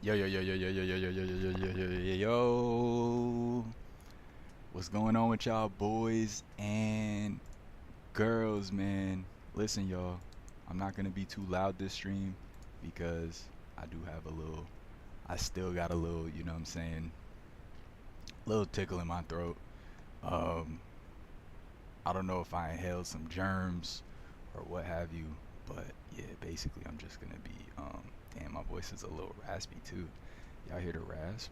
Yo, yo, yo, yo, yo, yo, yo, yo, yo, yo, yo, yo, yo, yo. What's going on with y'all boys and girls, man? Listen, y'all. I'm not gonna be too loud this stream because I do have I still got a little, you know what I'm saying, little tickle in my throat. Um, I don't know if I inhaled some germs or what have you, but yeah, basically I'm just gonna be, damn, my voice is a little raspy too. Y'all hear the rasp?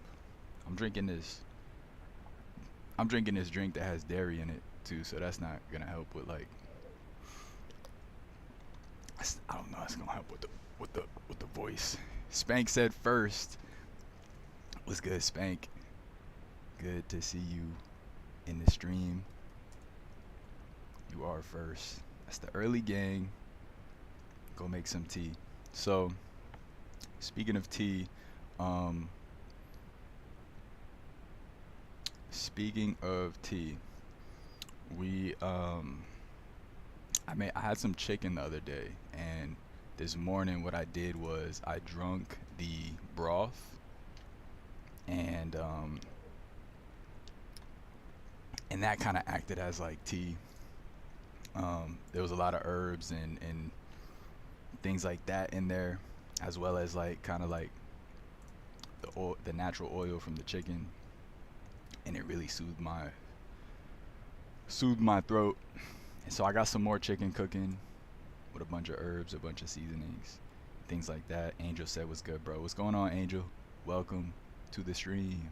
I'm drinking this I'm drinking this drink that has dairy in it too, so that's not gonna help with like I don't know. It's gonna help with the voice. Spank said first. What's good, Spank? Good to see you in the stream. You are first. That's the early gang. Go make some tea. So speaking of tea, um, speaking of tea, we I had some chicken the other day, and this morning what I did was I drunk the broth, and and that kind of acted as like tea. There was a lot of herbs and things like that in there, as well as like kind of like the natural oil from the chicken, and it really soothed my throat. And so I got some more chicken cooking with a bunch of herbs, a bunch of seasonings, things like that. Angel said, "What's good, bro? What's going on, Angel? Welcome to the stream.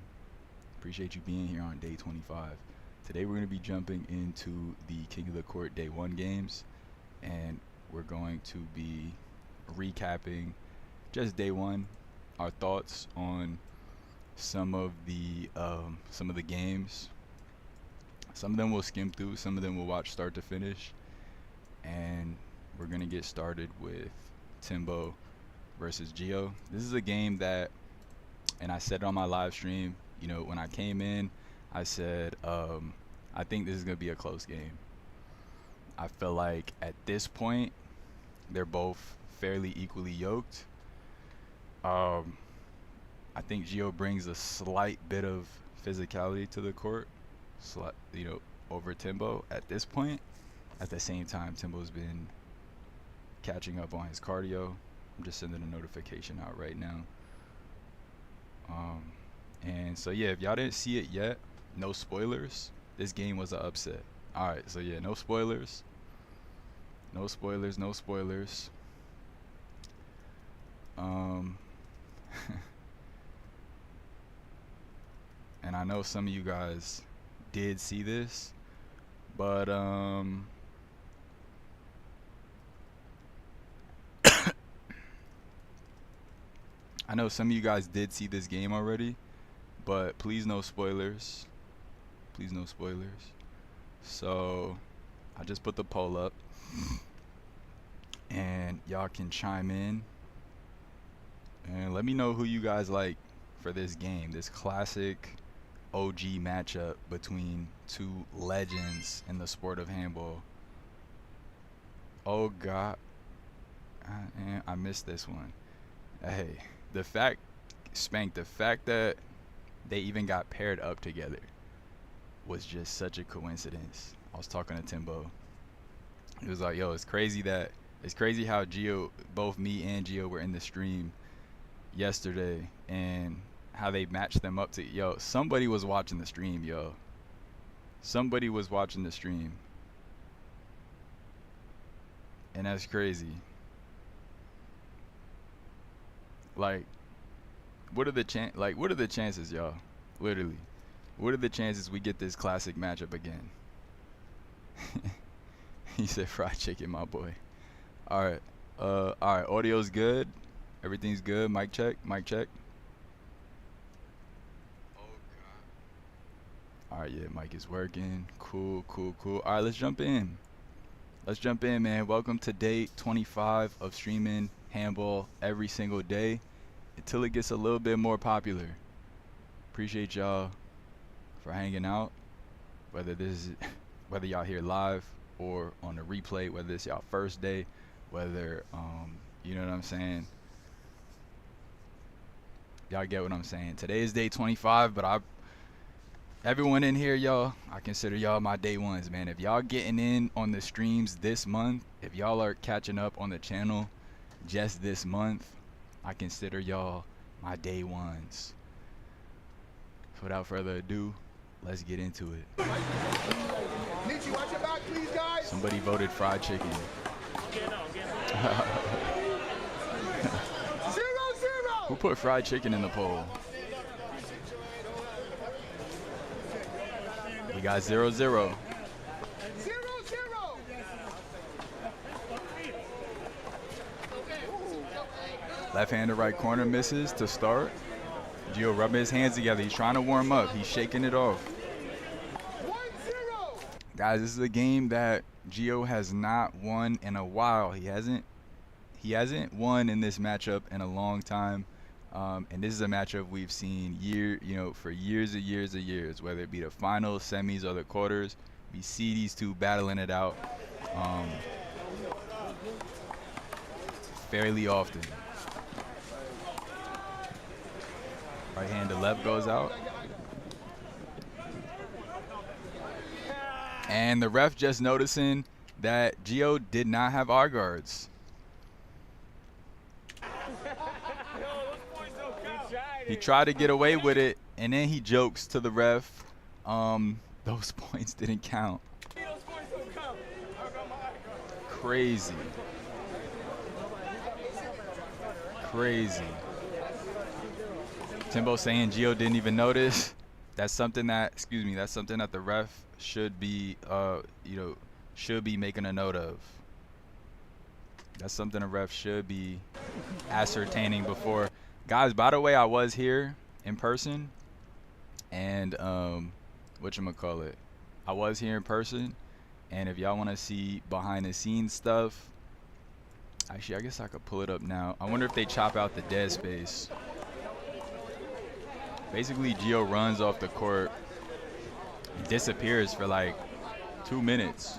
Appreciate you being here on day 25. Today we're going to be jumping into the King of the Court Day 1 games, and we're going to be recapping just day 1, our thoughts on some of the games. Some of them we'll skim through, some of them we'll watch start to finish, and we're going to get started with Timbo versus Gio. This is a game that, and I said it on my live stream, you know, when I came in, I said, I think this is going to be a close game. I feel like at this point, they're both fairly equally yoked. Um, I think Gio brings a slight bit of physicality to the court, over Timbo at this point. At the same time, Timbo's been catching up on his cardio. I'm just sending a notification out right now. Um, and so yeah, if y'all didn't see it yet, no spoilers. This game was an upset. All right, so yeah, no spoilers. No spoilers, no spoilers. Um, and I know some of you guys did see this, but I know some of you guys did see this game already, but please no spoilers. Please no spoilers. So I just put the poll up, and y'all can chime in and let me know who you guys like for this game, this classic OG matchup between two legends in the sport of handball. Oh God, I missed this one. Hey, the fact, Spank, the fact that they even got paired up together was just such a coincidence. I was talking to Timbo. He was like, "Yo, it's crazy how both me and Gio were in the stream yesterday, and how they matched them up to yo. Somebody was watching the stream, yo. Somebody was watching the stream, and that's crazy. Like, what are the chances, y'all? Literally, what are the chances we get this classic matchup again?" He said, "Fried chicken, my boy." All right, all right. Audio's good. Everything's good. Mic check. Mic check. All right, yeah, mic is working. Cool, cool, cool. All right, let's jump in. Let's jump in, man. Welcome to day 25 of streaming handball every single day until it gets a little bit more popular. Appreciate y'all for hanging out. Whether whether y'all here live or on the replay, whether it's y'all first day, whether you know what I'm saying. Y'all get what I'm saying. Today is day 25, but everyone in here, y'all, I consider y'all my day ones, man. If y'all getting in on the streams this month, if y'all are catching up on the channel just this month, I consider y'all my day ones. So without further ado, let's get into it. Somebody voted fried chicken. Who put fried chicken in the poll? We got 0-0. Left hand to right corner misses to start. Gio rubbing his hands together. He's trying to warm up. He's shaking it off. Guys, this is a game that Gio has not won in a while. He hasn't won in this matchup in a long time. And this is a matchup we've seen for years and years, whether it be the finals, semis, or the quarters. We see these two battling it out fairly often. Right hand to left goes out. And the ref just noticing that Gio did not have R guards. He tried to get away with it, and then he jokes to the ref, those points didn't count. Crazy. Crazy. Timbo saying Gio didn't even notice. That's something that, that's something that the ref should be, should be making a note of. That's something a ref should be ascertaining before. Guys, by the way, I was here in person, and whatchamacallit, I was here in person, and if y'all want to see behind the scenes stuff, actually, I guess I could pull it up now. I wonder if they chop out the dead space. Basically, Gio runs off the court, disappears for like 2 minutes.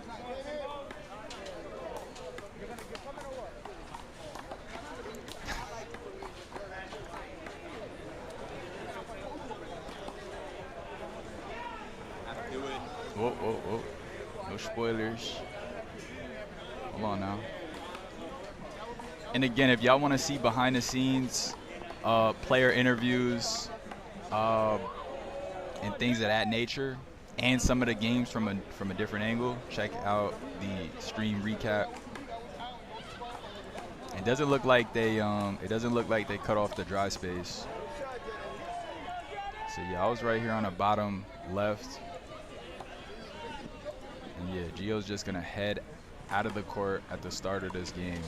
Whoa. No spoilers. Hold on now. And again, if y'all want to see behind the scenes, player interviews, and things of that nature, and some of the games from a different angle, check out the stream recap. It doesn't look like they cut off the dry space. So yeah, I was right here on the bottom left. And yeah, Gio's just gonna head out of the court at the start of this game.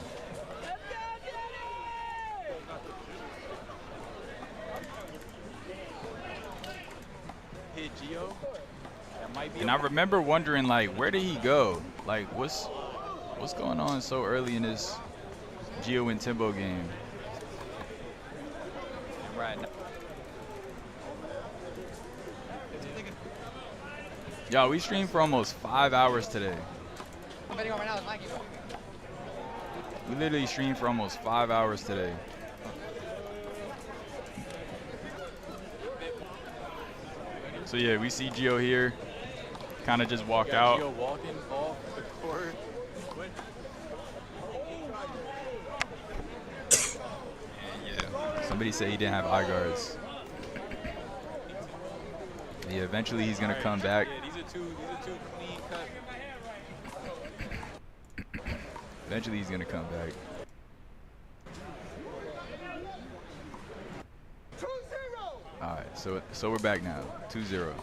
Hit Gio. That might be. And I remember wondering, like, where did he go? Like, what's going on so early in this Gio and Timbo game? Right now. Yo, we streamed for almost 5 hours today. I'm betting on right now. We literally streamed for almost 5 hours today. So yeah, we see Gio here, kind of just walk out. Gio walking off the court. Yeah, somebody said he didn't have eye guards. Yeah, eventually he's gonna come back. These are two clean cut. Eventually he's gonna come back. 2-0. All right, so we're back now. 2-0.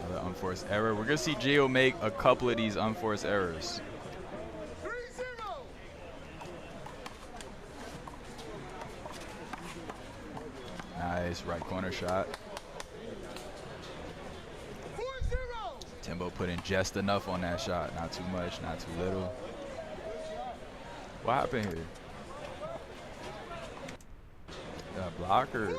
Another unforced error. We're gonna see Gio make a couple of these unforced errors. 3-0. Nice right corner shot. Timbo put in just enough on that shot. Not too much, not too little. What happened here? Got a blocker.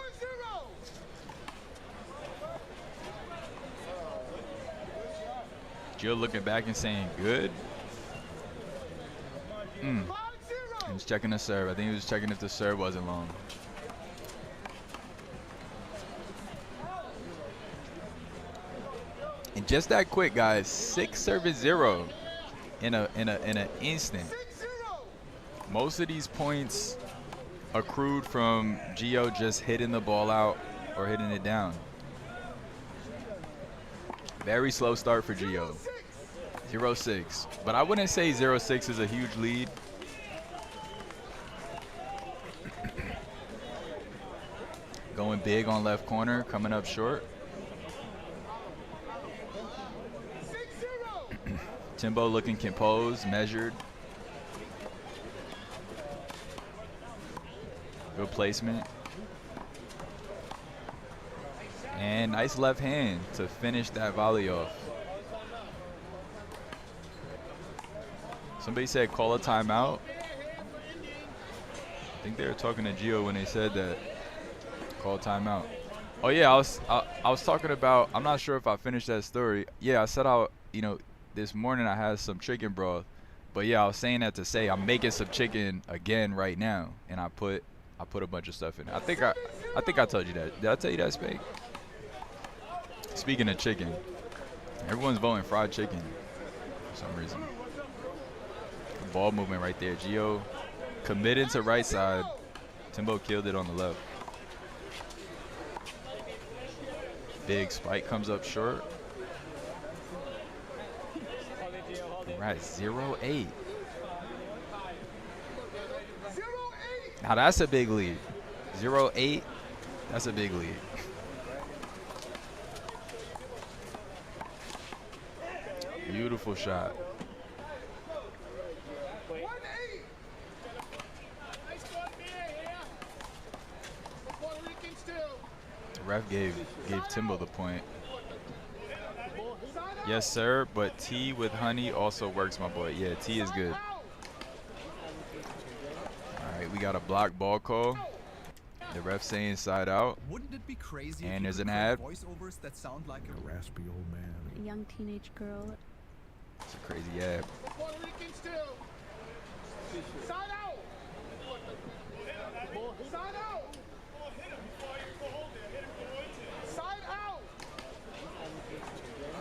Gio looking back and saying good. He was checking the serve. I think he was checking if the serve wasn't long. And just that quick, guys. 6-0 in an instant. Most of these points accrued from Gio just hitting the ball out or hitting it down. Very slow start for Gio. 0-6. But I wouldn't say 0-6 is a huge lead. Going big on left corner, coming up short. Timbo looking composed, measured. Good placement. And nice left hand to finish that volley off. Somebody said call a timeout. I think they were talking to Gio when they said that. Call timeout. Oh yeah, I was talking about, I'm not sure if I finished that story. Yeah, I said this morning I had some chicken broth. But yeah, I was saying that to say I'm making some chicken again right now, and I put a bunch of stuff in it. I think I told you that. Did I tell you that, Spade? Speaking of chicken, everyone's voting fried chicken for some reason. Ball movement right there. Gio committed to right side. Timbo killed it on the left. Big spike comes up short. We're at 0-8. Now that's a big lead. 0-8. That's a big lead. Beautiful shot. The ref gave Timbo the point. Yes, sir, but tea with honey also works, my boy. Yeah, tea is good. All right, we got a block ball call. The ref saying side out. Wouldn't it be crazy and if there's you an could ad. create voiceovers that sound like A raspy old man. A young teenage girl. It's a crazy ad. Side out! Side out! Side out!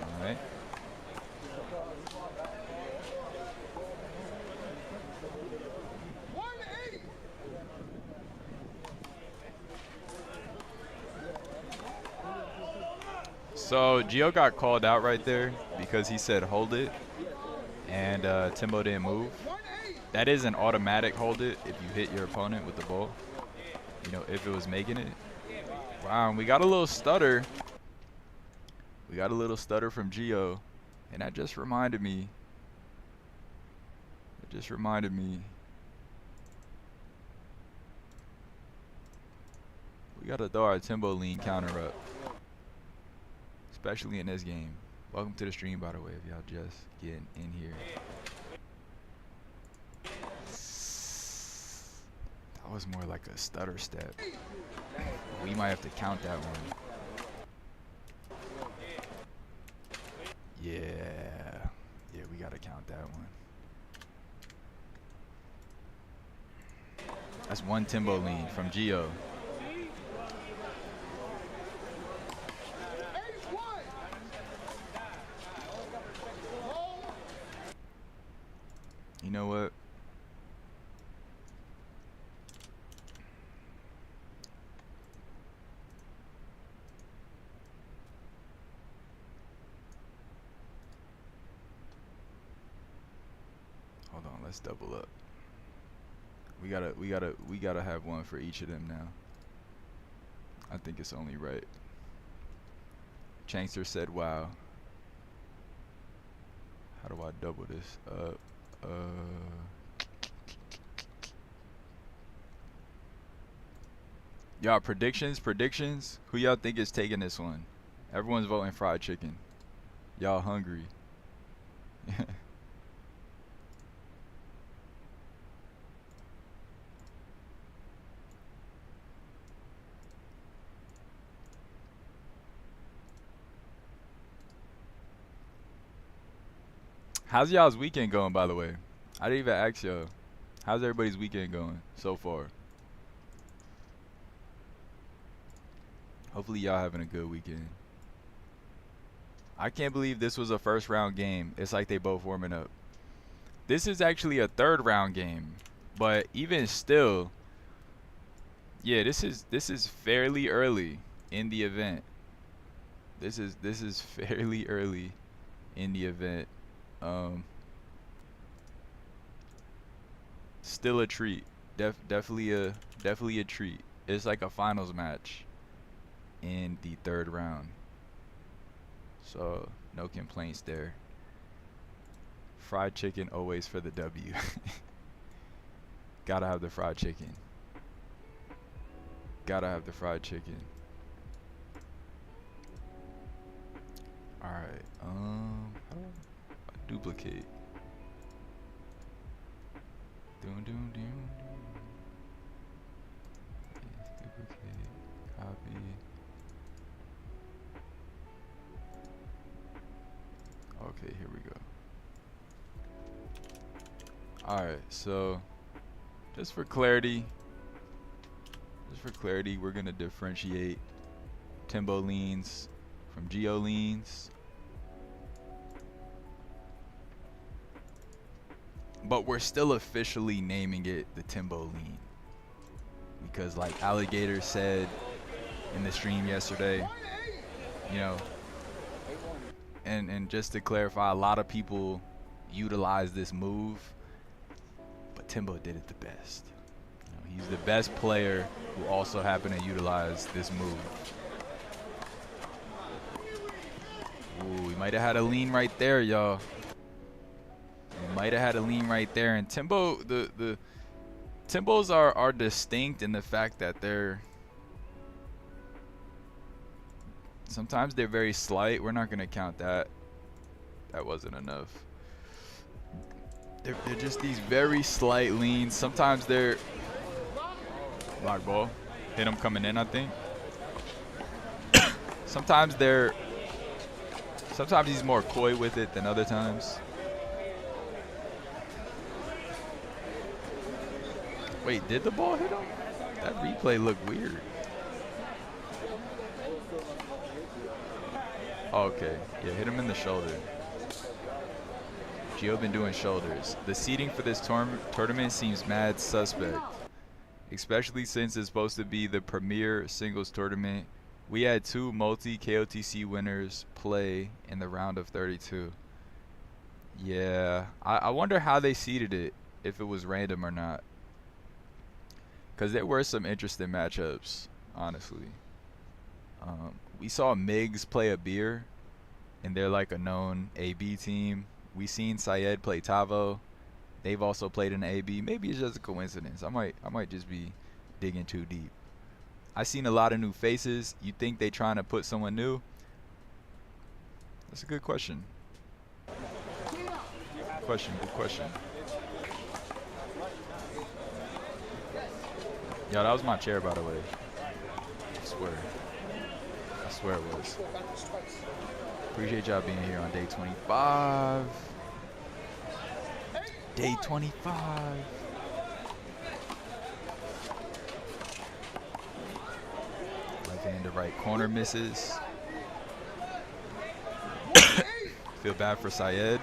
All right. So Gio got called out right there because he said hold it, and Timbo didn't move. That is an automatic hold it if you hit your opponent with the ball. You know, if it was making it. Wow, and we got a little stutter. We got a little stutter from Gio, and that just reminded me. It just reminded me. We gotta throw our Timbo lean counter up. Especially in this game. Welcome to the stream, by the way, if y'all just getting in here. That was more like a stutter step. We might have to count that one. Yeah. Yeah, we gotta count that one. That's one Timbo lean from Gio. You know what? Hold on, let's double up. We gotta have one for each of them now. I think it's only right. Chankster said, "Wow." How do I double this up? Y'all predictions. Who y'all think is taking this one? Everyone's voting fried chicken. Y'all hungry? How's y'all's weekend going, by the way? I didn't even ask y'all. How's everybody's weekend going so far? Hopefully y'all having a good weekend. I can't believe this was a first round game. It's like they both warming up. This is actually a third round game, but even still, yeah, this is fairly early in the event. This is fairly early in the event. Still a treat. Definitely a treat. It's like a finals match in the third round. So no complaints there. Fried chicken always for the W. Gotta have the fried chicken. Gotta have the fried chicken. Alright, how do I duplicate? Duplicate, copy. Okay, here we go. Alright, so just for clarity, we're gonna differentiate Timbo leans from Gio leans. But we're still officially naming it the Timbo lean. Because like Alligator said in the stream yesterday, you know, and just to clarify, a lot of people utilize this move, but Timbo did it the best. You know, he's the best player who also happened to utilize this move. Ooh, he might have had a lean right there, y'all. He might have had a lean right there. And Timbo, the Timbos are distinct in the fact that sometimes they're very slight. We're not gonna count that. That wasn't enough. They're just these very slight leans. Sometimes they're block ball. Hit him coming in, I think. Sometimes he's more coy with it than other times. Wait, did the ball hit him? That replay looked weird. Oh, okay, yeah, hit him in the shoulder. Gio been doing shoulders. The seeding for this tournament seems mad suspect, especially since it's supposed to be the premier singles tournament. We had 2 multi-KOTC winners play in the round of 32. Yeah, I wonder how they seeded it, if it was random or not. Because there were some interesting matchups, honestly. We saw Migs play a beer, and they're like a known AB team. We seen Syed play Tavo. They've also played in AB. Maybe it's just a coincidence. I might just be digging too deep. I seen a lot of new faces. You think they trying to put someone new? That's a good question. Good question. Yo, that was my chair, by the way. I swear it was. Appreciate y'all being here on day 25. Day 25. Left hand to right corner misses. Feel bad for Syed.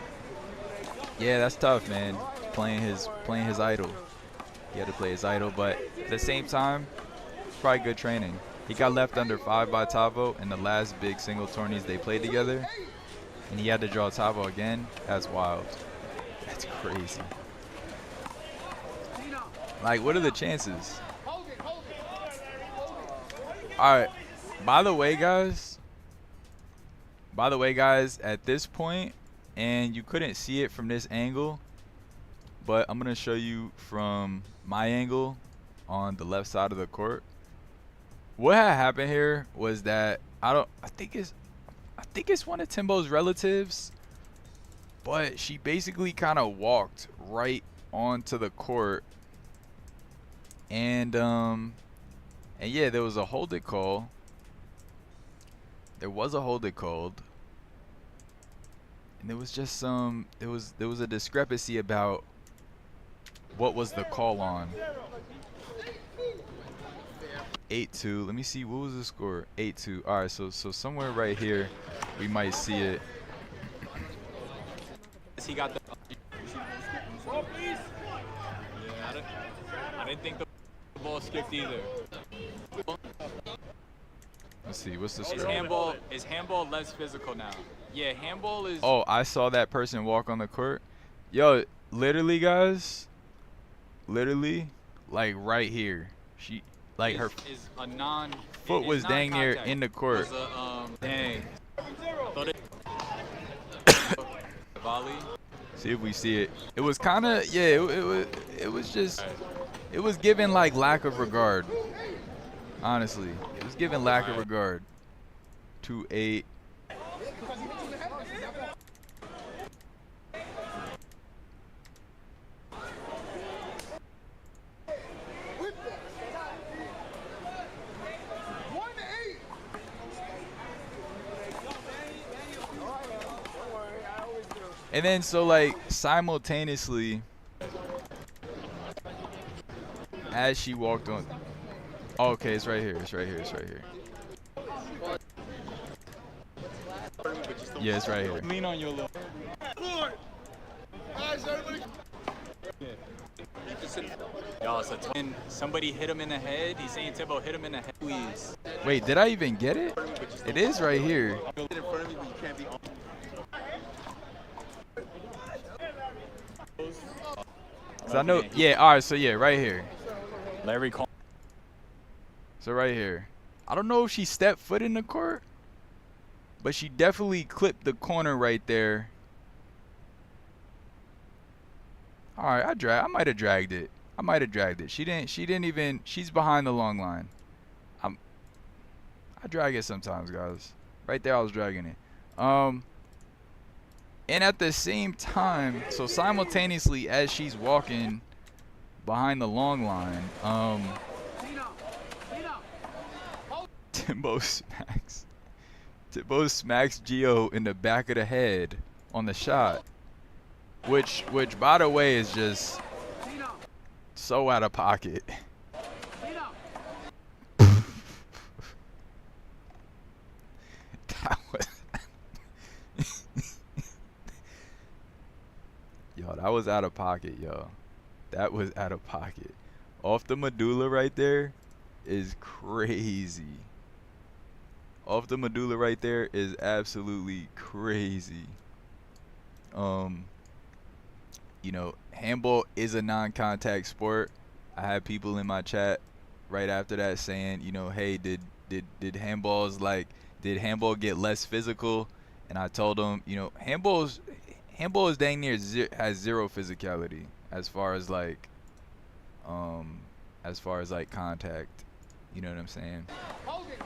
Yeah, that's tough, man. Playing his idol. He had to play his idol, but at the same time, it's probably good training. He got left under 5 by Tavo in the last big single tourneys they played together, and he had to draw Tavo again. That's wild. That's crazy. Like, what are the chances? All right. By the way, guys, at this point, and you couldn't see it from this angle, but I'm gonna show you from my angle on the left side of the court. What had happened here was that I think it's one of Timbo's relatives, but she basically kind of walked right onto the court, and yeah, there was a hold it call. There was a hold it called, and there was just there was a discrepancy about what was the call on. 8-2. Let me see, what was the score? 8-2. All right, so somewhere right here, we might see it. He got the. Yeah, I didn't think the ball skipped either. Let's see, what's the Is score? handball less physical now? Yeah, handball is. Oh, I saw that person walk on the court. Yo, literally, guys. Literally, like right here. She, like her is a non. foot is was dang near non-contact. in the court. Was a, dang. I thought it. Volley. See if we see it. It was kind of, yeah, it was just, it was given like lack of regard. Honestly, it was given lack of regard. 2-8. And then so like simultaneously, as she walked on, oh, okay, it's right here, it's right here, it's right here. Yeah, it's right here. Lean on your little. Y'all, so somebody hit him in the head. He's saying Timbo hit him in the head. Please. Wait, did I even get it? It is right here. Cause I know, yeah, all right, so yeah, right here. Larry called. So right here. I don't know if she stepped foot in the court, but she definitely clipped the corner right there. All right, I might have dragged it. I might have dragged it. She didn't even, she's behind the long line. I drag it sometimes, guys. Right there I was dragging it. And at the same time, so simultaneously as she's walking behind the long line, Timbo smacks Gio in the back of the head on the shot, which by the way is just so out of pocket. That was yo, that was out of pocket, yo. That was out of pocket. Off the medulla right there is crazy. Off the medulla right there is absolutely crazy. You know, handball is a non-contact sport. I had people in my chat right after that saying, you know, hey, did handball get less physical? And I told them, you know, handball is dang near has zero physicality as far as like contact. You know what I'm saying? Hold it.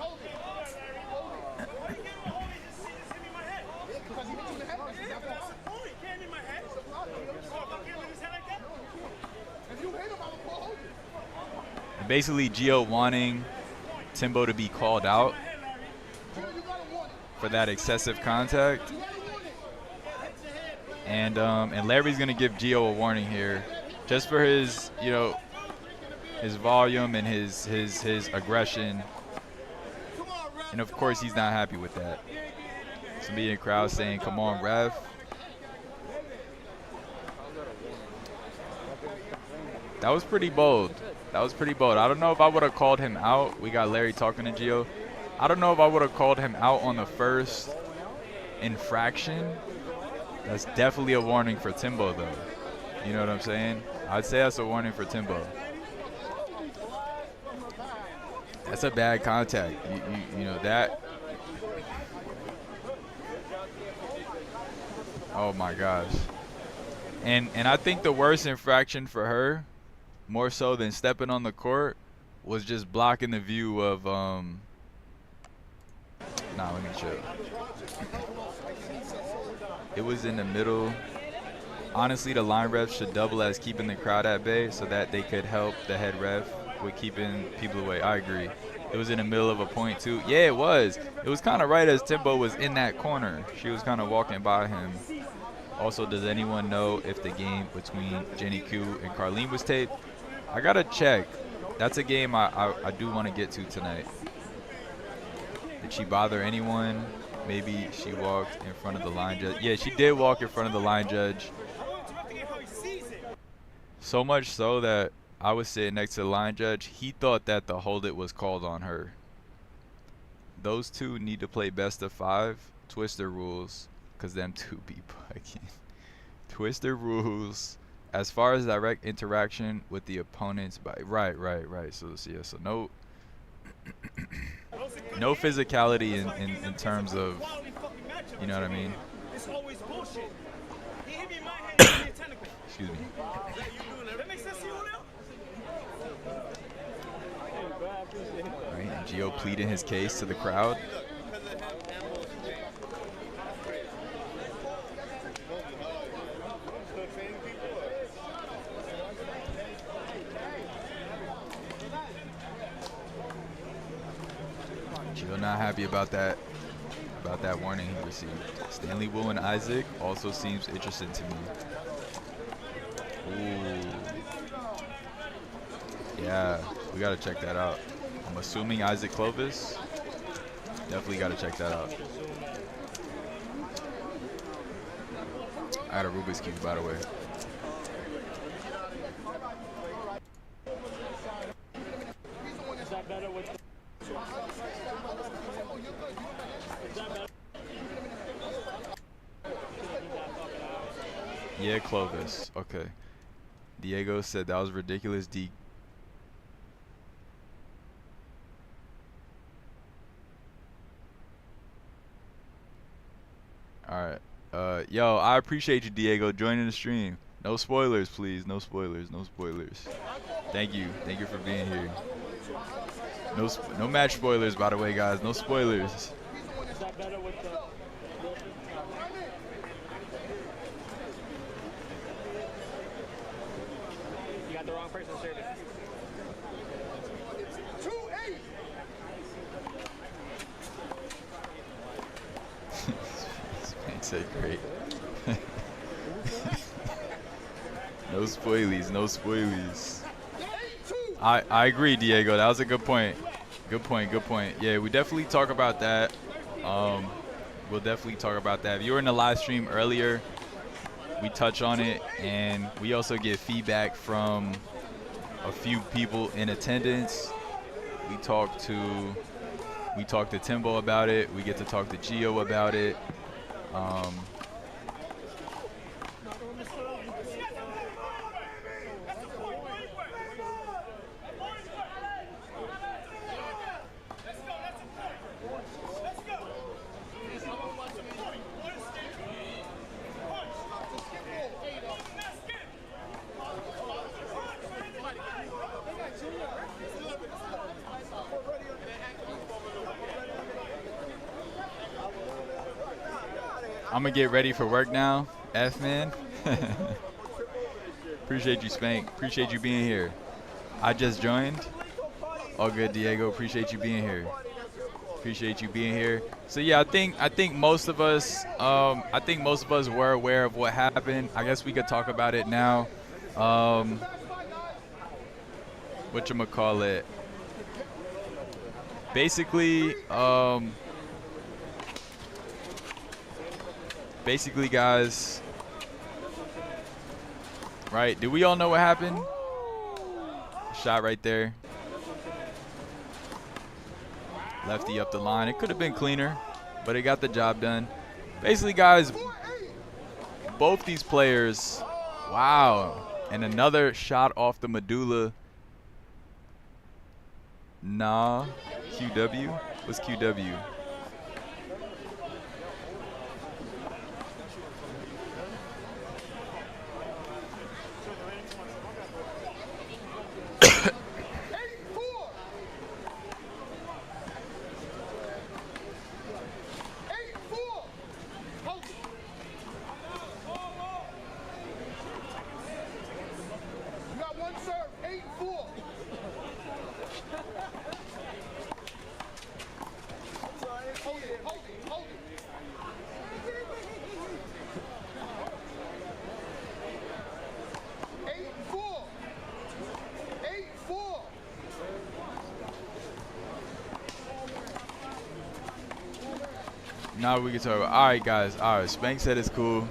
And basically, Gio wanting Timbo to be called out for that excessive contact. And Larry's gonna give Gio a warning here, just for his, you know, his volume and his aggression. And of course, he's not happy with that. Somebody in the crowd saying, "Come on, ref." That was pretty bold. I don't know if I would have called him out. We got Larry talking to Gio. I don't know if I would have called him out on the first infraction. That's definitely a warning for Timbo, though. You know what I'm saying? I'd say that's a warning for Timbo. That's a bad contact. You know that. Oh my gosh. And I think the worst infraction for her, more so than stepping on the court, was just blocking the view of let me chill. It was in the middle. Honestly, the line refs should double as keeping the crowd at bay so that they could help the head ref with keeping people away. I agree. It was in the middle of a point too. Yeah, it was. It was kind of right as Timbo was in that corner. She was kind of walking by him. Also, does anyone know if the game between Jenny Q and Carlene was taped? I gotta check. that's a game I do want to get to tonight. Did she bother anyone? Maybe she walked in front of the line judge. Yeah, she did walk in front of the line judge. So much so that I was sitting next to the line judge. He thought that the hold it was called on her. Those two need to play best of 5 Twister rules, because them two be bugging. Twister rules as far as direct interaction with the opponent's body. Right. So yeah, so no no physicality in terms of, you know what I mean? Excuse me. Right, and Gio pleading his case to the crowd. Gio not happy about that warning he received. Stanley Wu and Isaac also seems interesting to me. Ooh. Yeah, we gotta check that out. I'm assuming Isaac Clovis. Definitely gotta check that out. I got a Rubik's Cube, by the way. Yeah, Clovis. Okay. Diego said that was ridiculous. Alright. Yo, I appreciate you, Diego, joining the stream. No spoilers, please. No spoilers. No spoilers. Thank you. Thank you for being here. No match spoilers, by the way, guys. No spoilers. You got the wrong person serving. 2-8. Makes it great. No spoilies, no spoilies. I agree, Diego. That was a good point. Good point. Yeah, we definitely talk about that. We'll definitely talk about that. If you were in the live stream earlier, we touch on it, and we also get feedback from a few people in attendance. We talk to Timbo about it. We get to talk to Gio about it. I'm gonna get ready for work now, F-man. Appreciate you, Spank. Appreciate you being here. I just joined. All good, Diego. Appreciate you being here. Appreciate you being here. So yeah, I think most of us were aware of what happened. I guess we could talk about it now. Whatchamacallit. Basically, guys, right? Do we all know what happened? Shot right there. Lefty up the line. It could have been cleaner, but it got the job done. Basically, guys, both these players, wow. And another shot off the medulla. Nah, QW? What's QW? now we can talk about. All right, guys. All right, Spank said it's cool.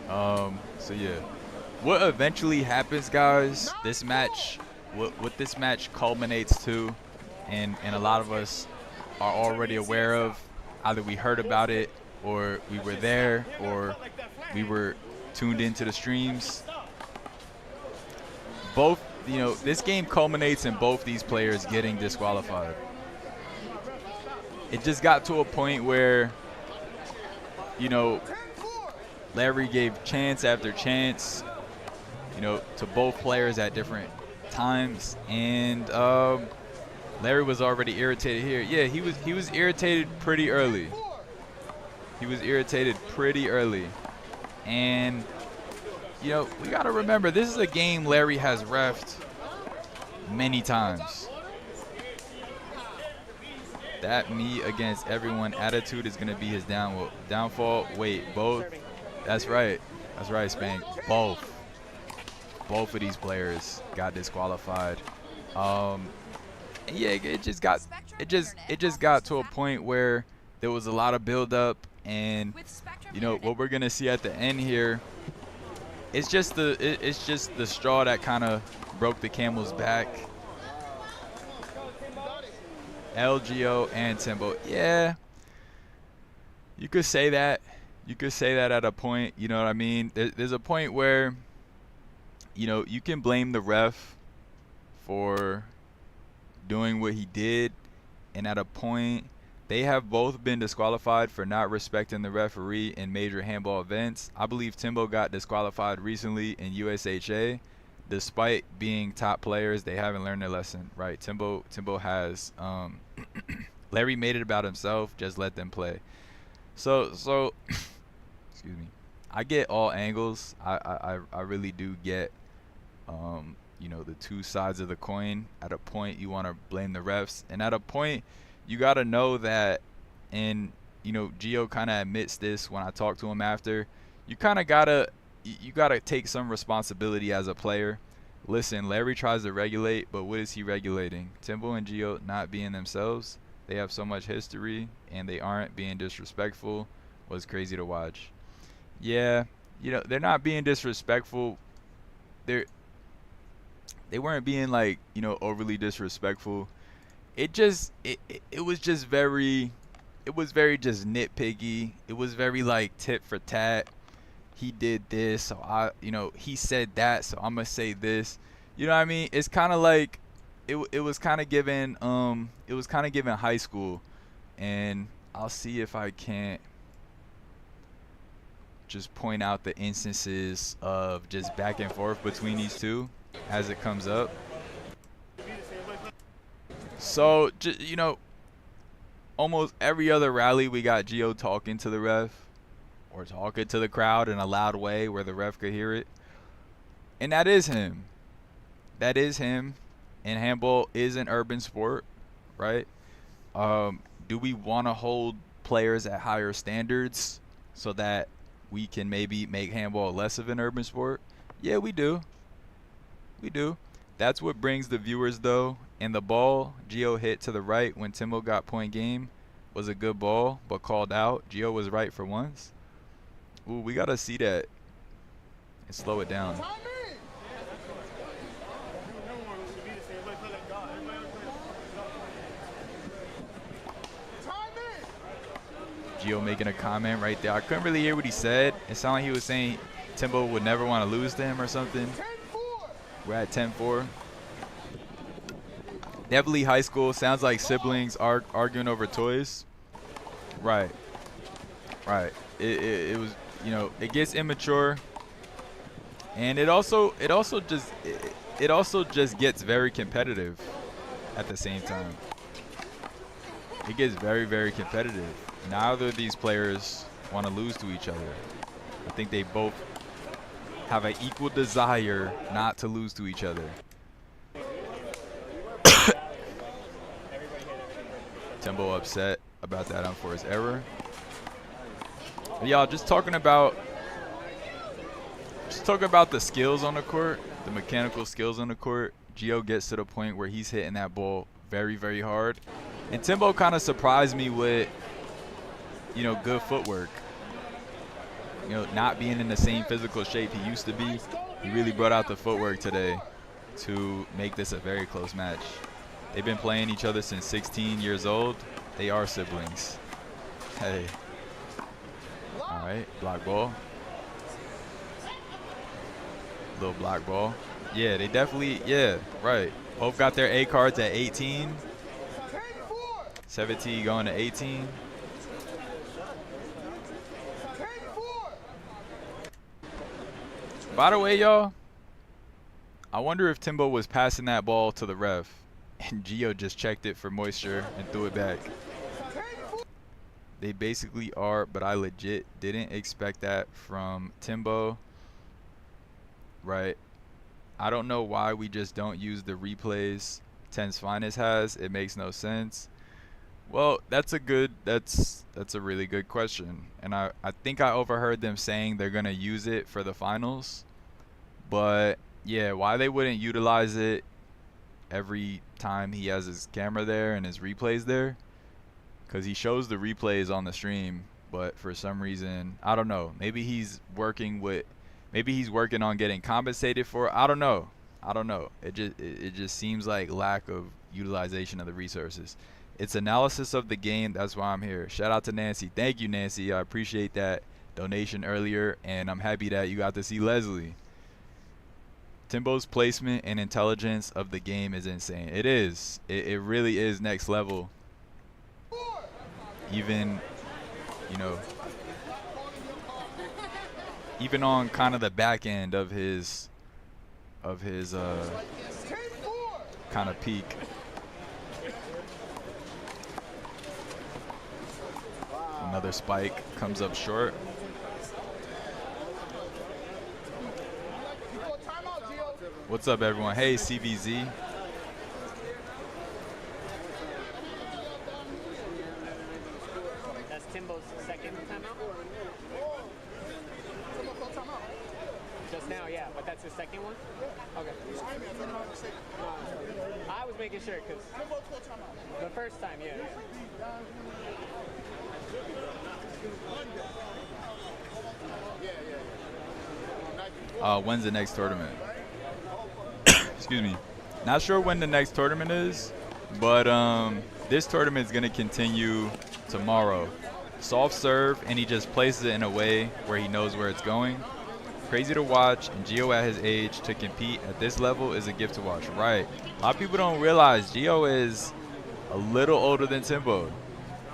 So yeah, what eventually happens, guys? This match, what this match culminates to, and a lot of us are already aware of. Either we heard about it, or we were there, or we were tuned into the streams. Both, you know, this game culminates in both these players getting disqualified. It just got to a point where, you know, Larry gave chance after chance, you know, to both players at different times, and Larry was already irritated here. Yeah, he was irritated pretty early. He was irritated pretty early, and you know, we gotta remember, this is a game Larry has reffed many times. That me against everyone attitude is gonna be his downfall. Wait, both? That's right. That's right, Spank. Both of these players got disqualified. Yeah, it just got to a point where there was a lot of build-up, and you know what we're gonna see at the end here. It's just the straw that kind of broke the camel's back. LGO and Timbo. Yeah, you could say that. You could say that at a point. You know what I mean? There's a point where, you know, you can blame the ref for doing what he did, and at a point, they have both been disqualified for not respecting the referee in major handball events. I believe Timbo got disqualified recently in USHA. Despite being top players, they haven't learned their lesson, right? Timbo has, Larry made it about himself, just let them play. So excuse me. I get all angles. I really do get, you know, the two sides of the coin. At a point, you want to blame the refs, and at a point, you got to know that, and you know, Gio kind of admits this when I talk to him after, you kind of gotta take some responsibility as a player. Listen, Larry tries to regulate, but what is he regulating? Timbo and Gio not being themselves. They have so much history, and they aren't being disrespectful. Was crazy to watch. Yeah, you know, they're not being disrespectful. They weren't being, like, you know, overly disrespectful. It was just very just nitpicky. It was very like tit for tat. He did this, so you know, he said that, so I'm gonna say this. You know what I mean? It's kind of like it was kind of given high school, and I'll see if I can't just point out the instances of just back and forth between these two as it comes up. So, you know, almost every other rally we got Gio talking to the ref or talking to the crowd in a loud way where the ref could hear it. And that is him. That is him. And handball is an urban sport, right? Do we want to hold players at higher standards so that we can maybe make handball less of an urban sport? Yeah, we do. We do. That's what brings the viewers, though. And the ball Gio hit to the right when Timbo got point game was a good ball, but called out. Gio was right for once. Ooh, we got to see that and slow it down. Gio making a comment right there. I couldn't really hear what he said. It sounded like he was saying Timbo would never want to lose to him or something. We're at 10-4. Definitely high school. Sounds like siblings are arguing over toys. Right. Right. It was, you know, it gets immature, and it also just gets very competitive at the same time. It gets very, very competitive. Neither of these players want to lose to each other. I think they both have an equal desire not to lose to each other. Timbo upset about that unforced error. Y'all, just talking about the skills on the court, the mechanical skills on the court. Gio gets to the point where he's hitting that ball very, very hard. And Timbo kind of surprised me with you know, good footwork. You know, not being in the same physical shape he used to be, he really brought out the footwork today to make this a very close match. They've been playing each other since 16 years old. They are siblings. Hey. All right, block ball. Little block ball. Yeah, they definitely, yeah, right. Both got their A cards at 18. 17 going to 18. By the way, y'all, I wonder if Timbo was passing that ball to the ref and Gio just checked it for moisture and threw it back. They basically are, but I legit didn't expect that from Timbo. Right. I don't know why we just don't use the replays 10's Finest has. It makes no sense. Well, that's a really good question. And I think I overheard them saying they're going to use it for the finals. But yeah, why they wouldn't utilize it every time he has his camera there and his replays there? Because he shows the replays on the stream, but for some reason, I don't know. Maybe he's working on getting compensated for it. I don't know. It just seems like lack of utilization of the resources. It's analysis of the game. That's why I'm here. Shout out to Nancy. Thank you, Nancy. I appreciate that donation earlier, and I'm happy that you got to see Leslie. Timbo's placement and intelligence of the game is insane. It is. It really is next level. Even, you know, even on kind of the back end of his kind of peak. Another spike comes up short. What's up, everyone? Hey, CBZ. That's Timbo's second timeout? Just now, yeah, but that's his second one? Okay. I was making sure, because the first time, yeah. When's the next tournament? Excuse me. Not sure when the next tournament is, but this tournament is going to continue tomorrow. Soft serve, and he just places it in a way where he knows where it's going. Crazy to watch, and Gio at his age to compete at this level is a gift to watch. Right. A lot of people don't realize Gio is a little older than Timbo.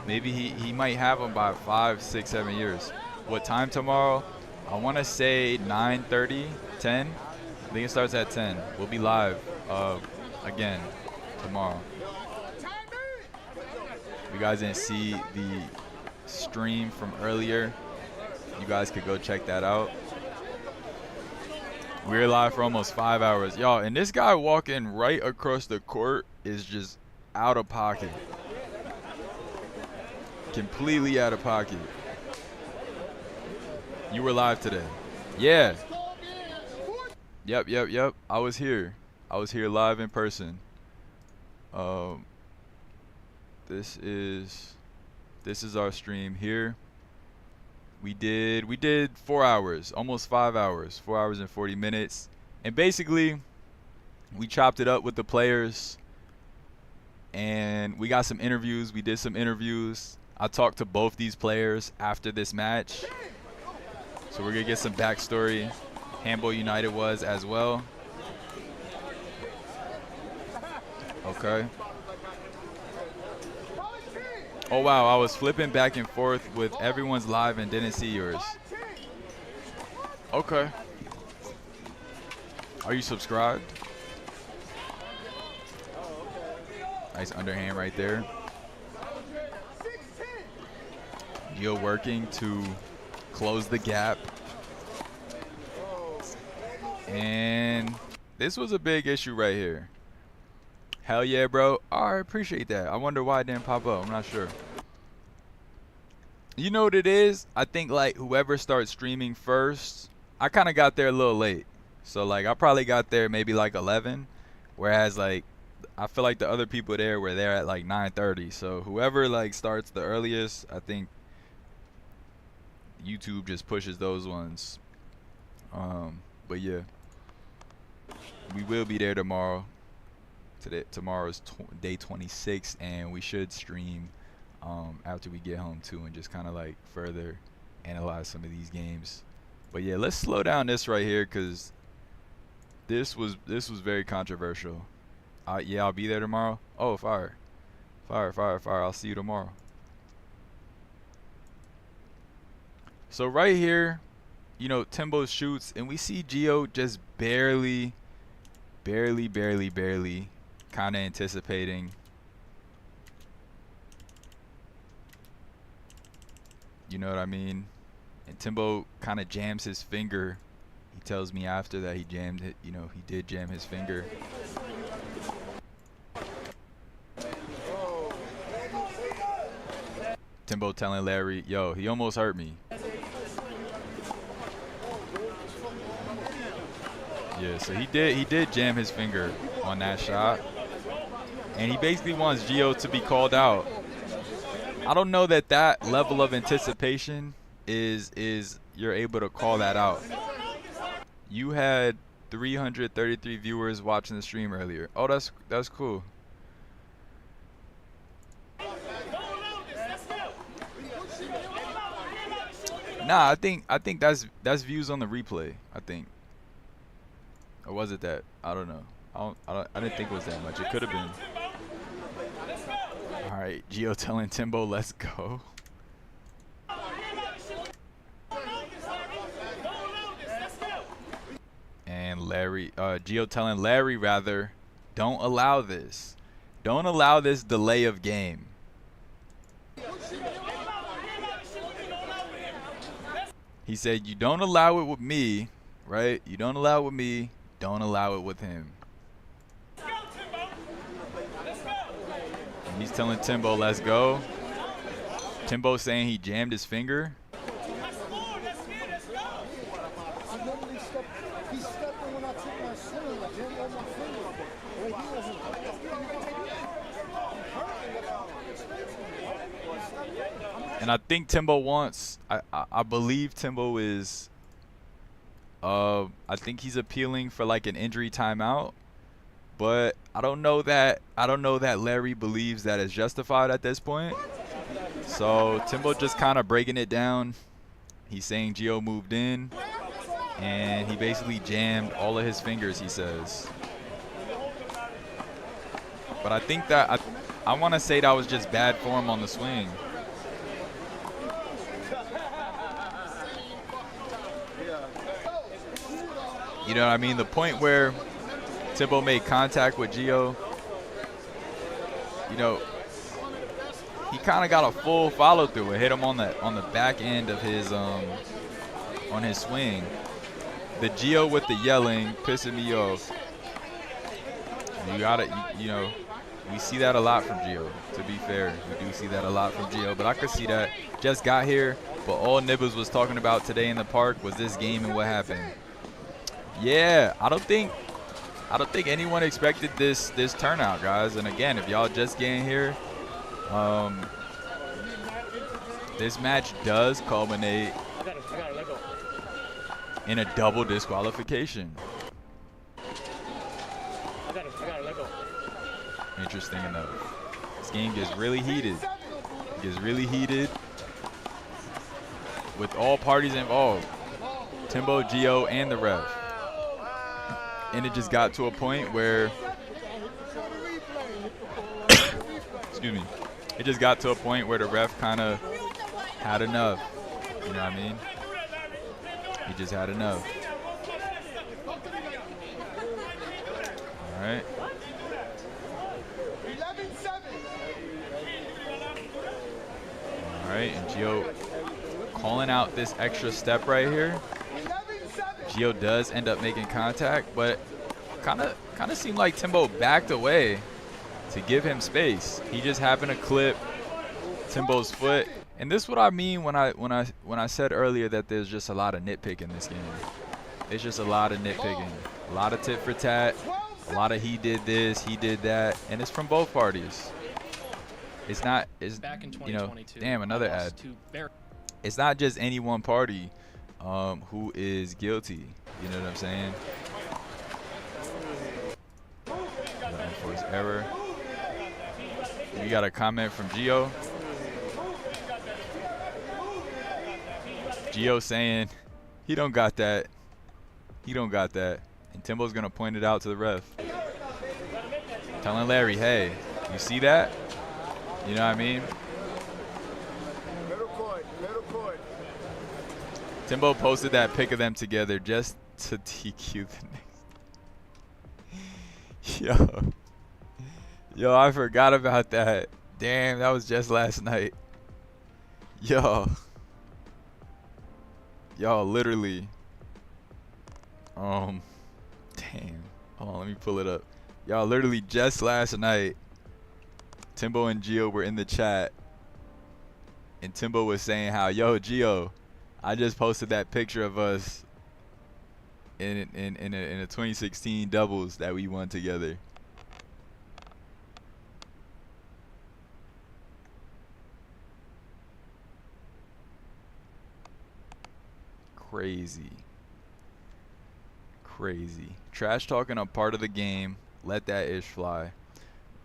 Maybe he might have him by 5, 6, 7 years. What time tomorrow? I want to say 9:30, 10. I think it starts at 10. We'll be live again tomorrow. If you guys didn't see the stream from earlier, you guys could go check that out. We were live for almost 5 hours. Y'all, and this guy walking right across the court is just out of pocket. Completely out of pocket. You were live today. Yeah. Yep. I was here. Live in person. This is our stream here. We did 4 hours, almost 5 hours, 4 hours and 40 minutes. And basically, we chopped it up with the players. And we got some interviews. We did some interviews. I talked to both these players after this match. So we're going to get some backstory. Handball United was as well. Okay. Oh, wow. I was flipping back and forth with everyone's live and didn't see yours. Okay. Are you subscribed? Nice underhand right there. Gio working to close the gap. And this was a big issue right here. Hell yeah, bro. I appreciate that. I wonder why it didn't pop up. I'm not sure. You know what it is? I think like whoever starts streaming first, I kind of got there a little late. So like I probably got there maybe like 11. Whereas like I feel like the other people there were there at like 9:30. So whoever like starts the earliest, I think YouTube just pushes those ones. But yeah, we will be there tomorrow. Tomorrow's day 26, and we should stream after we get home too, and just kind of like further analyze some of these games. But yeah, let's slow down this right here, because this was very controversial. Yeah, I'll be there tomorrow. Oh, fire. I'll see you tomorrow. So right here, you know, Timbo shoots, and we see Gio just barely kind of anticipating. You know what I mean? And Timbo kind of jams his finger. He tells me after that he jammed it, you know, he did jam his finger. Timbo telling Larry, yo, he almost hurt me. Yeah, so he did jam his finger on that shot. And he basically wants Gio to be called out. I don't know that level of anticipation is you're able to call that out. You had 333 viewers watching the stream earlier. Oh, that's cool. Nah, I think that's views on the replay, I think. Or was it that? I don't know. I didn't think it was that much. It could have been. All right, Gio telling Timbo, let's go. And Larry, Gio telling Larry rather, don't allow this. Don't allow this delay of game. He said, you don't allow it with me, right? You don't allow it with me. Don't allow it with him. And he's telling Timbo, let's go. Timbo saying he jammed his finger. And I think Timbo wants, I believe Timbo is, I think he's appealing for like an injury timeout, but I don't know that Larry believes that is justified at this point. So Timbo just kind of breaking it down. He's saying Gio moved in, and he basically jammed all of his fingers, he says. But I think that, I want to say that was just bad form on the swing. You know what I mean? The point where Timbo made contact with Gio, you know, he kind of got a full follow through. It hit him on the back end of his on his swing. The Gio with the yelling pissing me off. You gotta, you know, we see that a lot from Gio. To be fair, we do see that a lot from Gio. But I could see that. Just got here, but all Nibbles was talking about today in the park was this game and what happened. Yeah, I don't think anyone expected this turnout, guys. And again, if y'all just getting here, this match does culminate in a double disqualification. Interesting enough, this game gets really heated. It gets really heated with all parties involved, Timbo, Gio, and the ref. And it just got to a point where, excuse me, it just got to a point where the ref kind of had enough. You know what I mean? He just had enough. All right. 11-7. All right, and Gio calling out this extra step right here. Gio does end up making contact, but kind of seemed like Timbo backed away to give him space. He just happened to clip Timbo's foot, and this is what I mean when I said earlier that there's just a lot of nitpicking in this game. It's just a lot of nitpicking, a lot of tit for tat, a lot of he did this, he did that, and it's from both parties. It's not, it's, Back in you know, 2022, damn, another ad. it's not just any one party who is guilty. You know what I'm saying? Unforced error. We got a comment from Gio. Gio saying he don't got that. He don't got that. And Timbo's gonna point it out to the ref. Telling Larry, hey, you see that? You know what I mean? Middle court, middle court. Timbo posted that pic of them together just to DQ the next. Yo, I forgot about that. Damn, that was just last night. Yo, literally. Damn. Hold on, let me pull it up. Y'all, literally just last night, Timbo and Gio were in the chat, and Timbo was saying how, yo, Gio, I just posted that picture of us in a 2016 doubles that we won together. Crazy. Trash talking a part of the game. Let that ish fly.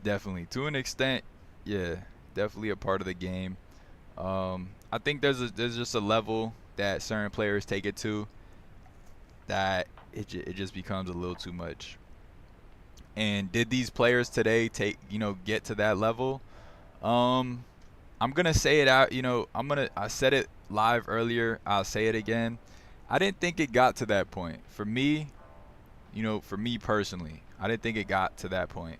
Definitely. To an extent, yeah, definitely a part of the game. I think there's just a level that certain players take it to that it just becomes a little too much. And did these players today get to that level? I'm gonna say it out. I said it live earlier. I'll say it again. I didn't think it got to that point. For me personally, I didn't think it got to that point.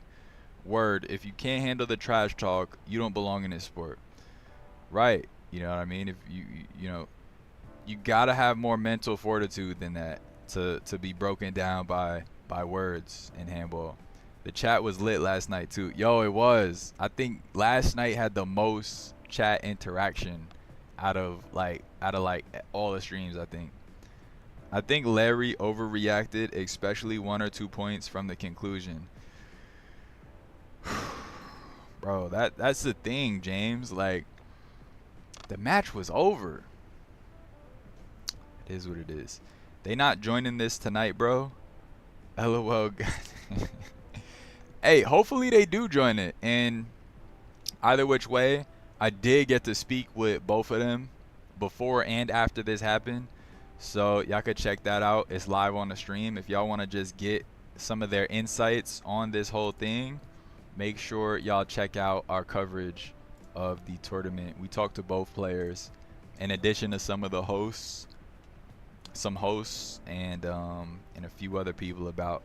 Word, if you can't handle the trash talk, you don't belong in this sport. Right. You know what I mean? If you gotta have more mental fortitude than that to be broken down by words in handball. The chat was lit last night too. Yo, it was. I think last night had the most chat interaction out of all the streams, I think Larry overreacted, especially 1 or 2 points from the conclusion. Bro, that's the thing, James. Like, the match was over. It is what it is. They not joining this tonight, bro. LOL. Hey, hopefully they do join it. And either which way, I did get to speak with both of them before and after this happened. So y'all could check that out. It's live on the stream. If y'all want to just get some of their insights on this whole thing, make sure y'all check out our coverage of the tournament. We talked to both players, in addition to some of the hosts, and a few other people about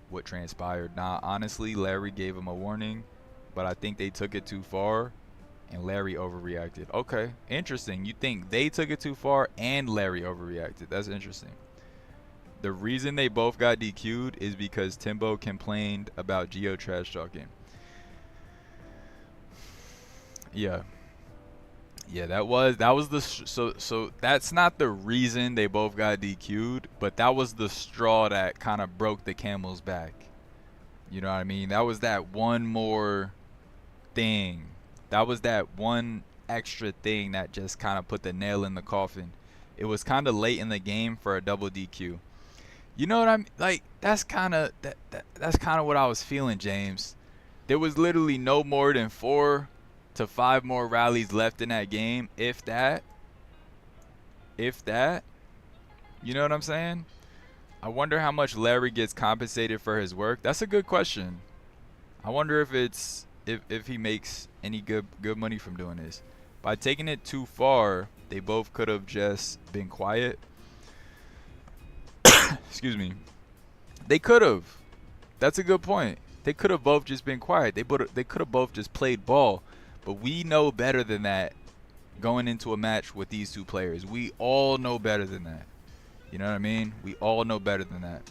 what transpired. Now, honestly, Larry gave him a warning, but I think they took it too far. And Larry overreacted. Okay, interesting. You think they took it too far and Larry overreacted. That's interesting. The reason they both got DQ'd is because Timbo complained about Gio trash talking. Yeah, that was the so that's not the reason they both got DQ'd, but that was the straw that kind of broke the camel's back. You know what I mean? That was that one more thing. That was that one extra thing that just kind of put the nail in the coffin. It was kind of late in the game for a double DQ. You know what I'm like? That's kind of what I was feeling, James. There was literally no more than 4 to 5 more rallies left in that game, if that. You know what I'm saying? I wonder how much Larry gets compensated for his work. That's a good question. I wonder if he makes any good money from doing this. By taking it too far, they both could have just been quiet. Excuse me. They could have. That's a good point. They could have both just been quiet. They could have both just played ball. But we know better than that going into a match with these two players. We all know better than that. You know what I mean? We all know better than that.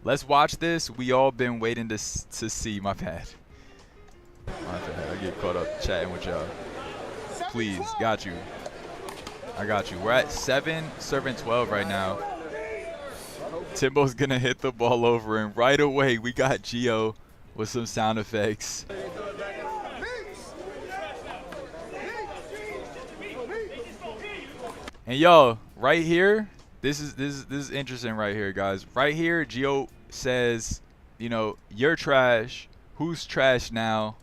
Let's watch this. We all been waiting to see. My bad. I get caught up chatting with y'all. Please, got you. I got you. We're at 7, serving 12 right now. Timbo's gonna hit the ball over, and right away we got Gio with some sound effects. And yo, right here, this is interesting right here, guys. Right here, Gio says, you know, you're trash. Who's trash now?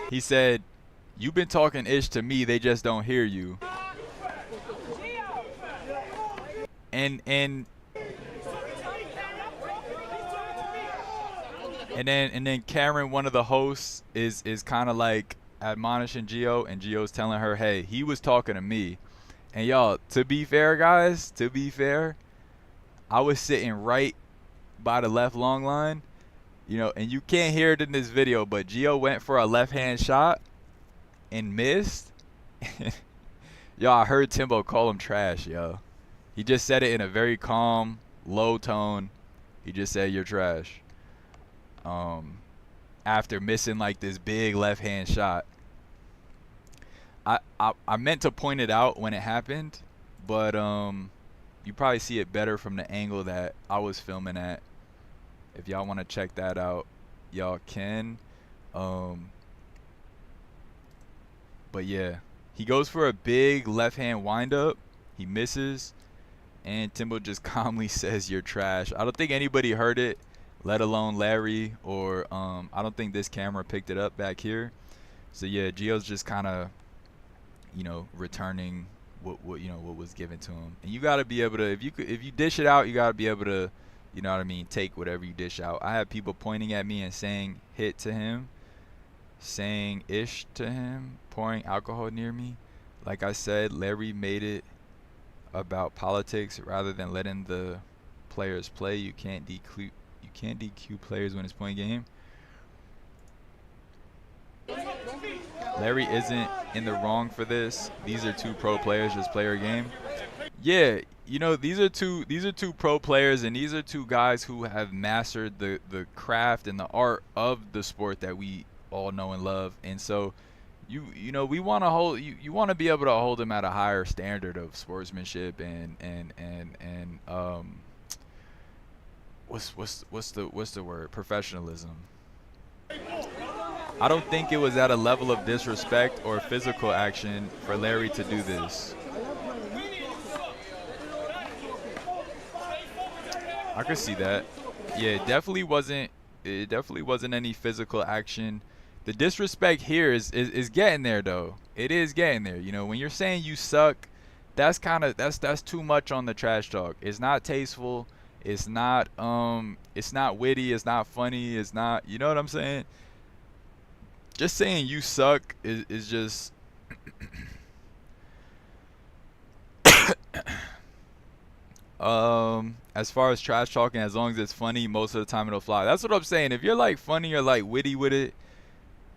He said, you've been talking ish to me, they just don't hear you. And then Karen, one of the hosts, is kind of like admonishing Gio, and Gio's telling her, hey, he was talking to me. And y'all, to be fair, guys, to be fair, I was sitting right by the left long line, you know, and you can't hear it in this video, but Gio went for a left-hand shot and missed. Yo, I heard Timbo call him trash, yo. He just said it in a very calm, low tone. He just said, you're trash. After missing like this big left-hand shot. I meant to point it out when it happened, but you probably see it better from the angle that I was filming at. If y'all want to check that out, y'all can. But yeah, he goes for a big left-hand wind-up. He misses, and Timbo just calmly says, you're trash. I don't think anybody heard it, let alone Larry, or I don't think this camera picked it up back here. So yeah, Gio's just kind of, you know, returning what was given to him. And you got to be able to, if you dish it out, you got to be able to, you know what I mean, take whatever you dish out. I had people pointing at me and saying hit to him, saying ish to him, pouring alcohol near me. Like I said, Larry made it about politics rather than letting the players play. You can't DQ players when it's point game. Larry isn't in the wrong for this. These are two pro players, just play their game. Yeah, you know, these are two pro players, and these are two guys who have mastered the craft and the art of the sport that we all know and love. And so you know, we want to hold you want to be able to hold them at a higher standard of sportsmanship and what's the word? Professionalism. I don't think it was at a level of disrespect or physical action for Larry to do this. I could see that. Yeah, it definitely wasn't any physical action. The disrespect here is getting there though. It is getting there. You know, when you're saying you suck, that's too much on the trash talk. It's not tasteful. It's not witty, it's not funny, it's not, you know what I'm saying? Just saying you suck is just as far as trash talking, as long as it's funny, most of the time it'll fly. That's what I'm saying. If you're like funny or like witty with it,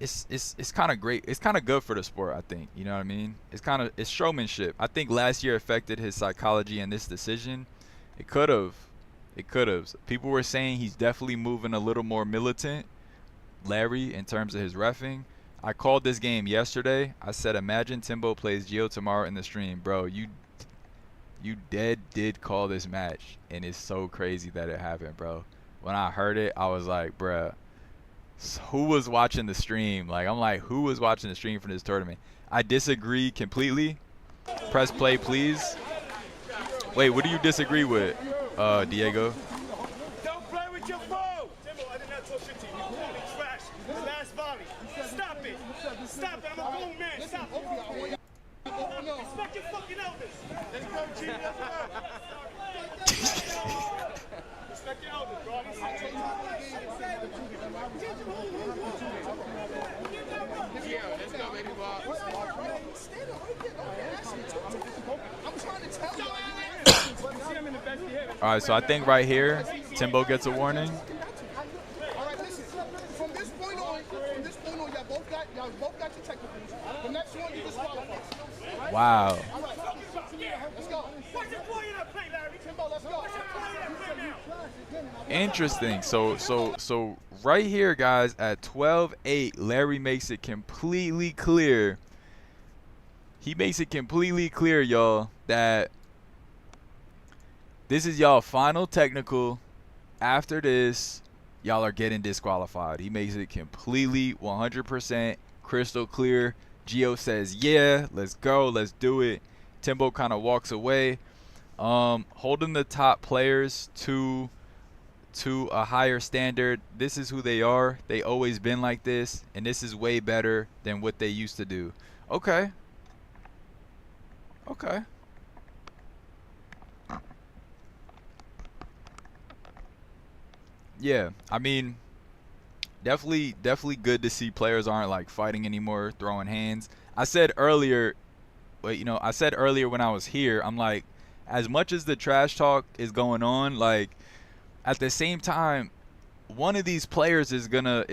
it's kind of great. It's kind of good for the sport, I think. You know what I mean? It's showmanship. I think last year affected his psychology in this decision. It could have. People were saying he's definitely moving a little more militant, Larry, in terms of his reffing. I called this game yesterday. I said, imagine Timbo plays Gio tomorrow in the stream. Bro, you did call this match, and it's so crazy that it happened, bro. When I heard it, I was like, bruh, who was watching the stream? Like, I'm like, who was watching the stream for this tournament? I disagree completely. Press play, please. Wait, what do you disagree with, Diego? Don't play with your phone! Timbo, I did not talk shit to you. You called me trash. The last volley. Stop it. Stop it. I'm a grown man. Stop it. Respect your fucking elders. Let's go, G. Respect your elders, bro. Let's go, baby boy. I'm trying to tell you. All right, so I think right here, Timbo gets a warning. All right, listen. From this point on, y'all both got your technicals. The next one, you disqualify. Wow. All right, let's go. What's your play in that play, Larry? Timbo, let's go. What's your play in that play now? Interesting. So right here, guys, at 12-8, Larry makes it completely clear. He makes it completely clear, y'all, that this is y'all final technical. After this, y'all are getting disqualified. He makes it completely 100% crystal clear. Gio says, yeah, let's go, let's do it. Timbo kind of walks away, holding the top players to a higher standard. This is who they are. They always been like this, and this is way better than what they used to do. Okay. Okay. Yeah, I mean, definitely good to see players aren't like fighting anymore, throwing hands. I said earlier, but you know, I said earlier when I was here, I'm like, as much as the trash talk is going on, like at the same time, one of these players is gonna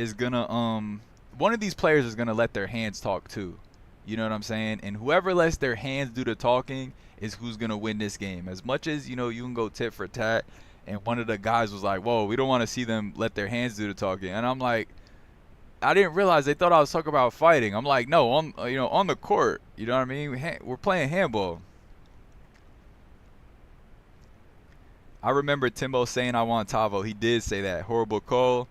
let their hands talk too. You know what I'm saying? And whoever lets their hands do the talking is who's gonna win this game. As much as, you know, you can go tit for tat, and one of the guys was like, whoa, we don't want to see them let their hands do the talking. And I'm like, I didn't realize they thought I was talking about fighting. I'm like, no, on the court. You know what I mean? We're playing handball. I remember Timbo saying I want Tavo. He did say that. Horrible call.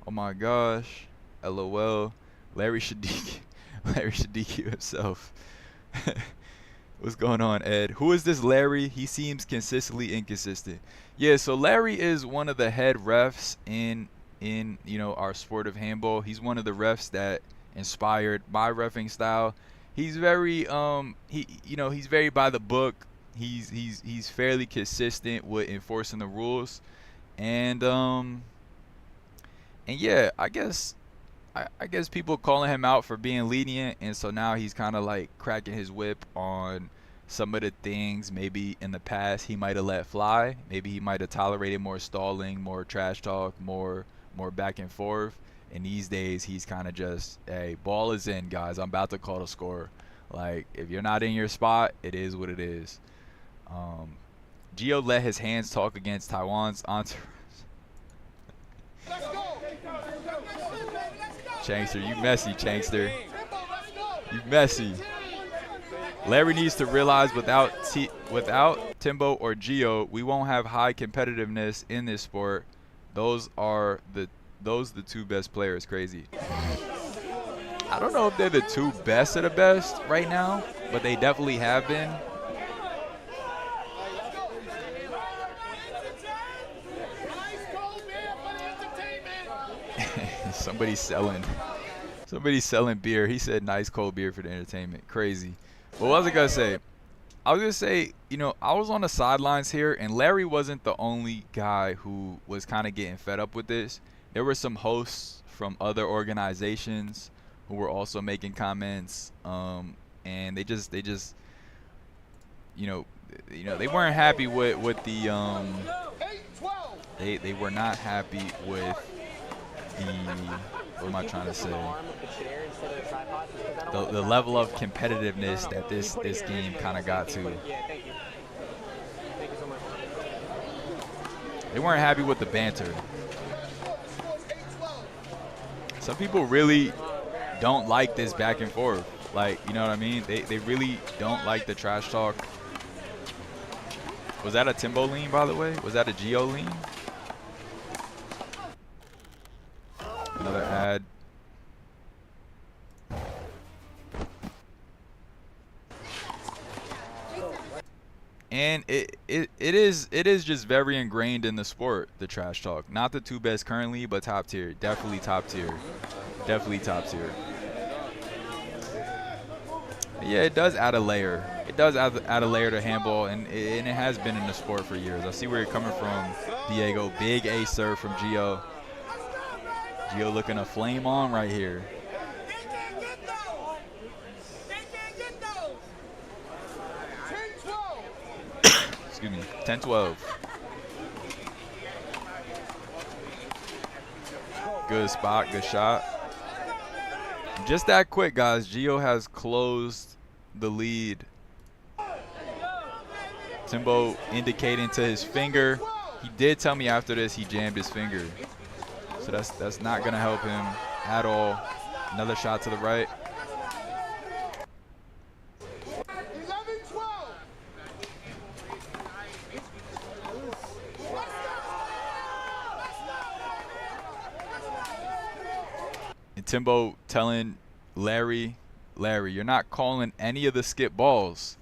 Oh my gosh. LOL. Larry should DQ himself. What's going on, Ed? Who is this Larry? He seems consistently inconsistent. Yeah, so Larry is one of the head refs in you know, our sport of handball. He's one of the refs that inspired my reffing style. He's very he's very by the book. He's fairly consistent with enforcing the rules. And yeah, I guess people calling him out for being lenient, and so now he's kind of like cracking his whip on some of the things maybe in the past he might have let fly. Maybe he might have tolerated more stalling, more trash talk, more back and forth. And these days he's kind of just, hey, ball is in, guys. I'm about to call the score. Like, if you're not in your spot, it is what it is. Gio let his hands talk against Taiwan's entourage. Chankster, you messy, Chankster. You messy. Larry needs to realize without Timbo or Gio, we won't have high competitiveness in this sport. Those are the two best players. Crazy. I don't know if they're the two best of the best right now, but they definitely have been. Somebody's selling beer. He said nice cold beer for the entertainment. Crazy. What was I gonna say? I was gonna say, you know, I was on the sidelines here, and Larry wasn't the only guy who was kind of getting fed up with this. There were some hosts from other organizations who were also making comments, and they just you know they weren't happy with the they were not happy with the, what am I trying to say? The level of competitiveness that this game kind of got to. They weren't happy with the banter. Some people really don't like this back and forth. Like, you know what I mean? They really don't like the trash talk. Was that a Timbo lean, by the way? Was that a Gio lean? Another ad. And it is just very ingrained in the sport, the trash talk. Not the two best currently, but top tier. Definitely top tier. Definitely top tier. Yeah, it does add a layer. It does add a layer to handball, and it has been in the sport for years. I see where you're coming from, Diego. Big ace serve from Gio. Gio looking to flame on right here. Excuse me, 10-12. Good spot, good shot. Just that quick, guys. Gio has closed the lead. Timbo indicating to his finger. He did tell me after this he jammed his finger. So that's not going to help him at all. Another shot to the right. And Timbo telling Larry, you're not calling any of the skip balls.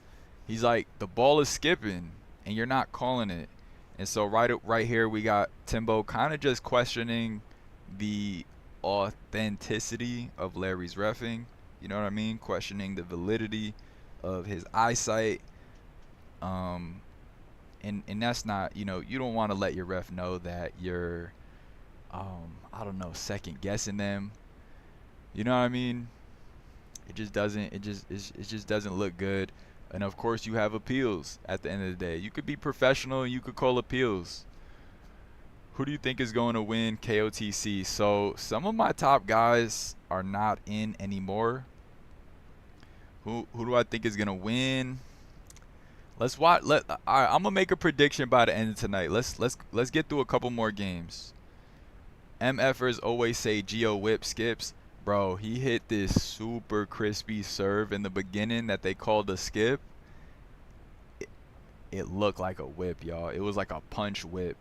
He's like, the ball is skipping and you're not calling it. And so right here we got Timbo kind of just questioning the authenticity of Larry's reffing. You know what I mean? Questioning the validity of his eyesight. And that's not, you know, you don't want to let your ref know that you're I don't know, second guessing them. You know what I mean? It just doesn't look good. And of course you have appeals at the end of the day. You could be professional and you could call appeals. Who do you think is going to win KOTC? So some of my top guys are not in anymore. Who do I think is going to win? Let's watch. All right, I'm gonna make a prediction by the end of tonight. Let's get through a couple more games. MFers always say Gio whip skips. Bro, he hit this super crispy serve in the beginning that they called a skip. It looked like a whip, y'all. It was like a punch whip.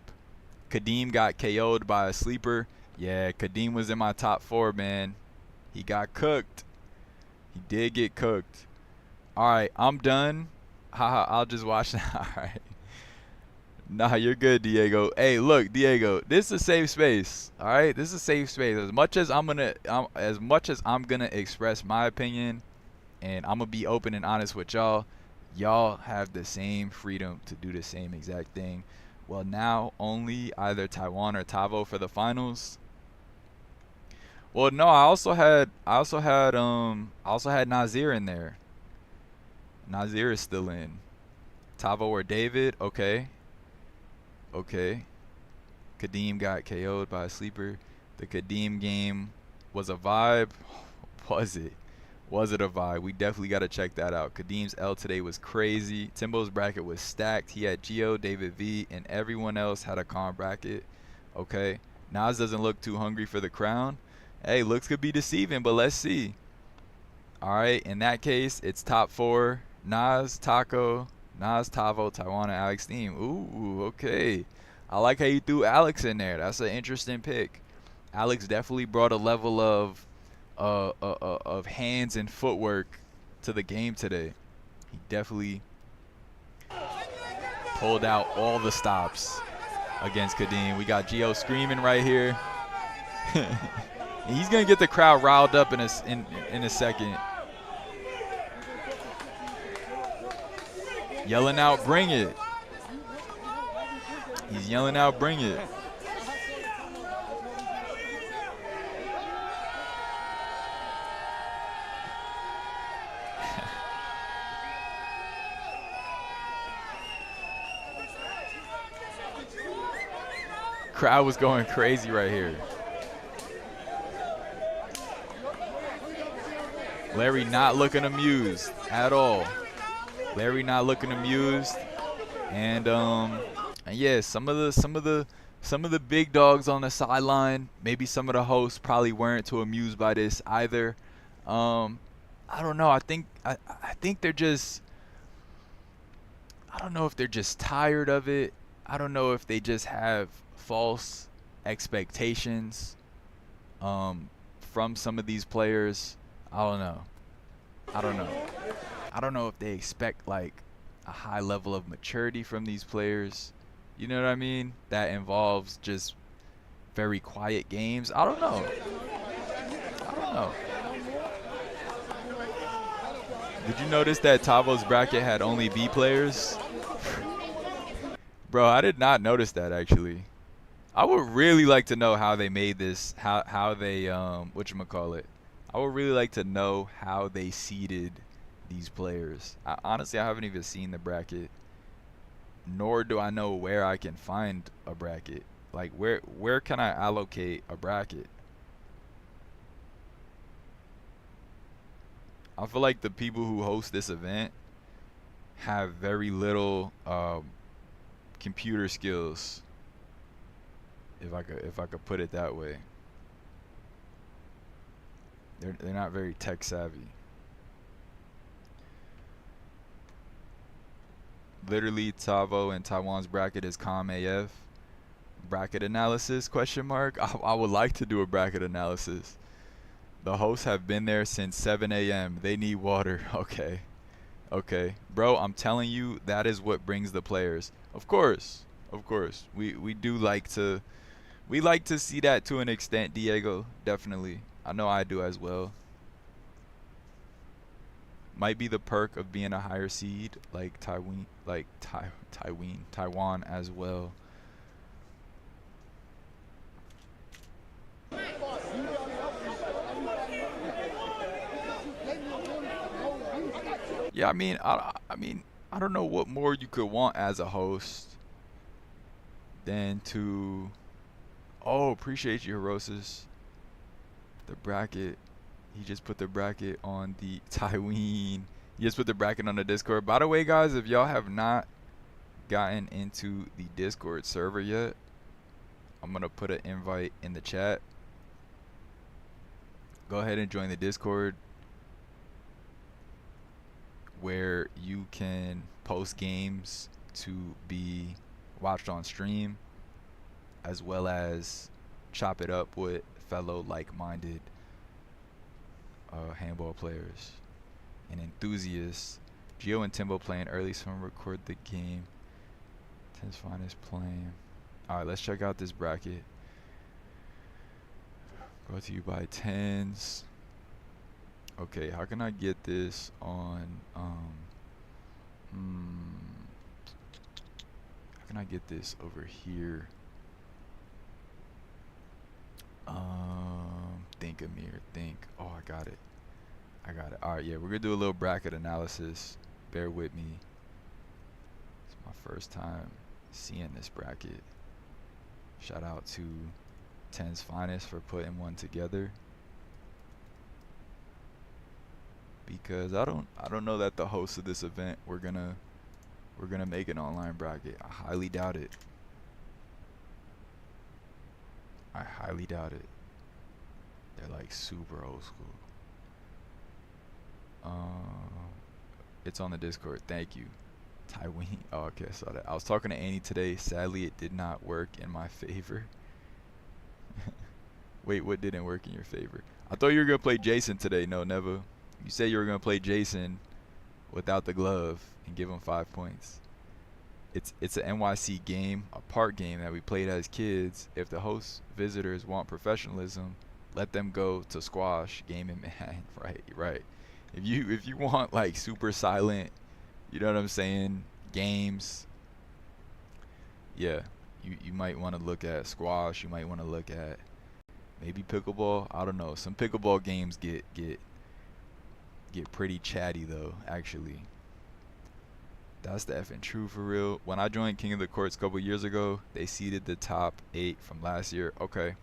Kadeem got KO'd by a sleeper. Yeah, Kadeem was in my top 4, man. He got cooked. He did get cooked. All right, I'm done. Haha, I'll just watch that. All right. Nah, you're good, Diego. Hey, look, Diego, this is a safe space. All right, this is a safe space. As much as I'm gonna express my opinion, and I'm gonna be open and honest with y'all, y'all have the same freedom to do the same exact thing. Well, now only either Taiwan or Tavo for the finals. Well, no, I also had Nazir in there. Nazir is still in. Tavo or David, okay. Okay. Kadeem got KO'd by a sleeper. The Kadeem game was a vibe. Was it? Was it a vibe? We definitely got to check that out. Kadeem's L today was crazy. Timbo's bracket was stacked. He had Gio, David V, and everyone else had a calm bracket. Okay. Nas doesn't look too hungry for the crown. Hey, looks could be deceiving, but let's see. All right. In that case, it's top 4. Nas, Taco, Nas, Tavo, Taiwan, and Alex Thiem. Ooh, okay. I like how you threw Alex in there. That's an interesting pick. Alex definitely brought a level of hands and footwork to the game today. He definitely pulled out all the stops against Kadeem. We got Gio screaming right here. He's gonna get the crowd riled up in a second. Yelling out, bring it. He's yelling out, bring it. Crowd was going crazy right here. Larry not looking amused at all. Larry not looking amused, and yeah, some of the big dogs on the sideline, maybe some of the hosts probably weren't too amused by this either. I don't know. I think they're just, I don't know if they're just tired of it. I don't know if they just have false expectations from some of these players. I don't know. I don't know if they expect like a high level of maturity from these players. You know what I mean? That involves just very quiet games. I don't know. Did you notice that Tavo's bracket had only B players? Bro, I did not notice that actually. I would really like to know how they made this, how they whatchamacallit. I would really like to know how they seeded these players. Honestly, I haven't even seen the bracket, nor do I know where I can find a bracket. Like where can I allocate a bracket? I feel like the people who host this event have very little computer skills, if I could put it that way. They're not very tech savvy. Literally, Tavo and Taiwan's bracket is calm AF. Bracket analysis, question mark? I would like to do a bracket analysis. The hosts have been there since 7 a.m. They need water. Okay. Okay, bro, I'm telling you, that is what brings the players. Of course, we do like to see that to an extent, Diego. Definitely, I know I do as well. Might be the perk of being a higher seed, like Taiwan as well. Yeah, I mean, I don't know what more you could want as a host than to. Oh, appreciate you, Herosis. The bracket. He just put the bracket on the Tyween. He just put the bracket on the Discord. By the way, guys, if y'all have not gotten into the Discord server yet, I'm gonna put an invite in the chat. Go ahead and join the Discord, where you can post games to be watched on stream, as well as chop it up with fellow like-minded handball players and enthusiasts. Gio and Timbo playing early, someone record the game. Ten's finest playing. Alright, let's check out this bracket. Brought to you by Tens. Okay, how can I get this on how can I get this over here? Think, Amir, think. Oh, I got it. Alright, yeah, we're gonna do a little bracket analysis. Bear with me. It's my first time seeing this bracket. Shout out to Ten's Finest for putting one together. Because I don't know that the hosts of this event we're gonna make an online bracket. I highly doubt it. They're like super old school. It's on the Discord. Thank you. Tyween. Oh, okay, I saw that. I was talking to Annie today. Sadly, it did not work in my favor. Wait, what didn't work in your favor? I thought you were gonna play Jason today. No, never. You said you were gonna play Jason without the glove and give him 5 points. It's an NYC game, a park game that we played as kids. If the host visitors want professionalism, let them go to squash, game and man. Right. If you want like super silent, you know what I'm saying, games, yeah, you might want to look at squash. You might want to look at maybe pickleball. I don't know. Some pickleball games get pretty chatty though, actually. That's the effing true for real. When I joined King of the Courts a couple years ago, they seeded the top 8 from last year. Okay.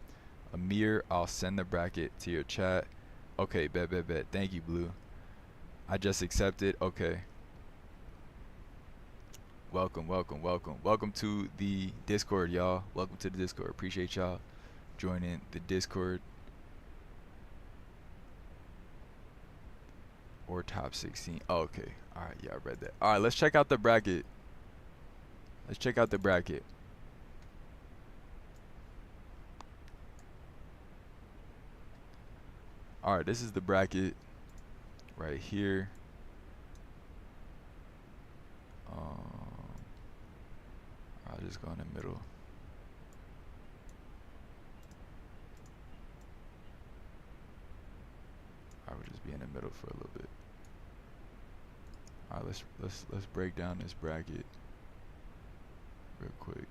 Amir, I'll send the bracket to your chat. Okay, bet. Thank you, Blue. I just accepted. Okay. Welcome to the Discord, y'all. Welcome to the Discord. Appreciate y'all joining the Discord. Or top 16. Oh, okay. Alright, yeah, I read that. Alright, let's check out the bracket. Alright, this is the bracket right here. I'll just go in the middle. I would just be in the middle for a little bit. Alright, let's break down this bracket real quick.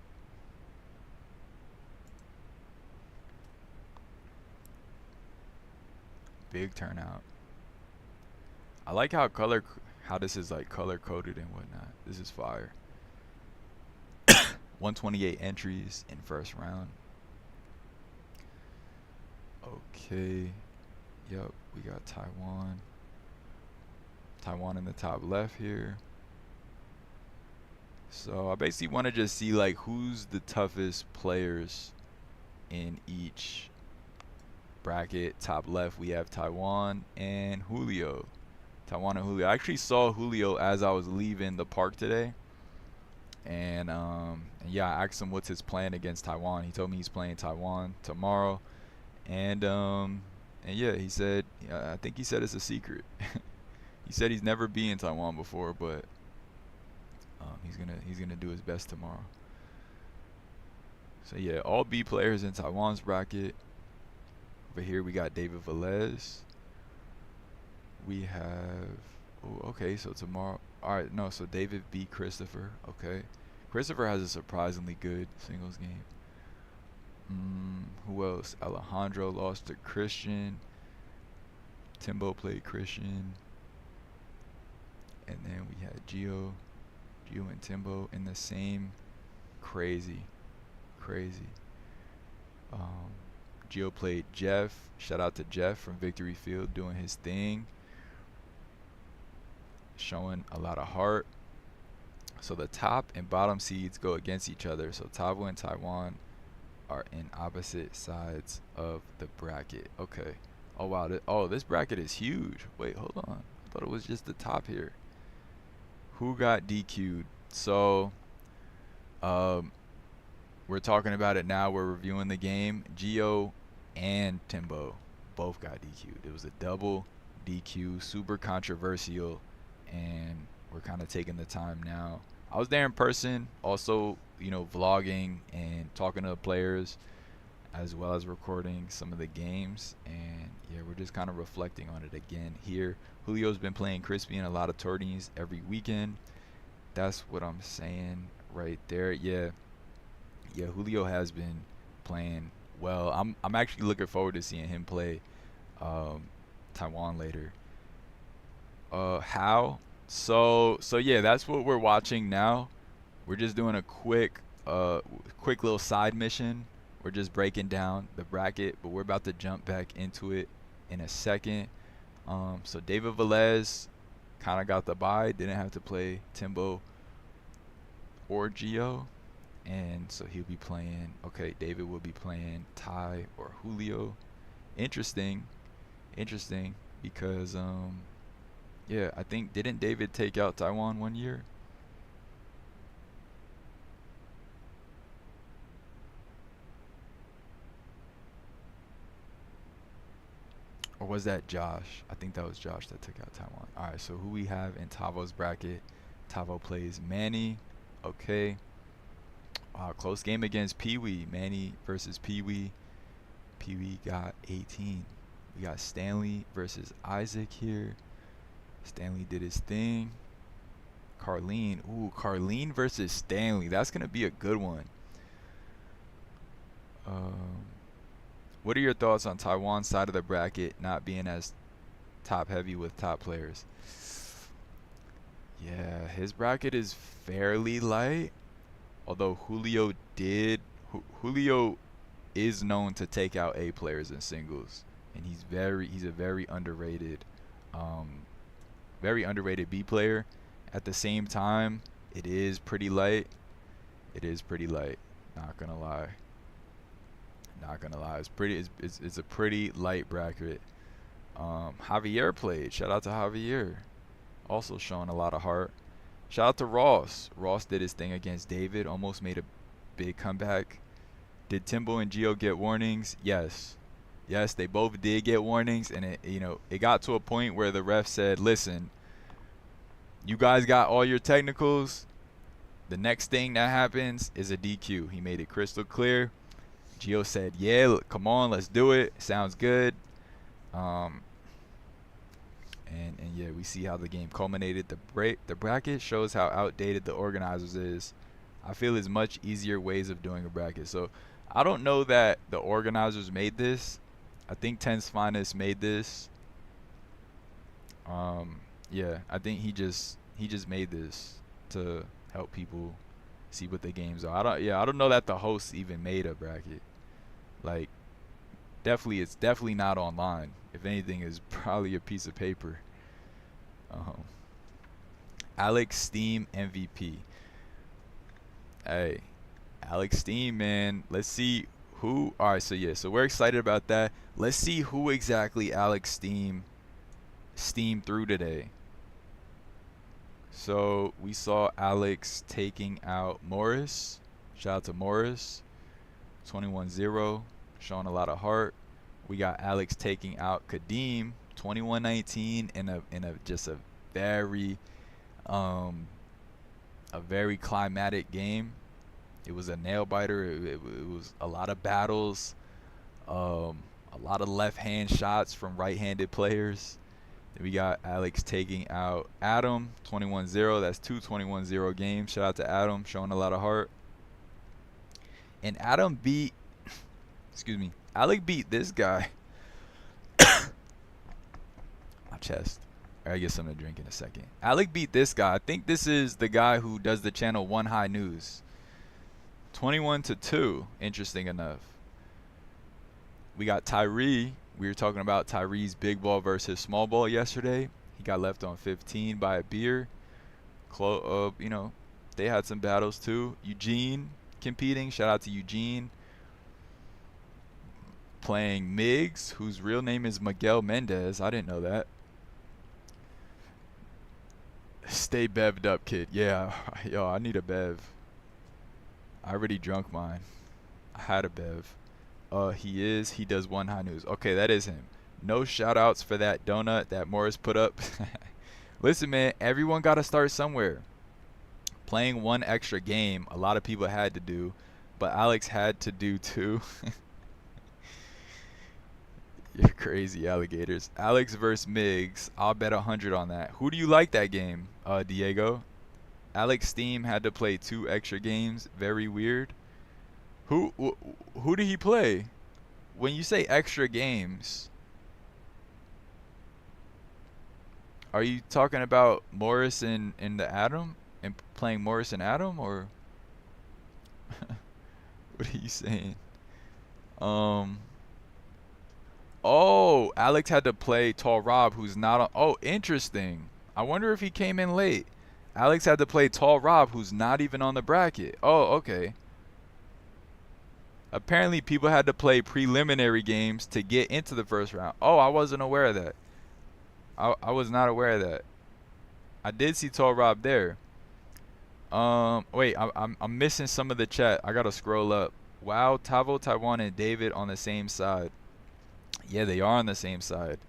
Big turnout. I like how this is like color coded and whatnot. This is fire. 128 entries in first round. Okay. Yep, we got Taiwan in the top left here. So I basically want to just see like who's the toughest players in each bracket. Top left we have Taiwan and Julio. I actually saw Julio as I was leaving the park today. And yeah, I asked him what's his plan against Taiwan. He told me he's playing Taiwan tomorrow. And yeah, he said, I think he said it's a secret. He said he's never been in Taiwan before, but he's gonna do his best tomorrow. So yeah, all B players in Taiwan's bracket. Over here we got David Velez. We have, oh, okay, so tomorrow, all right, no, so David beat Christopher. Okay, Christopher has a surprisingly good singles game. Who else? Alejandro lost to Christian. Timbo played Christian. And then we had Gio and Timbo in the same. Crazy. Gio played Jeff. Shout out to Jeff from Victory Field doing his thing. Showing a lot of heart. So the top and bottom seeds go against each other. So Tavo and Taiwan are in opposite sides of the bracket. Okay. Oh wow. This bracket is huge. Wait, hold on. I thought it was just the top here. Who got DQ'd? So we're talking about it now. We're reviewing the game. Gio and Timbo both got DQ'd. It was a double DQ, super controversial, and we're kind of taking the time now. I was there in person, also, you know, vlogging and talking to the players, as well as recording some of the games. And yeah, we're just kind of reflecting on it again here. Julio's been playing crispy in a lot of tourneys every weekend. That's what I'm saying right there. Yeah, Julio has been playing well. I'm actually looking forward to seeing him play Taiwan later. How? So yeah, that's what we're watching now. We're just doing a quick little side mission. We're just breaking down the bracket, but we're about to jump back into it in a second. So David Velez kind of got the bye, didn't have to play Timbo or Gio, and so he'll be playing. Okay, David will be playing Ty or Julio. Interesting, because yeah, I think, didn't David take out Taiwan one year? Or was that Josh? I think that was Josh that took out Taiwan. All right, so who we have in Tavo's bracket? Tavo plays Manny. Okay. Close game against Pee-wee. Manny versus Pee-wee. Pee-wee got 18. We got Stanley versus Isaac here. Stanley did his thing. Carlene. Ooh, Carlene versus Stanley. That's going to be a good one. What are your thoughts on Taiwan's side of the bracket not being as top heavy with top players? Yeah, his bracket is fairly light. Although Julio is known to take out A players in singles, and he's a very underrated B player. At the same time, it is pretty light. Not gonna lie. It's a pretty light bracket. Javier played. Shout out to Javier. Also showing a lot of heart. Shout out to Ross. Ross did his thing against David. Almost made a big comeback. Did Timbo and Gio get warnings? Yes. Yes, they both did get warnings, and it got to a point where the ref said, "Listen, you guys got all your technicals. The next thing that happens is a DQ." He made it crystal clear. Gio said, "Yeah, come on, let's do it. Sounds good." And yeah, we see how the game culminated. The bracket shows how outdated the organizers is. I feel it's much easier ways of doing a bracket. So I don't know that the organizers made this. I think Ten's Finest made this. Yeah, I think he just made this to help people see what the games are. I don't know that the hosts even made a bracket. Like, it's definitely not online. If anything, it's probably a piece of paper. Alex Steam MVP. Hey, Alex Steam, man. Let's see who. All right, so yeah, so we're excited about that. Let's see who exactly Alex Steam through today. So we saw Alex taking out Morris. Shout out to Morris. 21-0, showing a lot of heart. We got Alex taking out Kadeem, 21-19, in a just a very climatic game. It was a nail biter. It was a lot of battles, a lot of left hand shots from right-handed players. Then we got Alex taking out Adam, 21-0. That's two 21-0 games. Shout out to Adam, showing a lot of heart. And Adam beat, excuse me, Alex beat this guy. My chest. I get something to drink in a second. Alec beat this guy. I think this is the guy who does the channel One High News. 21-2. Interesting enough. We got Tyree. We were talking about Tyree's big ball versus small ball yesterday. He got left on 15 by a beer. You know, they had some battles too. Eugene competing. Shout out to Eugene. Playing Miggs, whose real name is Miguel Mendez. I didn't know that. Stay bevved up, kid. Yeah, yo, I need a bev. I already drunk mine. I had a bev. He does One High News. Okay, that is him. No shout outs for that donut that Morris put up. Listen, man, everyone got to start somewhere. Playing one extra game, a lot of people had to do, but Alex had to do too. You're crazy, alligators. Alex versus Miggs. I'll bet 100 on that. Who do you like that game, Diego? Alex Steam had to play 2 extra games. Very weird. Who did he play? When you say extra games, are you talking about Morris and the Adam? And playing Morris and Adam? Or what are you saying? Oh, Alex had to play Tall Rob, who's not on. Oh, interesting. I wonder if he came in late. Alex had to play Tall Rob, who's not even on the bracket. Oh, okay. Apparently, people had to play preliminary games to get into the first round. Oh, I wasn't aware of that. I was not aware of that. I did see Tall Rob there. Wait, I'm missing some of the chat. I gotta scroll up. Wow, Tavo, Taiwan, and David on the same side. Yeah, they are on the same side.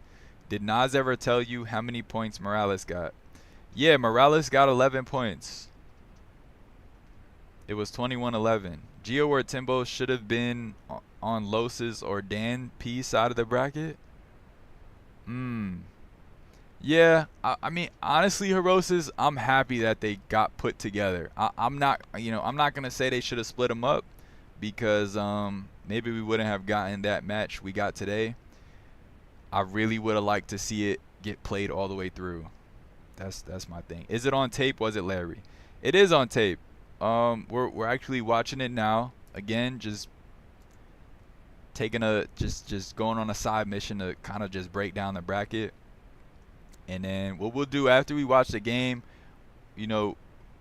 Did Nas ever tell you how many points Morales got? Yeah, Morales got 11 points. It was 21-11. Gio or Timbo should have been on Los's or Dan P's side of the bracket. Yeah, I mean, honestly, Hiroses, I'm happy that they got put together. I'm not gonna say they should have split them up, because maybe we wouldn't have gotten that match we got today. I really would have liked to see it get played all the way through. That's my thing. Is it on tape? Was it Larry? It is on tape. We're actually watching it now. Again, just taking just going on a side mission to kind of just break down the bracket. And then what we'll do after we watch the game, you know,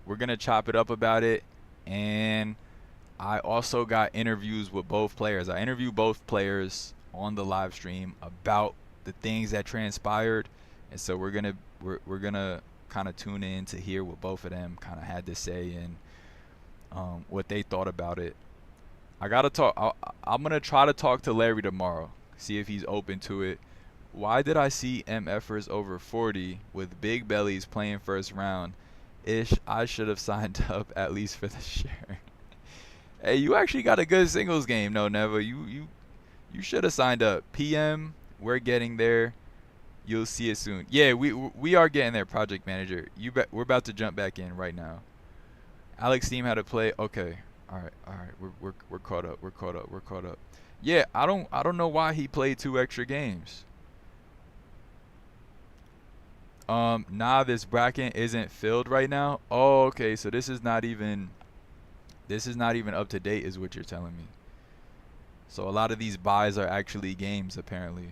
we're gonna chop it up about it. And I also got interviews with both players. I interviewed both players on the live stream about the things that transpired, and so we're gonna kind of tune in to hear what both of them kind of had to say and what they thought about it. I gotta talk. I'm gonna try to talk to Larry tomorrow, see if he's open to it. Why did I see MFers over 40 with big bellies playing first round? I should have signed up at least for the share. Hey, you actually got a good singles game, no, Neva. You should have signed up. PM, we're getting there. You'll see it soon. Yeah, we are getting there, Project Manager. We're about to jump back in right now. Alex Steam had to play. Okay, all right. We're caught up. Yeah, I don't know why he played 2 extra games. Nah, this bracket isn't filled right now. Oh, okay. So this is not even up to date, is what you're telling me. So a lot of these buys are actually games, apparently.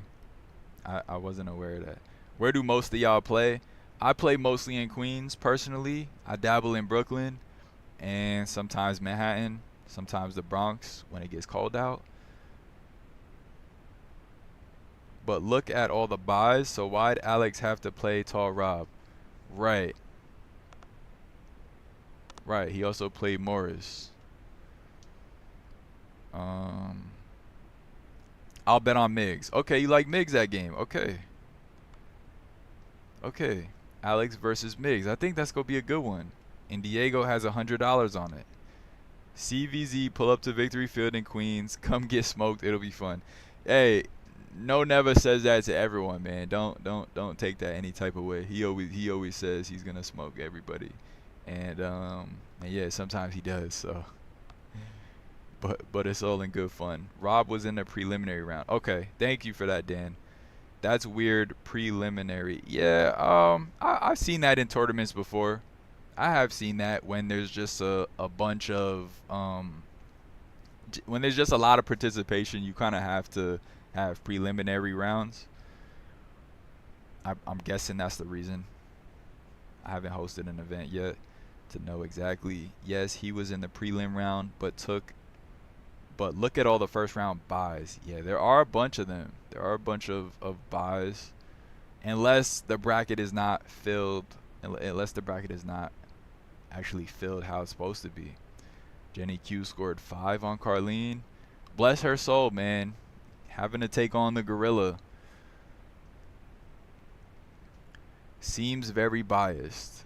I wasn't aware of that. Where do most of y'all play? I play mostly in Queens, personally. I dabble in Brooklyn and sometimes Manhattan, sometimes the Bronx when it gets cold out. But look at all the buys. So why'd Alex have to play Tall Rob? Right. He also played Morris. I'll bet on Miggs. Okay, you like Miggs that game. Okay. Alex versus Miggs. I think that's going to be a good one. And Diego has $100 on it. CVZ, pull up to Victory Field in Queens. Come get smoked. It'll be fun. Hey, no never says that to everyone, man. Don't take that any type of way. He always says he's going to smoke everybody. And yeah, sometimes he does, so but it's all in good fun. Rob was in the preliminary round. Okay, thank you for that, Dan. That's weird. Preliminary. Yeah, I've seen that in tournaments before. I have seen that when there's just a bunch of when there's just a lot of participation, you kind of have to have preliminary rounds. I'm guessing that's the reason. I haven't hosted an event yet to know exactly. Yes, he was in the prelim round, but look at all the first round buys. Yeah, there are a bunch of them. There are a bunch of buys, unless the bracket is not filled, unless the bracket is not actually filled how it's supposed to be. Jenny Q scored 5 on Carlene. Bless her soul, man. Having to take on the gorilla. Seems very biased.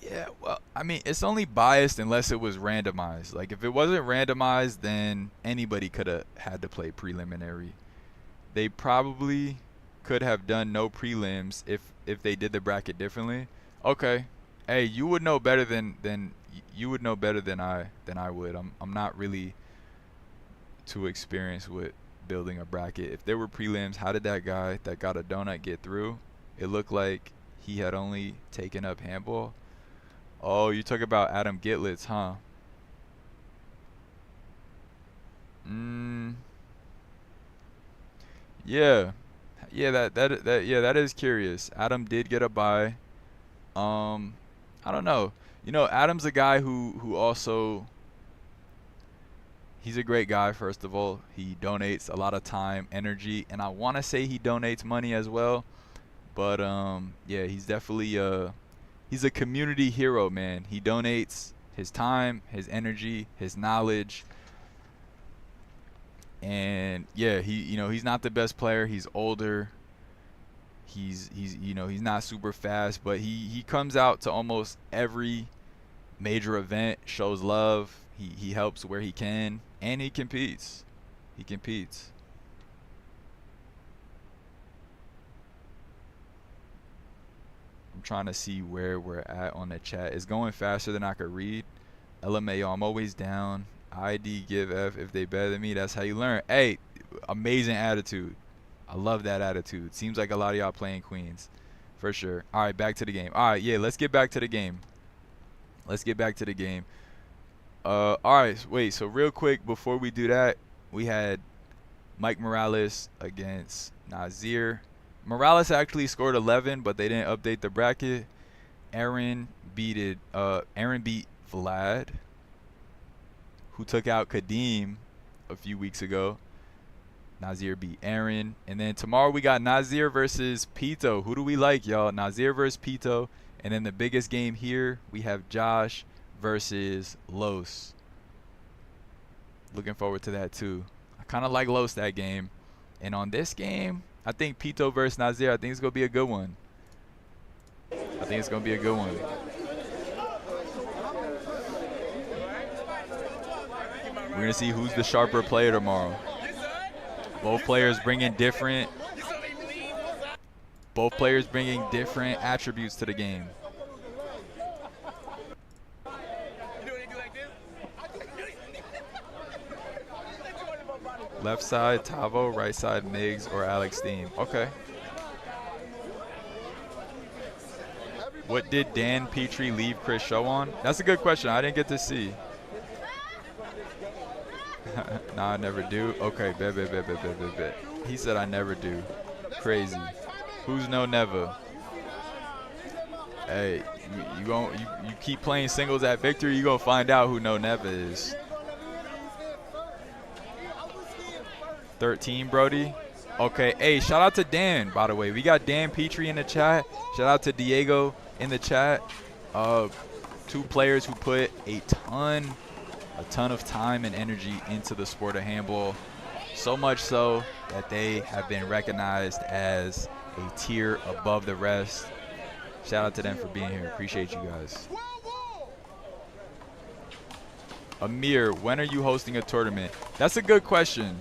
Yeah, well, I mean, it's only biased unless it was randomized. Like, if it wasn't randomized, then anybody could have had to play preliminary. They probably could have done no prelims if they did the bracket differently. Okay. Hey, you would know better than you would know better than I would. I'm not really too experienced with building a bracket. If there were prelims, how did that guy that got a donut get through? It looked like he had only taken up handball. Oh, you talk about Adam Gitlitz, huh? Yeah. Yeah, that is curious. Adam did get a bye. I don't know. You know, Adam's a guy who also, he's a great guy, first of all. He donates a lot of time, energy, and I want to say he donates money as well. But yeah, he's definitely he's a community hero, man. He donates his time, his energy, his knowledge. And yeah, he's not the best player. He's older. He's not super fast, but he comes out to almost every major event, shows love. He helps where he can, and he competes. He competes. I'm trying to see where we're at on the chat. It's going faster than I could read. LMAO, I'm always down. ID, give F if they better than me. That's how you learn. Hey, amazing attitude. I love that attitude. Seems like a lot of y'all playing Queens. For sure. All right, back to the game. All right, yeah, let's get back to the game. Let's get back to the game. All right, wait. So real quick, before we do that, we had Mike Morales against Nazir. Morales actually scored 11, but they didn't update the bracket. Aaron beat Vlad, who took out Kadeem a few weeks ago. Nazir beat Aaron. And then tomorrow we got Nazir versus Pito. Who do we like, y'all? Nazir versus Pito. And then the biggest game here, we have Josh versus Los. Looking forward to that too. I kind of like Los that game. And on this game, I think Pito versus Nazir, I think it's going to be a good one. I think it's going to be a good one. We're going to see who's the sharper player tomorrow. Both players bringing different attributes to the game. Left side, Tavo. Right side, Miggs or Alex Thiem. Okay. What did Dan Petrie leave Chris Show on? That's a good question. I didn't get to see. Nah, I never do. Okay, bet. He said I never do. Crazy. Who's no never? Hey, you keep playing singles at Victory, you gonna find out who no never is. 13, Brody. Okay, hey, shout out to Dan, by the way. We got Dan Petrie in the chat. Shout out to Diego in the chat. 2 players who put a ton of time and energy into the sport of handball. So much so that they have been recognized as a tier above the rest Shout out to them for being here. Appreciate you guys. Amir, when are you hosting a tournament? That's a good question.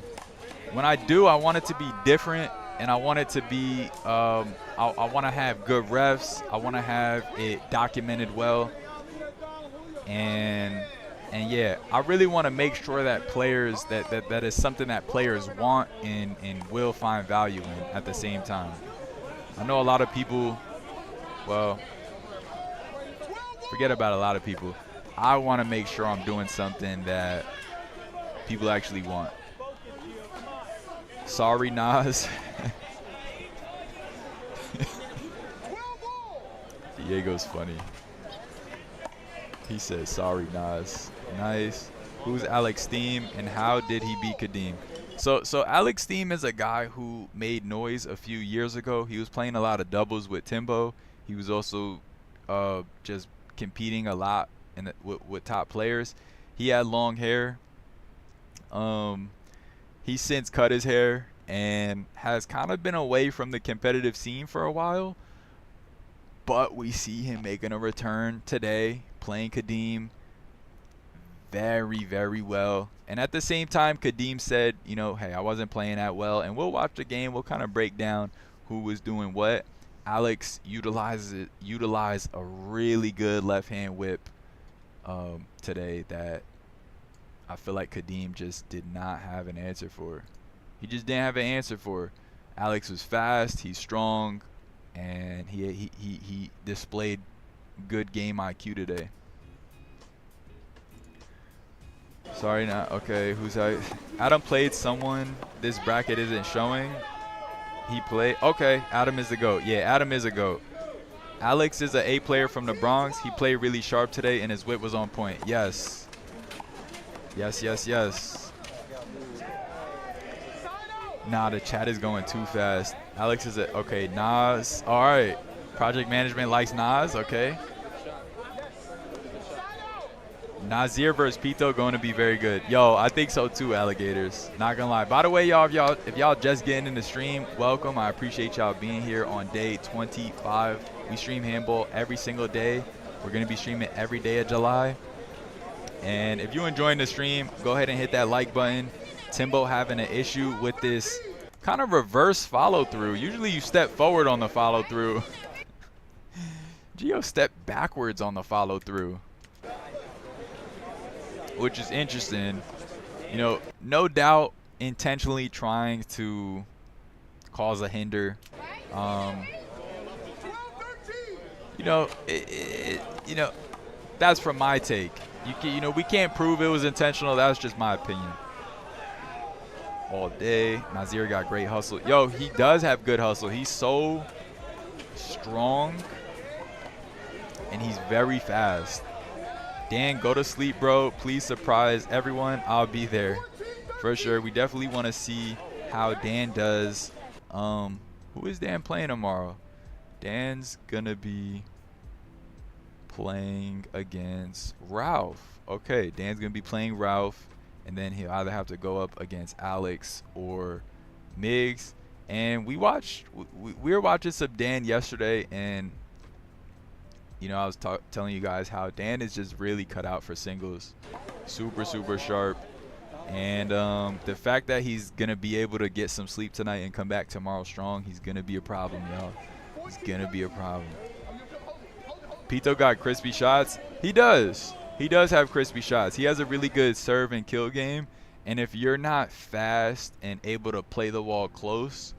When I do, I want it to be different, and I want it to be, I want to have good refs. I want to have it documented well. And yeah, I really want to make sure that players, that is something that players want and will find value in at the same time. I know a lot of people, well, forget about a lot of people. I want to make sure I'm doing something that people actually want. Sorry, Nas. Diego's funny. He says, sorry, Nas. Nice. Who's Alex Thiem and how did he beat Kadeem? So Alex Thiem is a guy who made noise a few years ago. He was playing a lot of doubles with Timbo. He was also just competing a lot with top players. He had long hair. He's since cut his hair and has kind of been away from the competitive scene for a while. But we see him making a return today, playing Kadeem very, very well. And at the same time, Kadeem said, you know, hey, I wasn't playing that well. And we'll watch the game. We'll kind of break down who was doing what. Alex utilized a really good left-hand whip today that I feel like Kadeem just did not have an answer for. He just didn't have an answer for. Alex was fast, he's strong, and he displayed good game IQ today. Sorry, not okay. Who's I? Adam played someone this bracket isn't showing. He played. Okay, Adam is the GOAT. Yeah, Adam is a GOAT. Alex is an A player from the Bronx. He played really sharp today, and his whip was on point. Yes. Yes, yes, yes. Nah, the chat is going too fast. Alex is a okay. Nas. All right. Project management likes Nas. Okay. Nazir versus Pito going to be very good. Yo, I think so too, alligators. Not gonna lie. By the way, y'all, if y'all just getting in the stream, welcome. I appreciate y'all being here on day 25. We stream handball every single day. We're gonna be streaming every day of July. And if you're enjoying the stream, go ahead and hit that like button. Timbo having an issue with this kind of reverse follow through. Usually you step forward on the follow through. Gio stepped backwards on the follow through, which is interesting. You know, no doubt intentionally trying to cause a hinder. You know, you know, that's from my take. You know, we can't prove it was intentional. That's just my opinion. All day. Nazir got great hustle. Yo, he does have good hustle. He's so strong, and he's very fast. Dan, go to sleep, bro. Please surprise everyone. I'll be there for sure. We definitely want to see how Dan does. Who is Dan playing tomorrow? Dan's gonna be playing against Ralph. Okay, Dan's gonna be playing Ralph, and then he'll either have to go up against Alex or Miggs. And we were watching some Dan yesterday, and you know, I was telling you guys how Dan is just really cut out for singles. Super, super sharp. And the fact that he's going to be able to get some sleep tonight and come back tomorrow strong, he's going to be a problem, y'all. He's going to be a problem. Pito got crispy shots. He does. He does have crispy shots. He has a really good serve and kill game. And if you're not fast and able to play the wall close,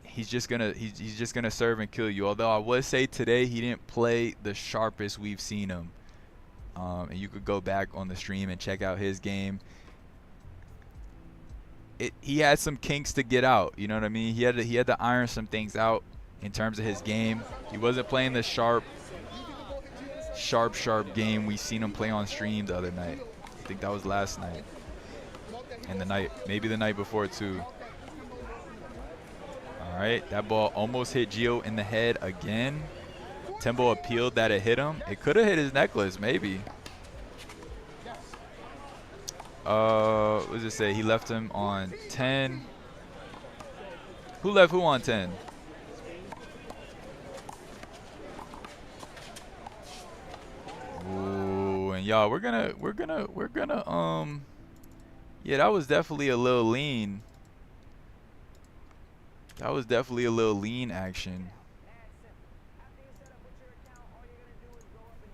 he's just gonna serve and kill you. Although I would say today he didn't play the sharpest we've seen him. And you could go back on the stream and check out his game. He had some kinks to get out. You know what I mean? He had to iron some things out in terms of his game. He wasn't playing the sharp game we seen him play on stream the other night. I think that was last night, and maybe the night before too. All right, that ball almost hit Gio in the head again. Timbo appealed that it hit him. It could have hit his necklace, maybe. What does it say? He left him on 10. Who left who on 10? y'all. We're gonna yeah, that was definitely a little lean. That was definitely a little lean action.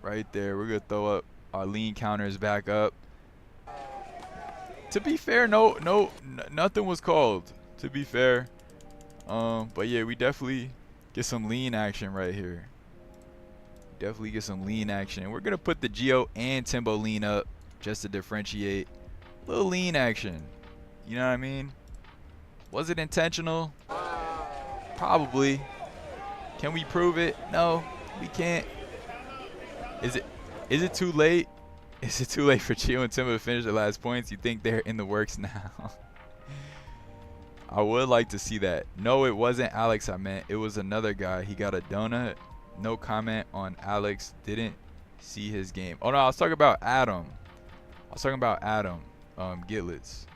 Right there. We're gonna throw up our lean counters back up. To be fair, nothing was called. To be fair. But yeah, we definitely get some lean action right here. Definitely get some lean action. We're gonna put the Gio and Timbo lean up just to differentiate. Little lean action. You know what I mean? Was it intentional? Probably. Can we prove it? No, we can't. Is it too late? Is it too late for Gio and Timbo to finish their last points? You think they're in the works now? I would like to see that. No, it wasn't Alex I meant. It was another guy. He got a donut. No comment on Alex. Didn't see his game. Oh, no, I was talking about Adam. Gitlitz.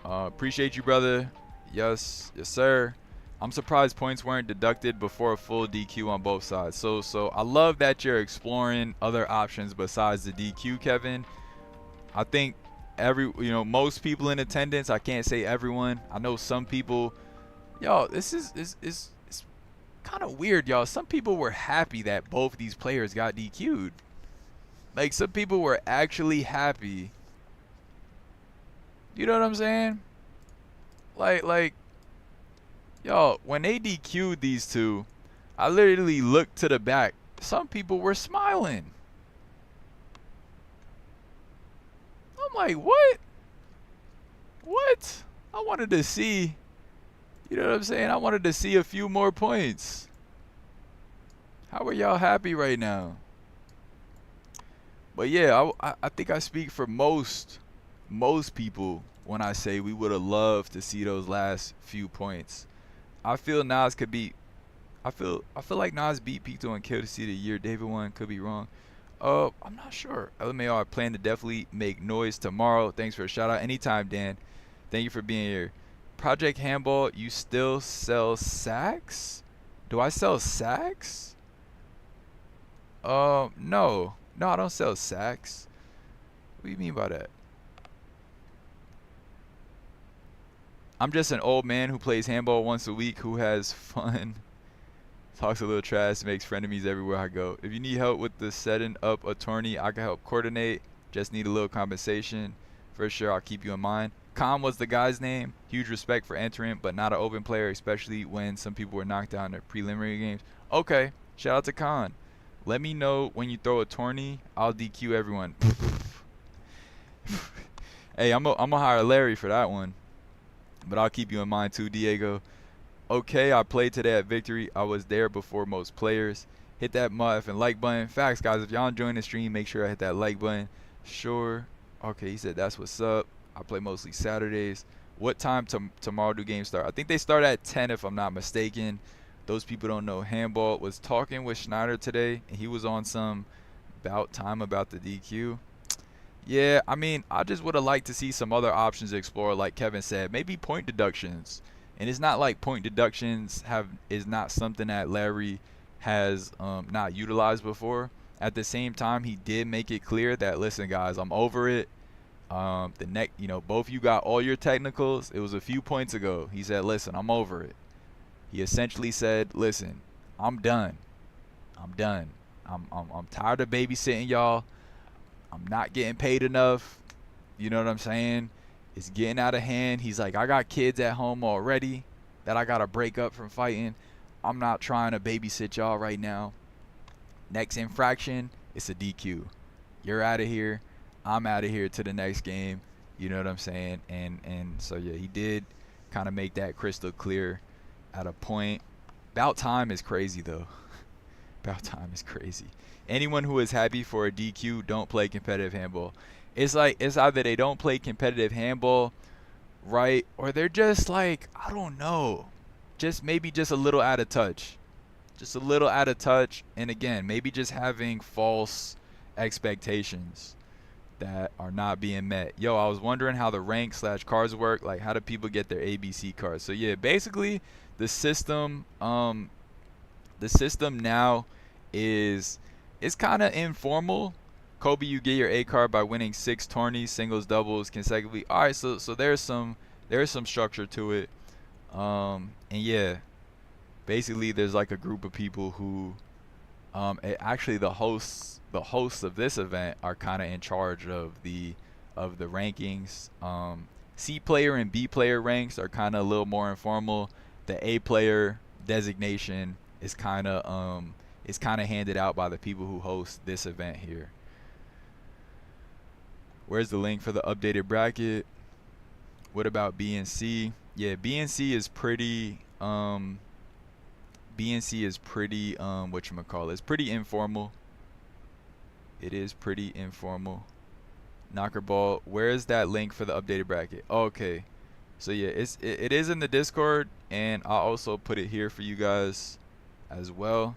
Appreciate you, brother. Yes, sir. I'm surprised points weren't deducted before a full DQ on both sides. So I love that you're exploring other options besides the DQ, Kevin. I think most people in attendance, I can't say everyone. I know some people, y'all, this is kind of weird, y'all. Some people were happy that both these players got DQ'd. Like, some people were actually happy. You know what I'm saying? Like, y'all, when they DQ'd these two, I literally looked to the back. Some people were smiling. I'm like, what? What? I wanted to see, you know what I'm saying? I wanted to see a few more points. How are y'all happy right now? But yeah, I think I speak for most people when I say we would have loved to see those last few points. I feel Nas could beat. I feel like Nas beat Pito and KOTC the year David won. Could be wrong. I'm not sure. LMAO, I plan to definitely make noise tomorrow. Thanks for a shout out. Anytime, Dan. Thank you for being here. Project Handball, you still sell sacks? Do I sell sacks? No. No, I don't sell sacks. What do you mean by that? I'm just an old man who plays handball once a week, who has fun, talks a little trash, makes frenemies everywhere I go. If you need help with the setting up a tourney, I can help coordinate. Just need a little compensation. For sure, I'll keep you in mind. Khan was the guy's name. Huge respect for entering, but not an open player, especially when some people were knocked out in their preliminary games. Okay, shout out to Khan. Let me know when you throw a tourney. I'll DQ everyone. Hey, I'm gonna hire Larry for that one. But I'll keep you in mind too, Diego. Okay, I played today at Victory. I was there before most players. Hit that muff and like button. Facts, guys. If y'all enjoying the stream, make sure I hit that like button. Sure. Okay, he said that's what's up. I play mostly Saturdays. What time tomorrow do games start? I think they start at 10 if I'm not mistaken. Those people don't know handball. Was talking with Schneider today, and he was on some about the DQ. Yeah, I mean, I just would have liked to see some other options explored, like Kevin said. Maybe point deductions. And it's not like point deductions is not something that Larry has not utilized before. At the same time, he did make it clear that, listen, guys, I'm over it. Both you got all your technicals. It was a few points ago. He said, listen, I'm over it. He essentially said, listen, I'm done. I'm tired of babysitting y'all. I'm not getting paid enough. You know what I'm saying? It's getting out of hand. He's like, I got kids at home already that I got to break up from fighting. I'm not trying to babysit y'all right now. Next infraction, it's a DQ. You're out of here. I'm out of here to the next game. You know what I'm saying? And so, yeah, he did kind of make that crystal clear at a point. About time is crazy, though. About time is crazy. Anyone who is happy for a DQ, don't play competitive handball. It's like, it's either they don't play competitive handball, right? Or they're just like, I don't know. Maybe just a little out of touch. Just a little out of touch. And again, maybe just having false expectations that are not being met. Yo, I was wondering how the rank/cards work. Like, how do people get their ABC cards? So yeah, basically the system now is it's kind of informal. Kobe, you get your A card by winning 6 tourneys, singles, doubles consecutively. All right, so there's some structure to it. And yeah, basically there's like a group of people who actually the hosts of this event are kind of in charge of the rankings. C player and B player ranks are kind of a little more informal. The A player designation is kind of handed out by the people who host this event here. Where's the link for the updated bracket? What about B and C? Yeah, B and C is pretty whatchamacallit, it's pretty informal. It is pretty informal. Knocker ball, where's that link for the updated bracket? Okay, so yeah, it is in the Discord, and I'll also put it here for you guys as well.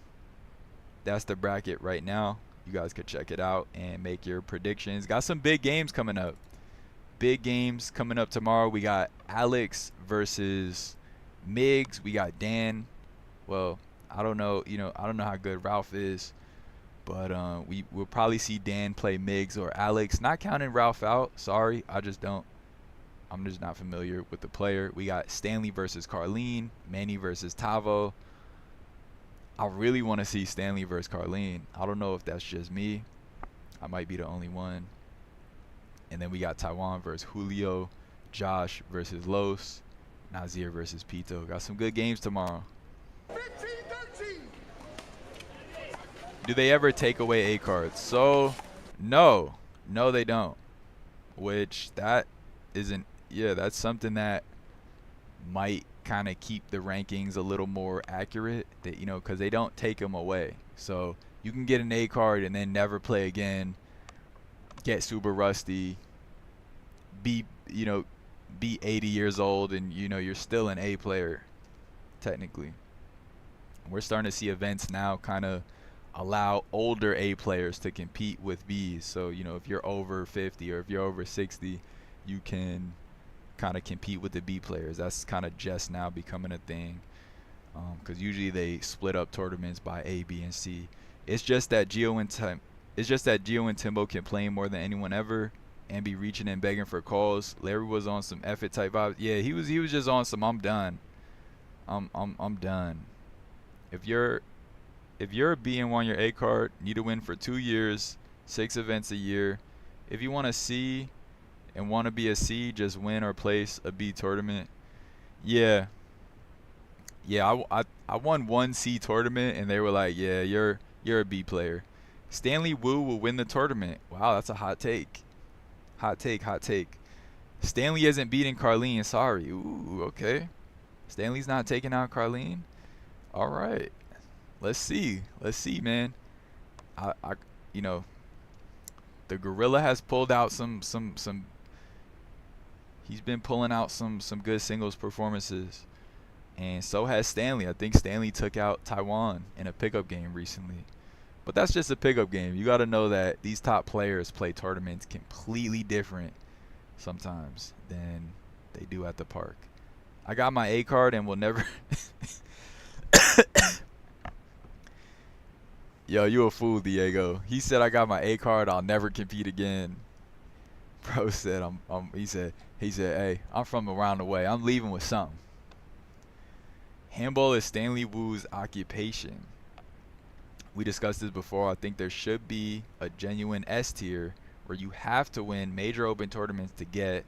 That's the bracket right now. You guys could check it out and make your predictions. Got some big games coming up. Big games coming up tomorrow. We got Alex versus Miggs. We got Dan. Well, I don't know how good Ralph is, but we'll probably see Dan play Miggs or Alex. Not counting Ralph out. Sorry, I'm just not familiar with the player. We got Stanley versus Carlene. Manny versus Tavo. I really want to see Stanley versus Carlene. I don't know if that's just me. I might be the only one. And then we got Taiwan versus Julio. Josh versus Los. Nazir versus Pito. Got some good games tomorrow. 15-13. Do they ever take away A cards? So, no, they don't. Which that isn't. Yeah, that's something that might kind of keep the rankings a little more accurate. That because they don't take them away. So you can get an A card and then never play again. Get super rusty. Be 80 years old and you're still an A player, technically. We're starting to see events now kind of allow older A players to compete with Bs. So if you're over 50 or if you're over 60, you can kind of compete with the B players. That's kind of just now becoming a thing, because usually they split up tournaments by A, B, and C. It's just that Gio and Timbo can play more than anyone ever and be reaching and begging for calls. Larry was on some F it type vibes. Yeah, he was just on some I'm done. I'm done. If you're a B and want your A card, need to win for 2 years, 6 events a year. If you want a C and want to be a C, just win or place a B tournament. Yeah, I won 1 C tournament and they were like, yeah, you're a B player. Stanley Wu will win the tournament. Wow, that's a hot take. Hot take. Stanley isn't beating Carlene. Sorry. Ooh, okay. Stanley's not taking out Carlene. All right. Let's see, man. The Gorilla has pulled out some. He's been pulling out some good singles performances, and so has Stanley. I think Stanley took out Taiwan in a pickup game recently. But that's just a pickup game. You got to know that these top players play tournaments completely different sometimes than they do at the park. I got my A card and will never. Yo, you a fool, Diego. He said I got my A card. I'll never compete again. Bro said He said, hey, I'm from around the way. I'm leaving with something. Handball is Stanley Wu's occupation. We discussed this before. I think there should be a genuine S tier where you have to win major open tournaments to get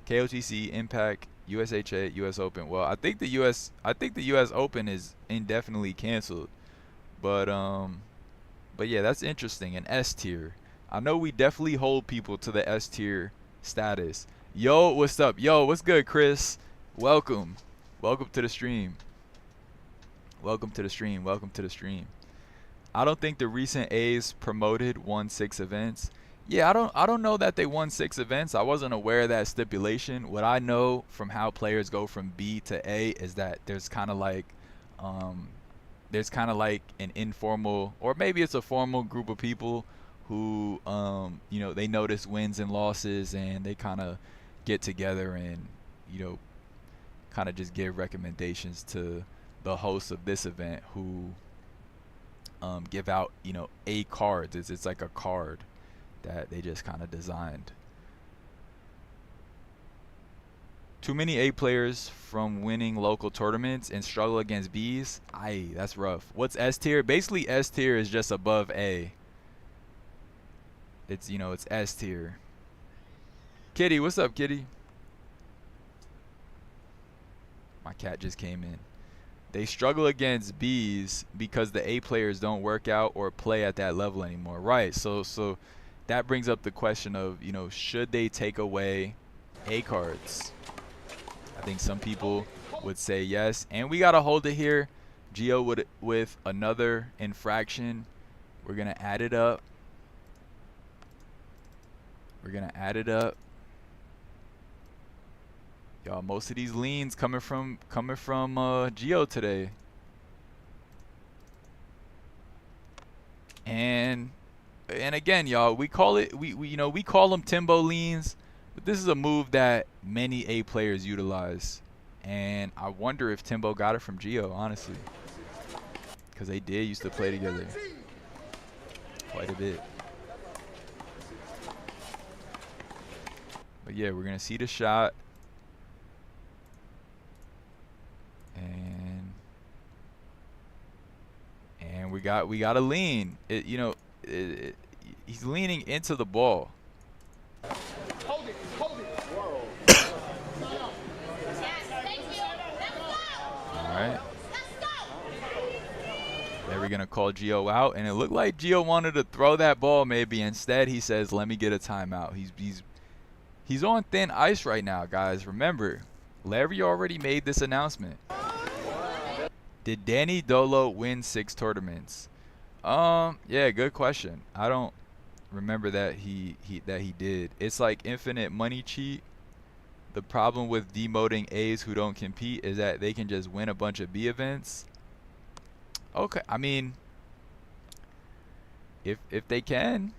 KOTC, Impact, USHA, US Open. Well, I think the US Open is indefinitely canceled. But yeah, that's interesting. An S tier. I know we definitely hold people to the S tier status. Yo, what's up? Yo, what's good, Chris? Welcome to the stream. Welcome to the stream. I don't think the recent A's promoted won 6 events. Yeah, I don't know that they won 6 events. I wasn't aware of that stipulation. What I know from how players go from B to A is that there's kind of like an informal, or maybe it's a formal group of people who they notice wins and losses and they kind of get together and kind of just give recommendations to the hosts of this event who give out, you know, A cards. It's like a card that they just kind of designed. Too many A players from winning local tournaments and struggle against Bs. Aye, that's rough. What's S tier? Basically, S tier is just above A. It's, you know, it's S tier. Kitty, what's up, Kitty? My cat just came in. They struggle against Bs because the A players don't work out or play at that level anymore. Right. So that brings up the question of, you know, should they take away A cards? I think some people would say yes. And we got to hold it here. Gio with another infraction. We're going to add it up. We're going to add it up. Y'all, most of these leans coming from Gio today. And again, y'all, we call them Timbo leans, but this is a move that many A players utilize. And I wonder if Timbo got it from Gio, honestly. Because they did used to play together quite a bit. But yeah, we're gonna see the shot. And we got a lean. He's leaning into the ball. Hold it. Whoa. All right. Then we're gonna call Gio out, and it looked like Gio wanted to throw that ball maybe. Instead, he says, "Let me get a timeout." He's on thin ice right now, guys. Remember, Larry already made this announcement. Did Danny Dolo win 6 tournaments? Yeah, good question. I don't remember that he did. It's like infinite money cheat. The problem with demoting A's who don't compete is that they can just win a bunch of B events. Okay, I mean, if they can,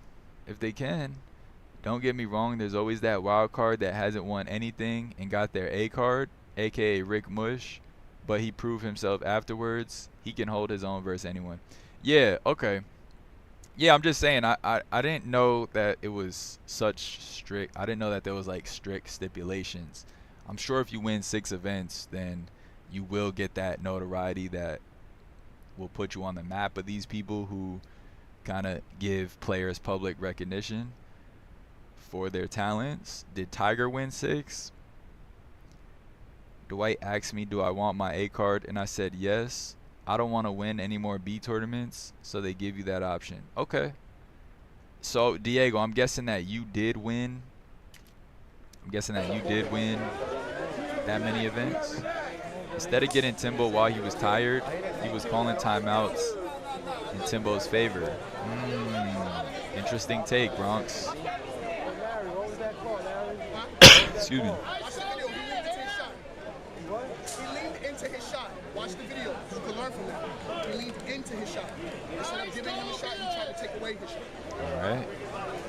don't get me wrong. There's always that wild card that hasn't won anything and got their A card, aka Rick Mush. But he proved himself afterwards. He can hold his own versus anyone. Yeah, okay. Yeah, I'm just saying, I didn't know that it was such strict. I didn't know that there was like strict stipulations. I'm sure if you win 6 events, then you will get that notoriety that will put you on the map of these people who kind of give players public recognition for their talents. Did Tiger win 6? Dwight asked me, do I want my A card? And I said yes. I don't want to win any more B tournaments, so they give you that option. Okay. So, Diego, I'm guessing that you did win. that many events. Instead of getting Timbo while he was tired, he was calling timeouts in Timbo's favor. Interesting take, Bronx. Excuse me. He leaned into his shot. Watch the video. You can learn from that. He leaned into his shot. Instead of giving him a shot, he tried to take away his shot. All right.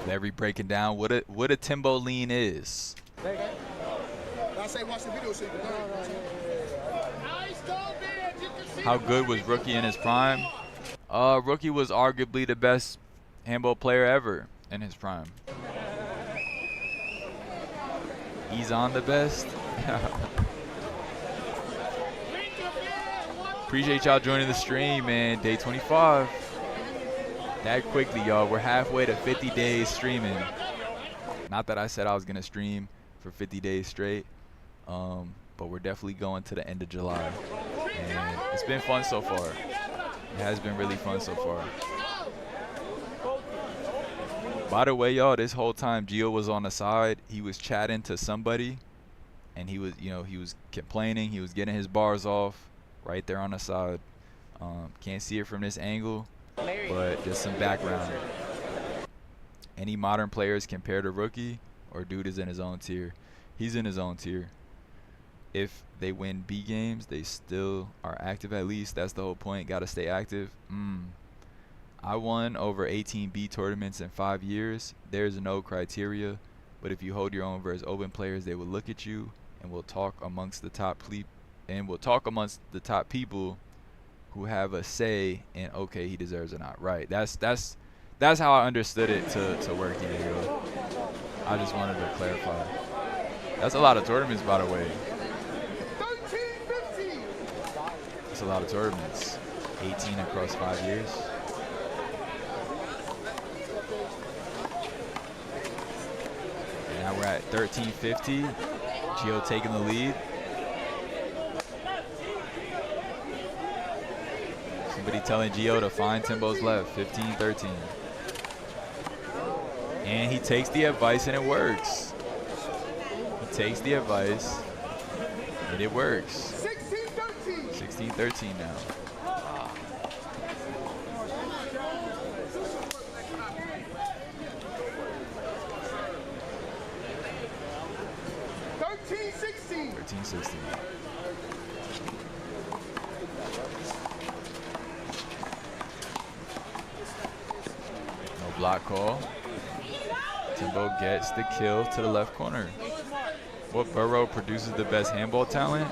Larry breaking down what a Timbo lean is. I say watch the video so you can learn. How good was Rookie in his prime? Rookie was arguably the best handball player ever in his prime. He's on the best. Appreciate y'all joining the stream, man. Day 25. That quickly, y'all. We're halfway to 50 days streaming. Not that I said I was going to stream for 50 days straight, but we're definitely going to the end of July. And it's been fun so far. It has been really fun so far. By the way, y'all, this whole time Gio was on the side. He was chatting to somebody, and he was complaining. He was getting his bars off. Right there on the side. Can't see it from this angle, but just some background. Any modern players compared to Rookie, or dude is in his own tier? He's in his own tier. If they win B games, they still are active at least. That's the whole point. Got to stay active. I won over 18 B tournaments in 5 years. There's no criteria, but if you hold your own versus open players, they will look at you and will talk amongst the top people who have a say in okay, he deserves or not. Right. That's how I understood it to work, Diego. I just wanted to clarify. That's a lot of tournaments, by the way. 13-15. That's a lot of tournaments. 18 across 5 years. And now we're at 13-50. Gio taking the lead. Somebody telling Gio to find Timbo's left. 15-13. And he takes the advice and it works. He takes the advice and it works. 16-13. 16-13 now. $13-16. 13-16. No block call. Timbo gets the kill to the left corner. What borough produces the best handball talent?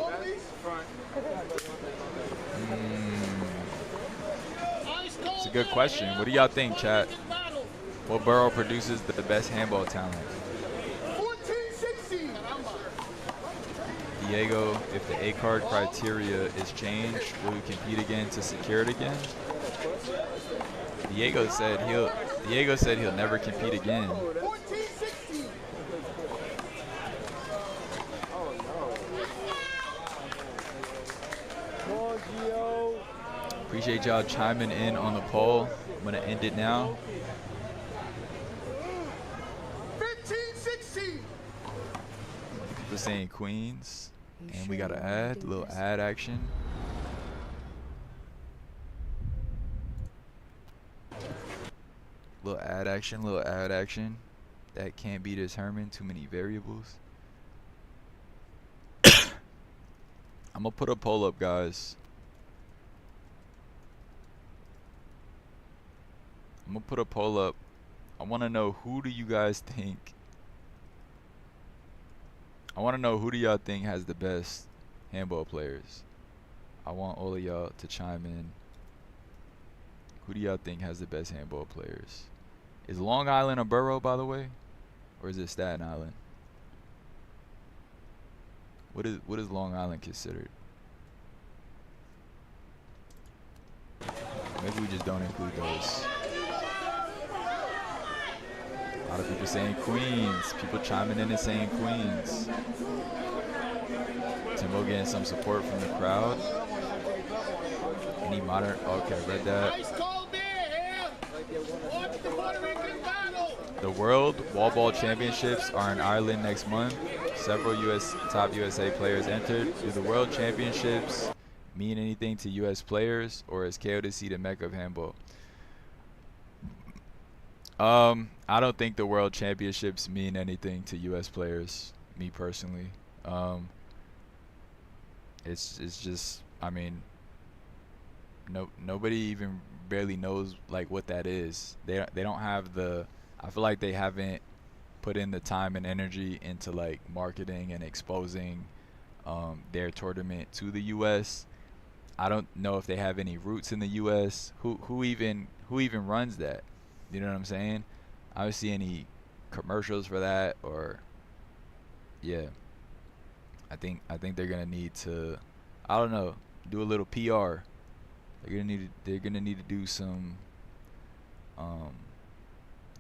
It's a good question. What do y'all think, chat? What borough produces the best handball talent? 14-16. Diego, if the A card criteria is changed, will you compete again to secure it again? Diego said he'll never compete again. 14-16. Appreciate y'all chiming in on the poll. I'm gonna end it now. 15-16. People saying Queens, and we got to add a little ad action. Little ad action. That can't be determined. Too many variables. I'm gonna put a poll up, guys. I'm gonna put a poll up. I want to know who do you guys think. I want to know who do y'all think has the best handball players. I want all of y'all to chime in. Who do y'all think has the best handball players? Is Long Island a borough, by the way, or is it Staten Island? What is Long Island considered? Maybe we just don't include those. A lot of people saying Queens. People chiming in and saying Queens. Timbo getting some support from the crowd. Any modern? Okay, read that. The World Wallball Championships are in Ireland next month. Several top USA players entered. Do the World Championships mean anything to US players, or is KOTC the mecca of handball? I don't think the World Championships mean anything to US players, me personally. It's just, I mean, nobody even barely knows like what that is. They don't have the, I feel like they haven't put in the time and energy into like marketing and exposing their tournament to the US. I don't know if they have any roots in the US. Who even runs that? You know what I'm saying? I don't see any commercials for that, or yeah. I think they're gonna need to, I don't know, do a little PR. They're gonna need to do some.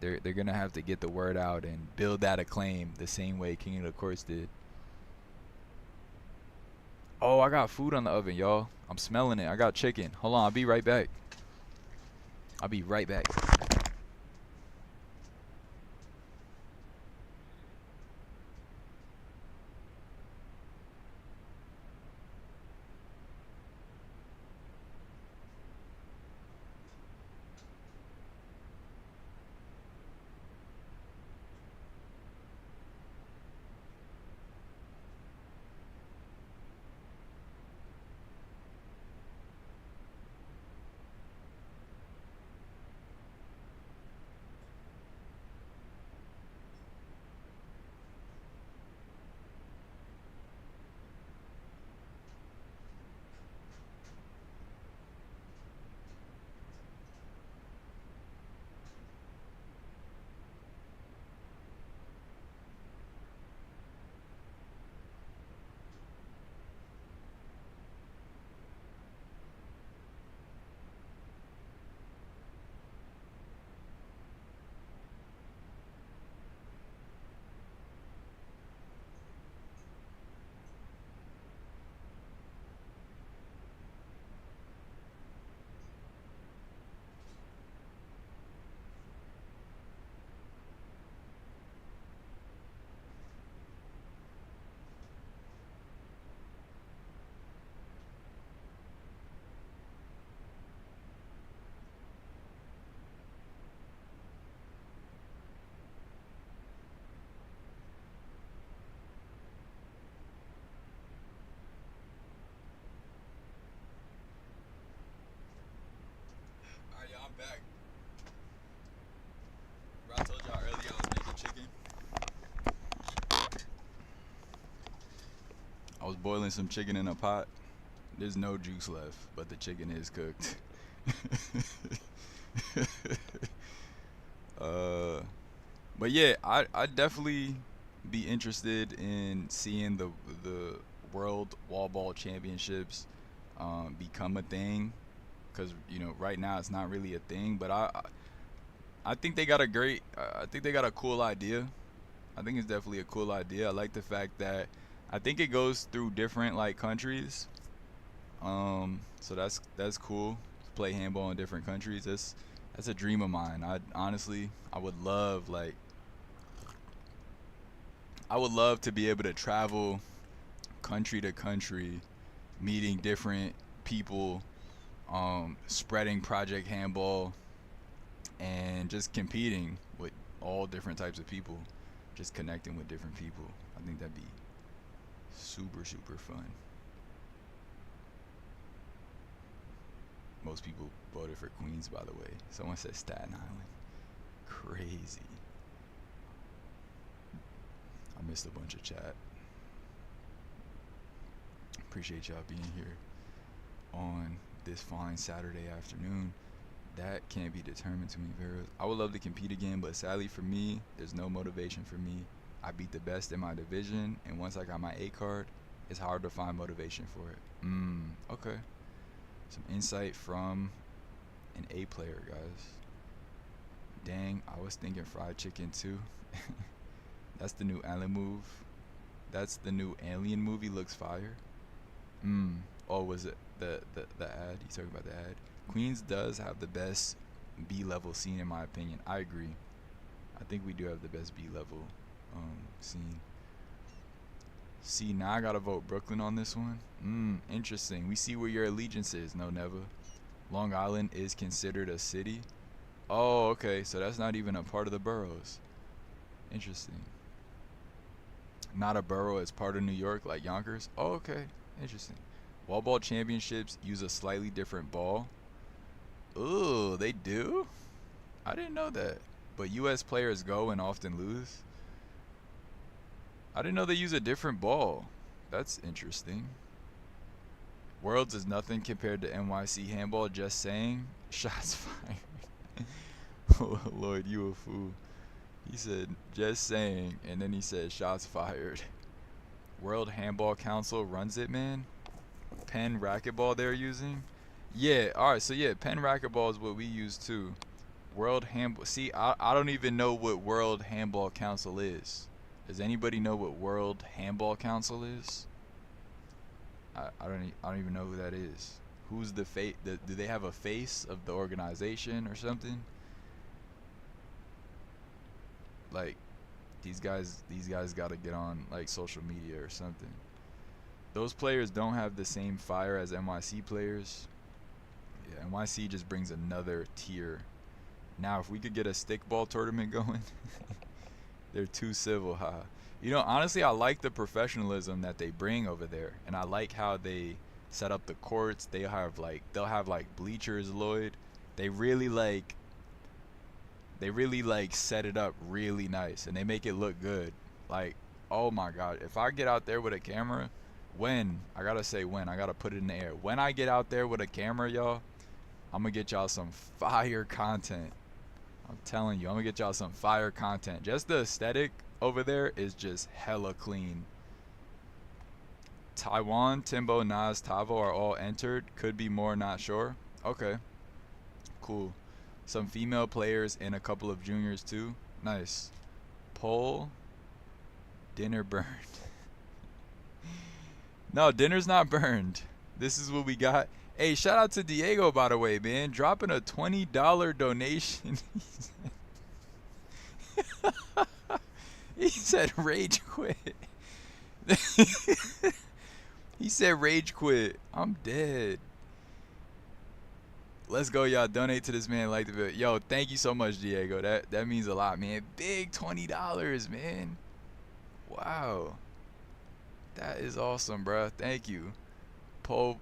They're gonna have to get the word out and build that acclaim the same way King of the Courts did. Oh, I got food on the oven, y'all. I'm smelling it. I got chicken. Hold on, I'll be right back. boiling some chicken in a pot. There's no juice left, but the chicken is cooked. But yeah, I'd definitely be interested in seeing the World Wallball Championships become a thing, because you know right now it's not really a thing. But I think they got a great, I think they got a cool idea. I think it's definitely a cool idea. I like the fact that I think it goes through different like countries. So that's cool. To play handball in different countries. That's a dream of mine. I would love to be able to travel country to country, meeting different people, spreading Project Handball, and just competing with all different types of people, just connecting with different people. I think that'd be super, super fun. Most people voted for Queens, by the way. Someone said Staten Island. Crazy. I missed a bunch of chat. Appreciate y'all being here on this fine Saturday afternoon. That can't be determined to me, Vera. I would love to compete again, but sadly for me, there's no motivation for me. I beat the best in my division, and once I got my A card, it's hard to find motivation for it. Okay. Some insight from an A player, guys. Dang, I was thinking fried chicken too. That's the new Alien move. That's the new Alien movie. Looks fire. Oh, was it the ad? You talking about the ad? Queens does have the best B-level scene in my opinion. I agree. I think we do have the best B-level scene. See, now I gotta vote Brooklyn on this one. Interesting. We see where your allegiance is. No, never. Long Island is considered a city. Oh, okay. So that's not even a part of the boroughs. Interesting. Not a borough as part of New York, like Yonkers. Oh, okay. Interesting. Wallball championships use a slightly different ball. Ooh, they do? I didn't know that. But U.S. players go and often lose. I didn't know they use a different ball. That's interesting. Worlds is nothing compared to NYC handball. Just saying. Shots fired. Oh, Lord, you a fool. He said, just saying. And then he said, shots fired. World Handball Council runs it, man. Pen racquetball they're using. Yeah, alright, so yeah, pen racquetball is what we use too. World Handball. See, I don't even know what World Handball Council is. Does anybody know what World Handball Council is? I don't even know who that is. Who's the face? Do they have a face of the organization or something? Like, these guys got to get on like social media or something. Those players don't have the same fire as NYC players. Yeah, NYC just brings another tier. Now, if we could get a stickball tournament going, they're too civil, huh? You know, honestly, I like the professionalism that they bring over there, and I like how they set up the courts. They'll have like bleachers, Lloyd. They really set it up really nice, and they make it look good. Like, oh my God, if I get out there with a camera, I gotta put it in the air. When I get out there with a camera, y'all, I'm gonna get y'all some fire content. I'm telling you, I'm gonna get y'all some fire content. Just the aesthetic over there is just hella clean. Taiwan, Timbo, Nas, Tavo are all entered. Could be more, not sure. Okay, cool. Some female players and a couple of juniors too. Nice. Poll. Dinner burned. No, dinner's not burned. This is what we got. Hey, shout out to Diego, by the way, man. Dropping a $20 donation. He said rage quit. He said rage quit. I'm dead. Let's go, y'all. Donate to this man. Like the video. Yo, thank you so much, Diego. That means a lot, man. Big $20, man. Wow. That is awesome, bro. Thank you. Poll,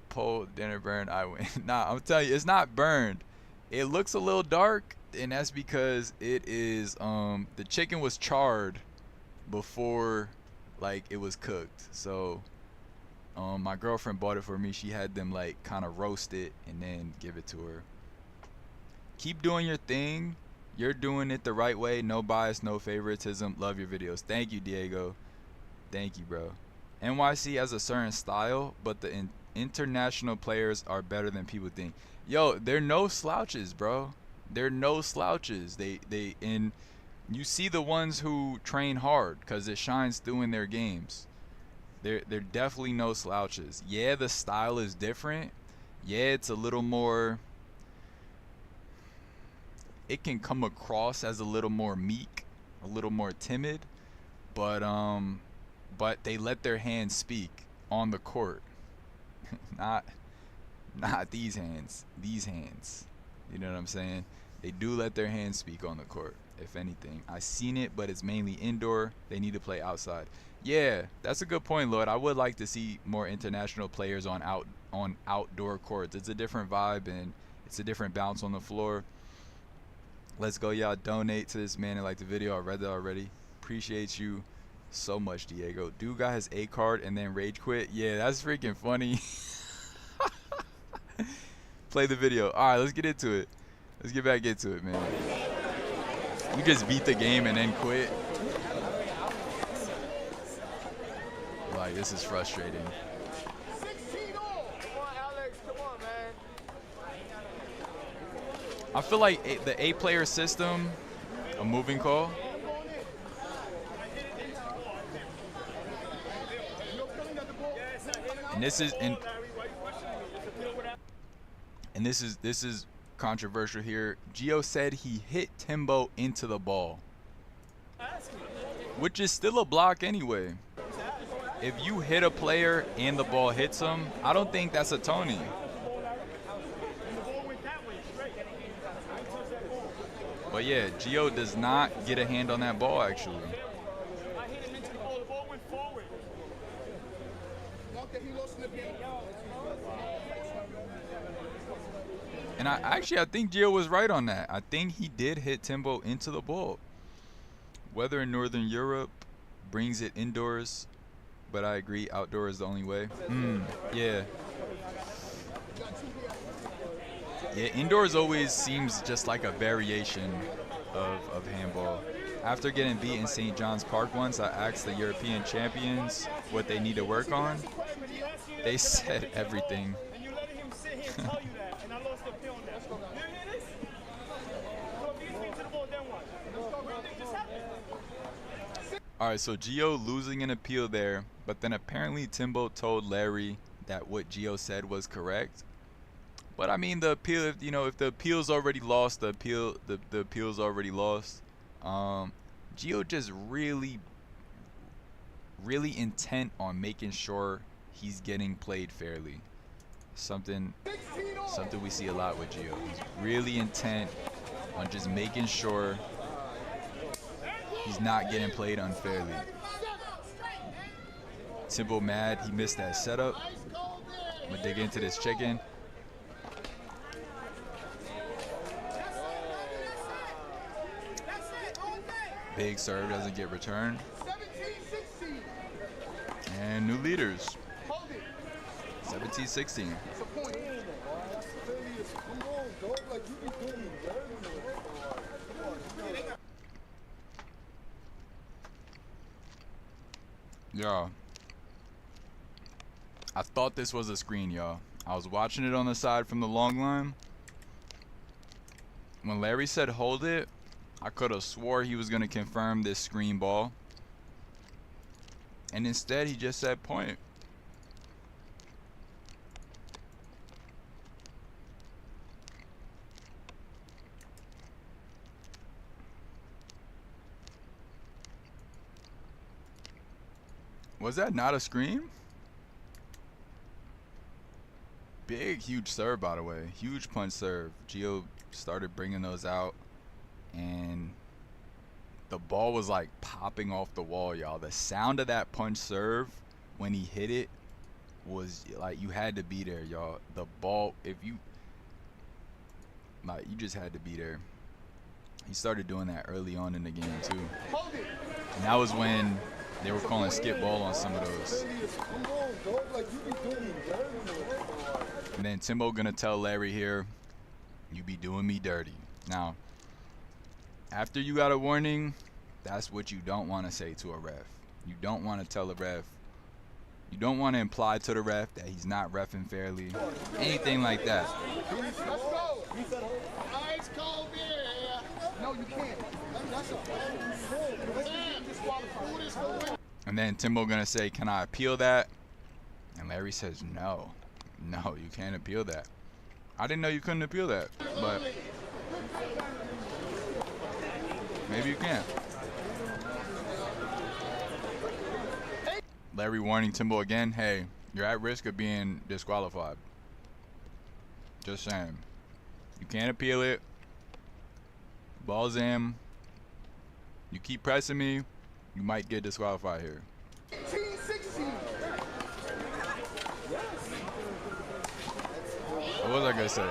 dinner burned, I win. Nah, I'm telling you, it's not burned. It looks a little dark, and that's because it is, the chicken was charred before, like, it was cooked. So, My girlfriend bought it for me. She had them like kind of roast it and then give it to her. Keep doing your thing. You're doing it the right way. No bias, no favoritism. Love your videos. Thank you, Diego. Thank you, bro. NYC has a certain style, but the international players are better than people think. Yo, they're no slouches, bro. They're no slouches. And you see the ones who train hard because it shines through in their games. They're definitely no slouches. Yeah, the style is different. Yeah, it's a little more. It can come across as a little more meek, a little more timid, but they let their hands speak on the court. not these hands. These hands. You know what I'm saying? They do let their hands speak on the court, if anything. I seen it, but it's mainly indoor. They need to play outside. Yeah, that's a good point, Lord. I would like to see more international players on outdoor courts. It's a different vibe and it's a different bounce on the floor. Let's go, y'all. Donate to this man and like the video. I read that already. Appreciate you so much, Diego. Dude got his A card and then rage quit. Yeah, that's freaking funny. Play the video. All right, let's get into it. Let's get back into it, man. You just beat the game and then quit. Like, this is frustrating. I feel like the 8-player system, a moving call. And this is controversial here. Gio said he hit Timbo into the ball, which is still a block anyway. If you hit a player and the ball hits him, I don't think that's a Tony. But yeah, Gio does not get a hand on that ball, actually. And I think Gio was right on that. I think he did hit Timbo into the ball. Weather in Northern Europe brings it indoors, but I agree, outdoor is the only way. Yeah. Yeah, indoors always seems just like a variation of handball. After getting beat in St. John's Park once, I asked the European champions what they need to work on. They said everything. Alright, so Gio losing an appeal there, but then apparently Timbo told Larry that what Gio said was correct. But I mean, the appeal, if the appeal's already lost, the appeal's already lost. Gio just really intent on making sure he's getting played fairly. Something we see a lot with Gio. He's really intent on just making sure he's not getting played unfairly. Timbo mad he missed that setup. I'm gonna dig into this chicken. Big serve doesn't get returned. And new leaders. 17-16. Y'all, I thought this was a screen, y'all. I was watching it on the side from the long line. When Larry said hold it, I could have swore he was going to confirm this screen ball. And instead, he just said point. Was that not a screen? Big, huge serve, by the way. Huge punch serve. Gio started bringing those out. And the ball was like popping off the wall, y'all. The sound of that punch serve when he hit it was like, you had to be there, y'all. The ball, you just had to be there. He started doing that early on in the game too. And that was when They were calling skip ball on some of those. And then Timbo gonna tell Larry here, you be doing me dirty. Now, after you got a warning, that's what you don't want to say to a ref. You don't want to tell a ref. You don't want to imply to the ref that he's not reffing fairly. Anything like that. Let's go. Ice cold beer. No, you can't. That's a And then Timbo gonna say, can I appeal that? And Larry says, no. No, you can't appeal that. I didn't know you couldn't appeal that, but maybe you can. Larry warning Timbo again, hey, you're at risk of being disqualified. Just saying. You can't appeal it. Ball's in. You keep pressing me, you might get disqualified here. What was I gonna say?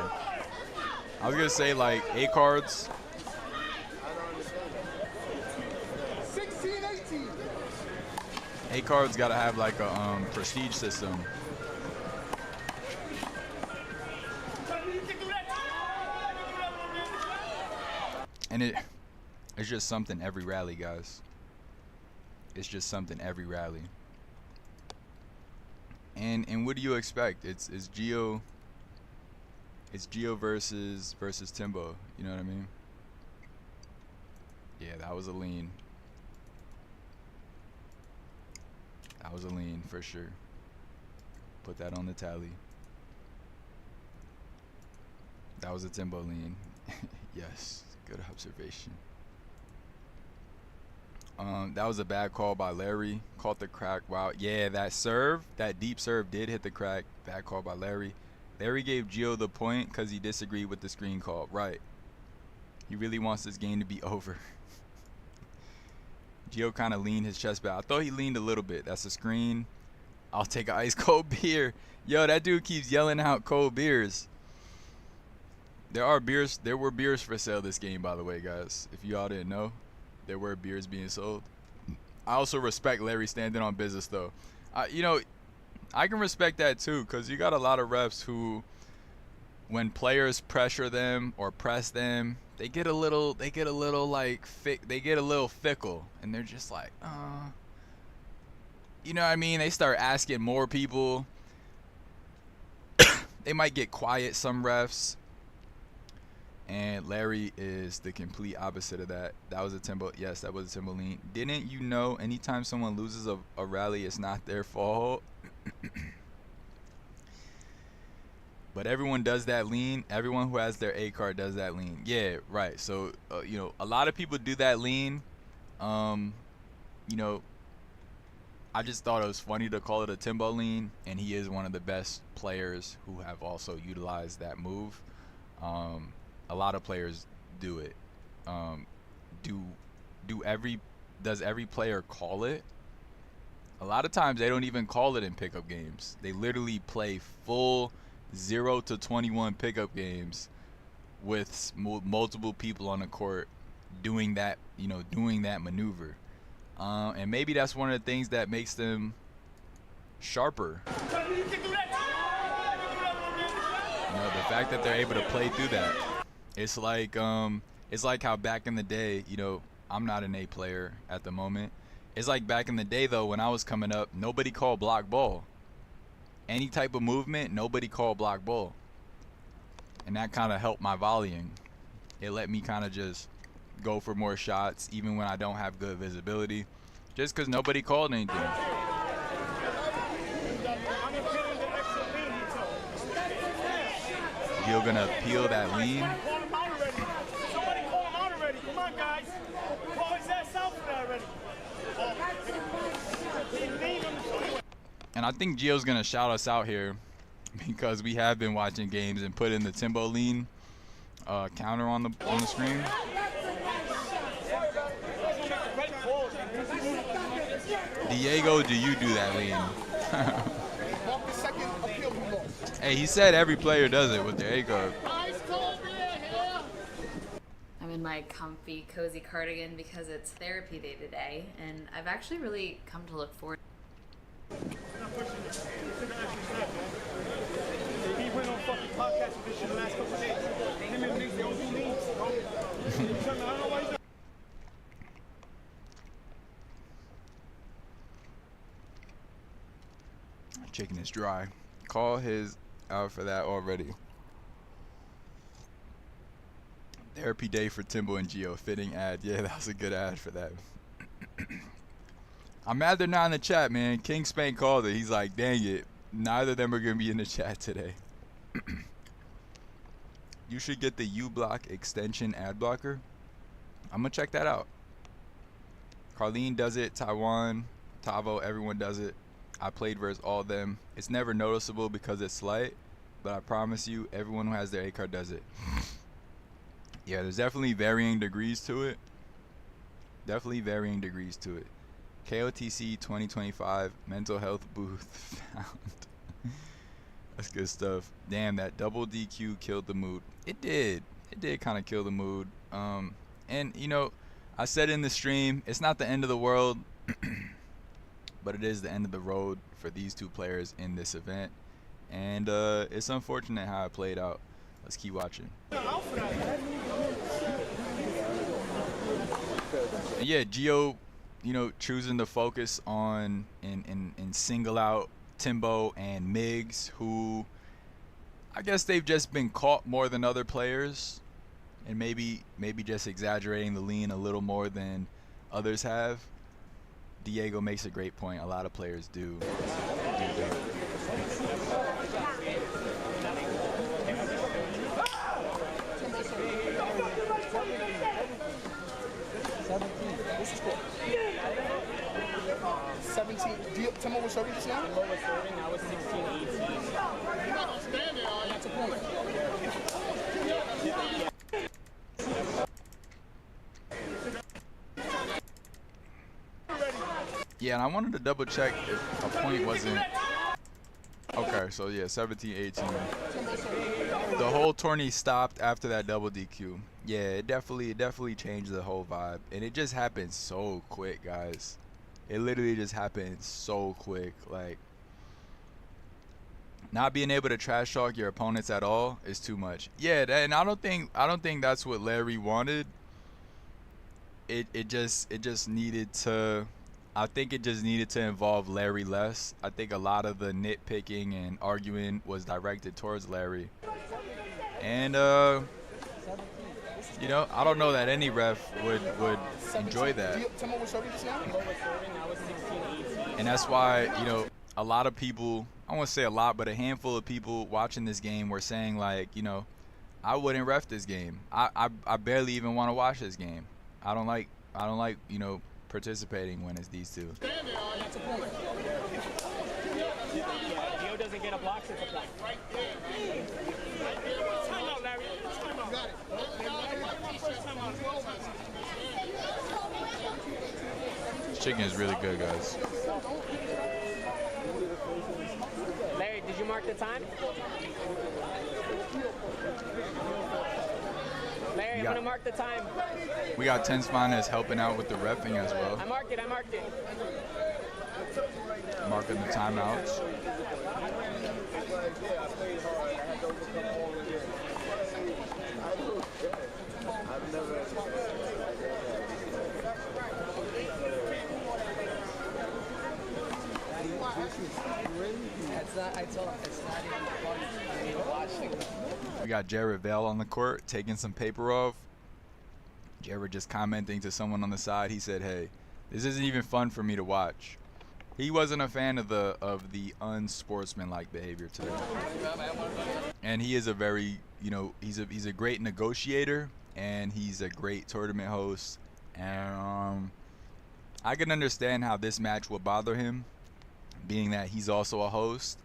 I was gonna say like 8 cards. 16, 18. 8 cards gotta have like a prestige system. And it's just something every rally, guys. It's just something every rally. And what do you expect? It's Gio. It's Gio versus Timbo. You know what I mean? Yeah, that was a lean. That was a lean for sure. Put that on the tally. That was a Timbo lean. Yes, good observation. That was a bad call by Larry. Caught the crack. Wow. Yeah, that serve, that deep serve did hit the crack. Bad call by Larry. Larry gave Gio the point because he disagreed with the screen call. Right. He really wants this game to be over. Gio kind of leaned his chest back. I thought he leaned a little bit. That's a screen. I'll take an ice cold beer. Yo, that dude keeps yelling out cold beers. There were beers for sale this game, by the way, guys. If you all didn't know, there were beers being sold. I also respect Larry standing on business, though. You know, I can respect that too, because you got a lot of refs who, when players pressure them or press them, they get a little fickle, and they're just like, you know what I mean? They start asking more people. They might get quiet, some refs. And Larry is the complete opposite of that. That was a Timbo. Yes, that was a Timbo lean. Didn't you know anytime someone loses a rally, it's not their fault? But everyone does that lean. Everyone who has their A card does that lean. Yeah, right. So, you know, a lot of people do that lean. You know, I just thought it was funny to call it a Timbo lean. And he is one of the best players who have also utilized that move. A lot of players do it. Does every player call it? A lot of times they don't even call it in pickup games. They literally play full 0 to 21 pickup games with multiple people on the court doing that, you know, doing that maneuver. And maybe that's one of the things that makes them sharper. You know, the fact that they're able to play through that. It's like how back in the day, you know, I'm not an A player at the moment. It's like back in the day, though, when I was coming up, nobody called block ball. Any type of movement, nobody called block ball. And that kind of helped my volleying. It let me kind of just go for more shots, even when I don't have good visibility, just because nobody called anything. You're going to appeal that lean. Somebody call him out already. Come on, guys. Call his ass out for that already. And I think Gio's going to shout us out here because we have been watching games and put in the Timbo lean counter on the screen. Diego, do you do that lean? Hey, he said every player does it with their A card. I'm in my comfy, cozy cardigan because it's therapy day today, and I've actually really come to look forward. He went on fucking podcast with this shit the last couple of days. Him and Nick, they don't do memes, bro. I don't know why he's not. Chicken is dry. Call his out for that already. Therapy day for Timbo and Gio. Fitting ad. Yeah, that was a good ad for that. I'm mad they're not in the chat, man. King Spank called it. He's like, dang it. Neither of them are going to be in the chat today. You should get the uBlock extension ad blocker. I'm going to check that out. Carlene does it. Taiwan, Tavo, everyone does it. I played versus all of them. It's never noticeable because it's slight, but I promise you, everyone who has their A card does it. Yeah, there's definitely varying degrees to it. Definitely varying degrees to it. KOTC 2025 mental health booth found. That's good stuff. Damn, that double DQ killed the mood. It did. It did kind of kill the mood. And you know, I said in the stream, it's not the end of the world. But it is the end of the road for these two players in this event. And it's unfortunate how it played out. Let's keep watching. And yeah, Gio, you know, choosing to focus on and single out Timbo and Miggs, who I guess they've just been caught more than other players. And maybe just exaggerating the lean a little more than others have. Diego makes a great point. A lot of players do that. What's the score? 17. Timbo was serving just now? Timbo was serving, I was 16-18. You're not going to stand there, are you? That's a point. Yeah, and I wanted to double check if a point wasn't. Okay, so yeah, 17-18. The whole tourney stopped after that double DQ. Yeah, it definitely changed the whole vibe, and it just happened so quick, guys. It literally just happened so quick. Like, not being able to trash talk your opponents at all is too much. Yeah, and I don't think that's what Larry wanted. It just needed to. I think it just needed to involve Larry less. I think a lot of the nitpicking and arguing was directed towards Larry. And, you know, I don't know that any ref would enjoy that. Timbo was serving just now? Timbo was serving, I was 16-18. And that's why, you know, a lot of people, I won't say a lot, but a handful of people watching this game were saying, like, you know, I wouldn't ref this game. I barely even want to watch this game. I don't like, you know, participating when it's these two. That's a point. Yeah, Gio doesn't get a block, it's a point. Right there. Time out, Larry. Time out. Got it. This chicken is really good, guys. Larry, did you mark the time? Larry, I'm going to mark the time. We got Tense Finest helping out with the reffing as well. I marked it. Marking the timeouts. We got Jared Vale on the court taking some paper off. Jared just commenting to someone on the side. He said, "Hey, this isn't even fun for me to watch." He wasn't a fan of the unsportsmanlike behavior today. And he is a very, you know, he's a great negotiator, and he's a great tournament host. And I can understand how this match would bother him, being that he's also a host.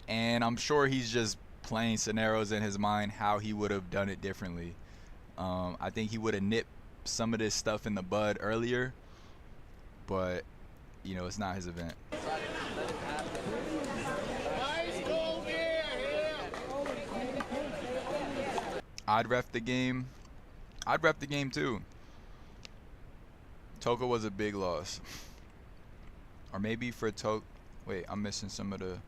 And I'm sure he's just playing scenarios in his mind how he would have done it differently. I think he would have nipped some of this stuff in the bud earlier, but you know, it's not his event. I'd ref the game. I'd rep the game too. Toka was a big loss. Or maybe for wait, I'm missing some of the.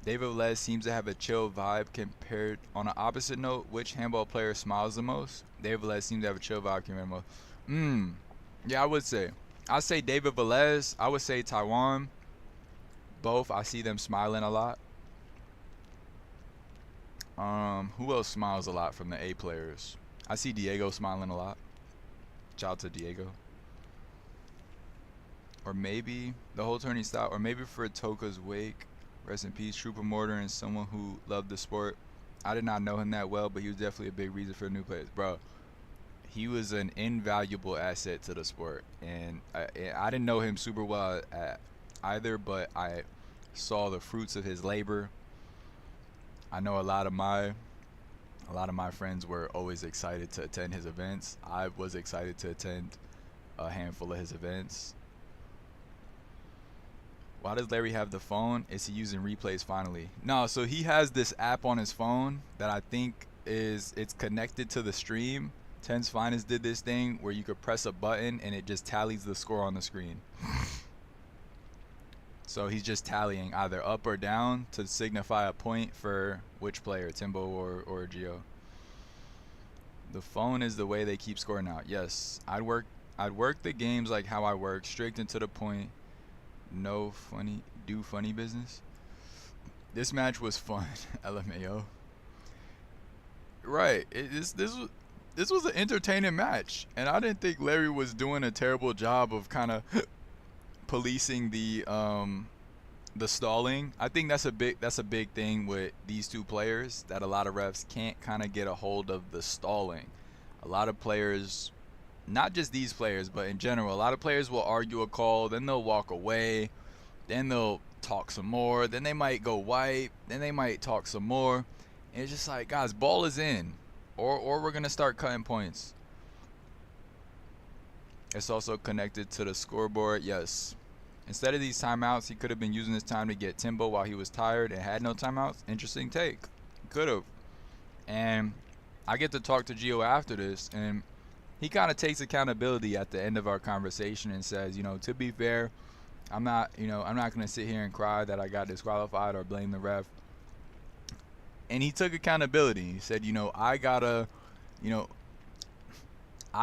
David Velez seems to have a chill vibe compared. On an opposite note, which handball player smiles the most? David Velez seems to have a chill vibe compared to most. Yeah, I would say. I'd say David Velez. I would say Taiwan. Both. I see them smiling a lot. Who else smiles a lot from the A players? I see Diego smiling a lot. Shout out to Diego. Or maybe the whole tourney style. Or maybe for Toka's wake. Rest in peace, true promoter and someone who loved the sport. I did not know him that well, but he was definitely a big reason for the new players. Bro, he was an invaluable asset to the sport. And I didn't know him super well either, but I saw the fruits of his labor. I know a lot of my friends were always excited to attend his events. I was excited to attend a handful of his events. Why does Larry have the phone? Is he using replays finally? No, so he has this app on his phone that I think it's connected to the stream. Ten's Finest did this thing where you could press a button and it just tallies the score on the screen. So he's just tallying either up or down to signify a point for which player, Timbo or Gio. The phone is the way they keep scoring out. Yes, I'd work the games like how I work, strict and to the point. No funny business. This match was fun. LMAO. Right. This was an entertaining match, and I didn't think Larry was doing a terrible job of kind of policing the stalling. I think that's a big thing with these two players, that a lot of refs can't kind of get a hold of the stalling. A lot of players, not just these players, but in general, a lot of players will argue a call, then they'll walk away, then they'll talk some more, then they might go wipe, then they might talk some more. And it's just like, guys, ball is in, or we're gonna start cutting points. It's also connected to the scoreboard. Yes. Instead of these timeouts, he could have been using this time to get Timbo while he was tired and had no timeouts. Interesting take. Could have. And I get to talk to Gio after this, and he kind of takes accountability at the end of our conversation and says, you know, to be fair, I'm not going to sit here and cry that I got disqualified or blame the ref. And he took accountability. He said, you know, I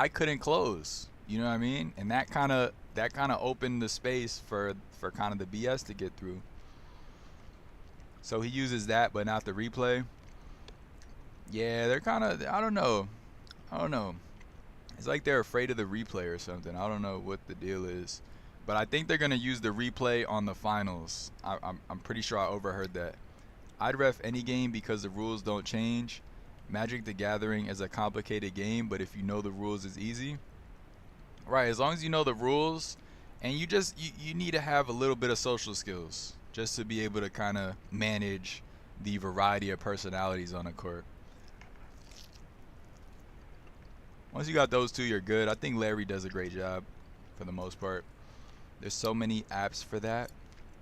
couldn't close. You know what I mean? And that kind of opened the space for kind of the BS to get through. So he uses that, but not the replay. Yeah, they're kind of, I don't know. It's like they're afraid of the replay or something. I don't know what the deal is. But I think they're going to use the replay on the finals. I'm pretty sure I overheard that. I'd ref any game because the rules don't change. Magic the Gathering is a complicated game, but if you know the rules, it's easy. Right, as long as you know the rules, and you need to have a little bit of social skills just to be able to kind of manage the variety of personalities on the court. Once you got those two, you're good. I think Larry does a great job for the most part. There's so many apps for that.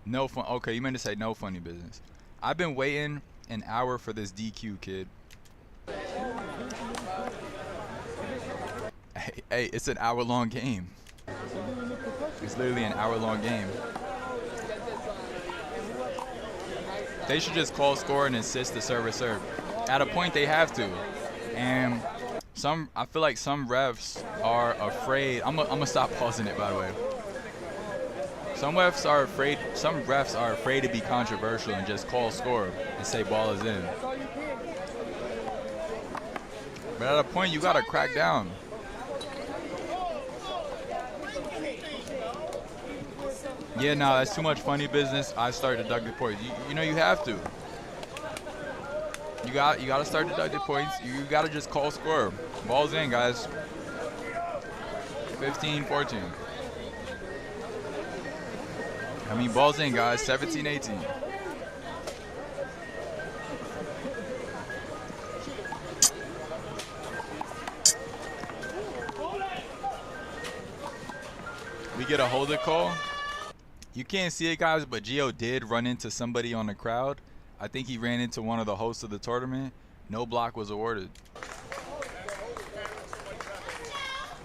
No fun. Okay, you meant to say no funny business. I've been waiting an hour for this DQ, kid. Hey, it's an hour-long game. It's literally an hour-long game. They should just call score and insist the server serve. At a point, they have to. And I feel like some refs are afraid. I'm gonna stop pausing it, by the way. Some refs are afraid to be controversial and just call score and say ball is in. But at a point, you gotta crack down. Yeah, no, that's too much funny business. I start deducting points. You know, you have to. You gotta start deducting points. You gotta just call score. Ball's in, guys. 15-14. I mean, ball's in, guys. 17-18. We get a hold it call. You can't see it, guys, but Gio did run into somebody on the crowd. I think he ran into one of the hosts of the tournament. No block was awarded.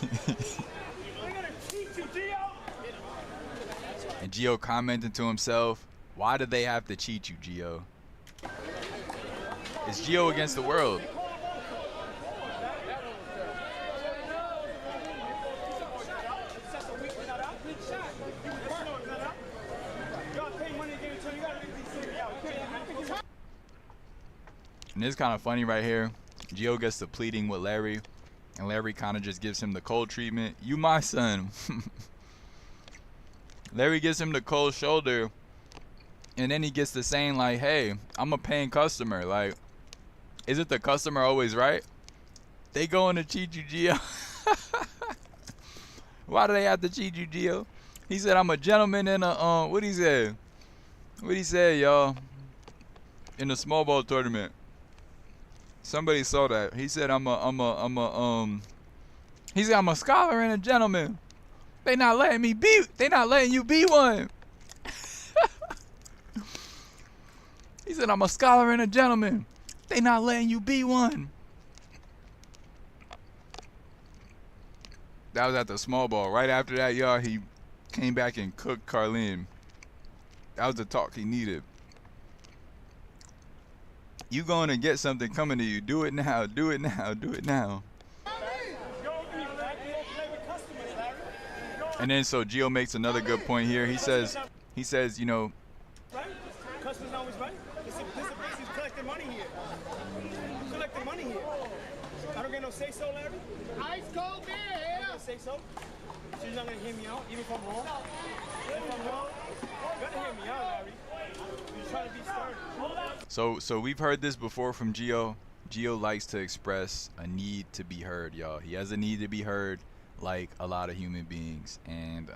gonna teach you, Gio. And Gio commenting to himself, why do they have to cheat you, Gio? It's Gio against the world. And it's kind of funny right here. Gio gets to pleading with Larry, and Larry kind of just gives him the cold treatment. You my son. Larry gives him the cold shoulder, and then he gets to saying like, hey, I'm a paying customer. Like, isn't the customer always right? They going to cheat you, Gio. Why do they have to cheat you, Gio? He said, I'm a gentleman in a, what'd he say? What'd he say, y'all? In a small ball tournament. Somebody saw that. He said, he said, I'm a scholar and a gentleman. They not letting you be one. He said, I'm a scholar and a gentleman. They not letting you be one. That was at the small ball. Right after that, y'all, he came back and cooked Carlin. That was the talk he needed. You going to get something coming to you. Do it now. Do it now. Do it now. And then so Gio makes another good point here. He says, you know, Right? Customers always right. This is collecting money here. Collecting money here. I don't get no say so, Larry. Ice cold beer I here. don't say so. So you're not gonna hear me out, even if I'm wrong. If I'm wrong, you gotta hear me out, Larry. You're trying to be stern. So we've heard this before from Gio. Gio likes to express a need to be heard, y'all. He has a need to be heard like a lot of human beings. And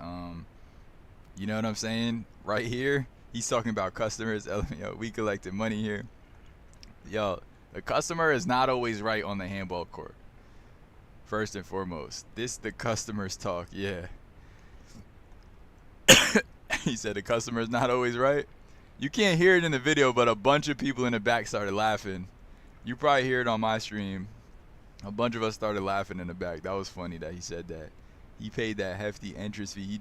you know what I'm saying? Right here, he's talking about customers. Yo, we collected money here. Yo, the customer is not always right on the handball court. First and foremost, the customer's talk, yeah. He said the customer's not always right. You can't hear it in the video, but a bunch of people in the back started laughing. You probably hear it on my stream. A bunch of us started laughing in the back. That was funny that he said that. He paid that hefty entrance fee. He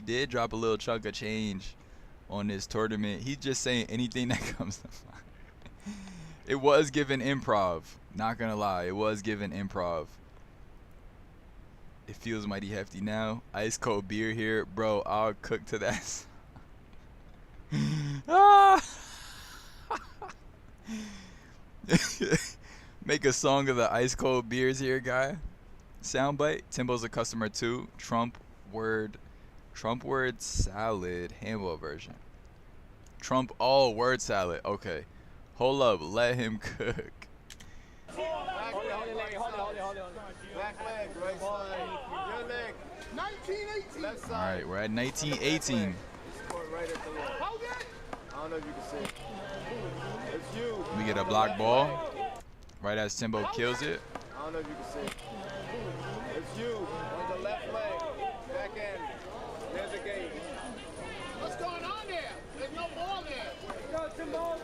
did drop a little chunk of change on this tournament. He's just saying anything that comes to mind. It was given improv. Not gonna lie, it was given improv. It feels mighty hefty now. Ice cold beer here. Bro, I'll cook to that. Make a song of the ice cold beers here, guy. Soundbite. Timbo's a customer too. Trump word salad handball version. Trump all word salad. Okay. Hold up. Let him cook. Hold it. Back leg, right side. Your leg. 1918. Left side. All right, we're at 1918. Score right at the wall. Hold it. I don't know if you can see it. It's you. We get a block ball. Right as Timbo kills it. I don't know if you can see it. It's you on the left leg. Back end. There's a game. What's going on there? There's no ball there. Go, Timbo. All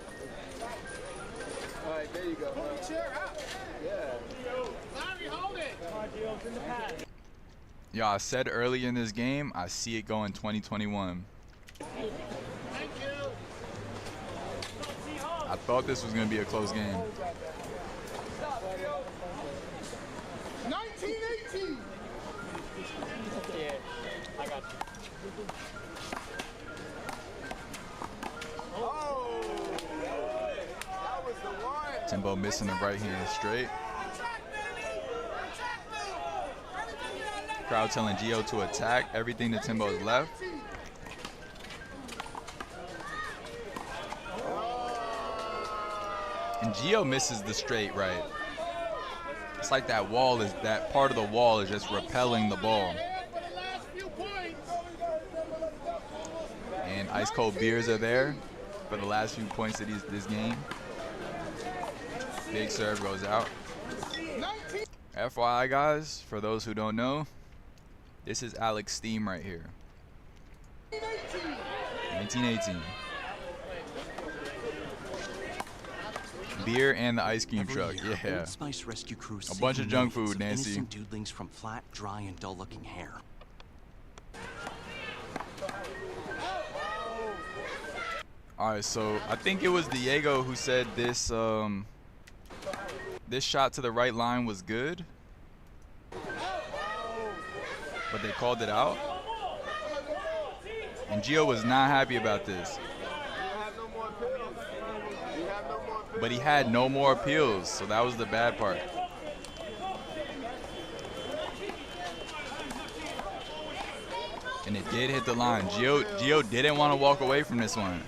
right, there you go. Pull the chair out. Yeah. Larry, hold it. Come on, Gio, it's in the pad. Yo, I said early in this game, I see it going 2021. Thank you. I thought this was going to be a close game. 1918. Yeah, I got you. Oh, that was the one. Timbo missing the right hand straight. Crowd telling Gio to attack everything that Timbo is left. And Gio misses the straight right. It's like that part of the wall is just repelling the ball. And ice cold beers are there for the last few points of this game. Big serve goes out. FYI guys, for those who don't know, this is Alex Steam right here. 1918. beer and the ice cream Every truck. year, Yeah. Old Spice rescue crews A bunch save of junk millions food, Nancy. Innocent dudelings from flat, dry, and dull-looking hair. All right, so I think it was Diego who said this this shot to the right line was good, but they called it out. And Gio was not happy about this. But he had no more appeals, so that was the bad part. And it did hit the line. Gio didn't want to walk away from this one.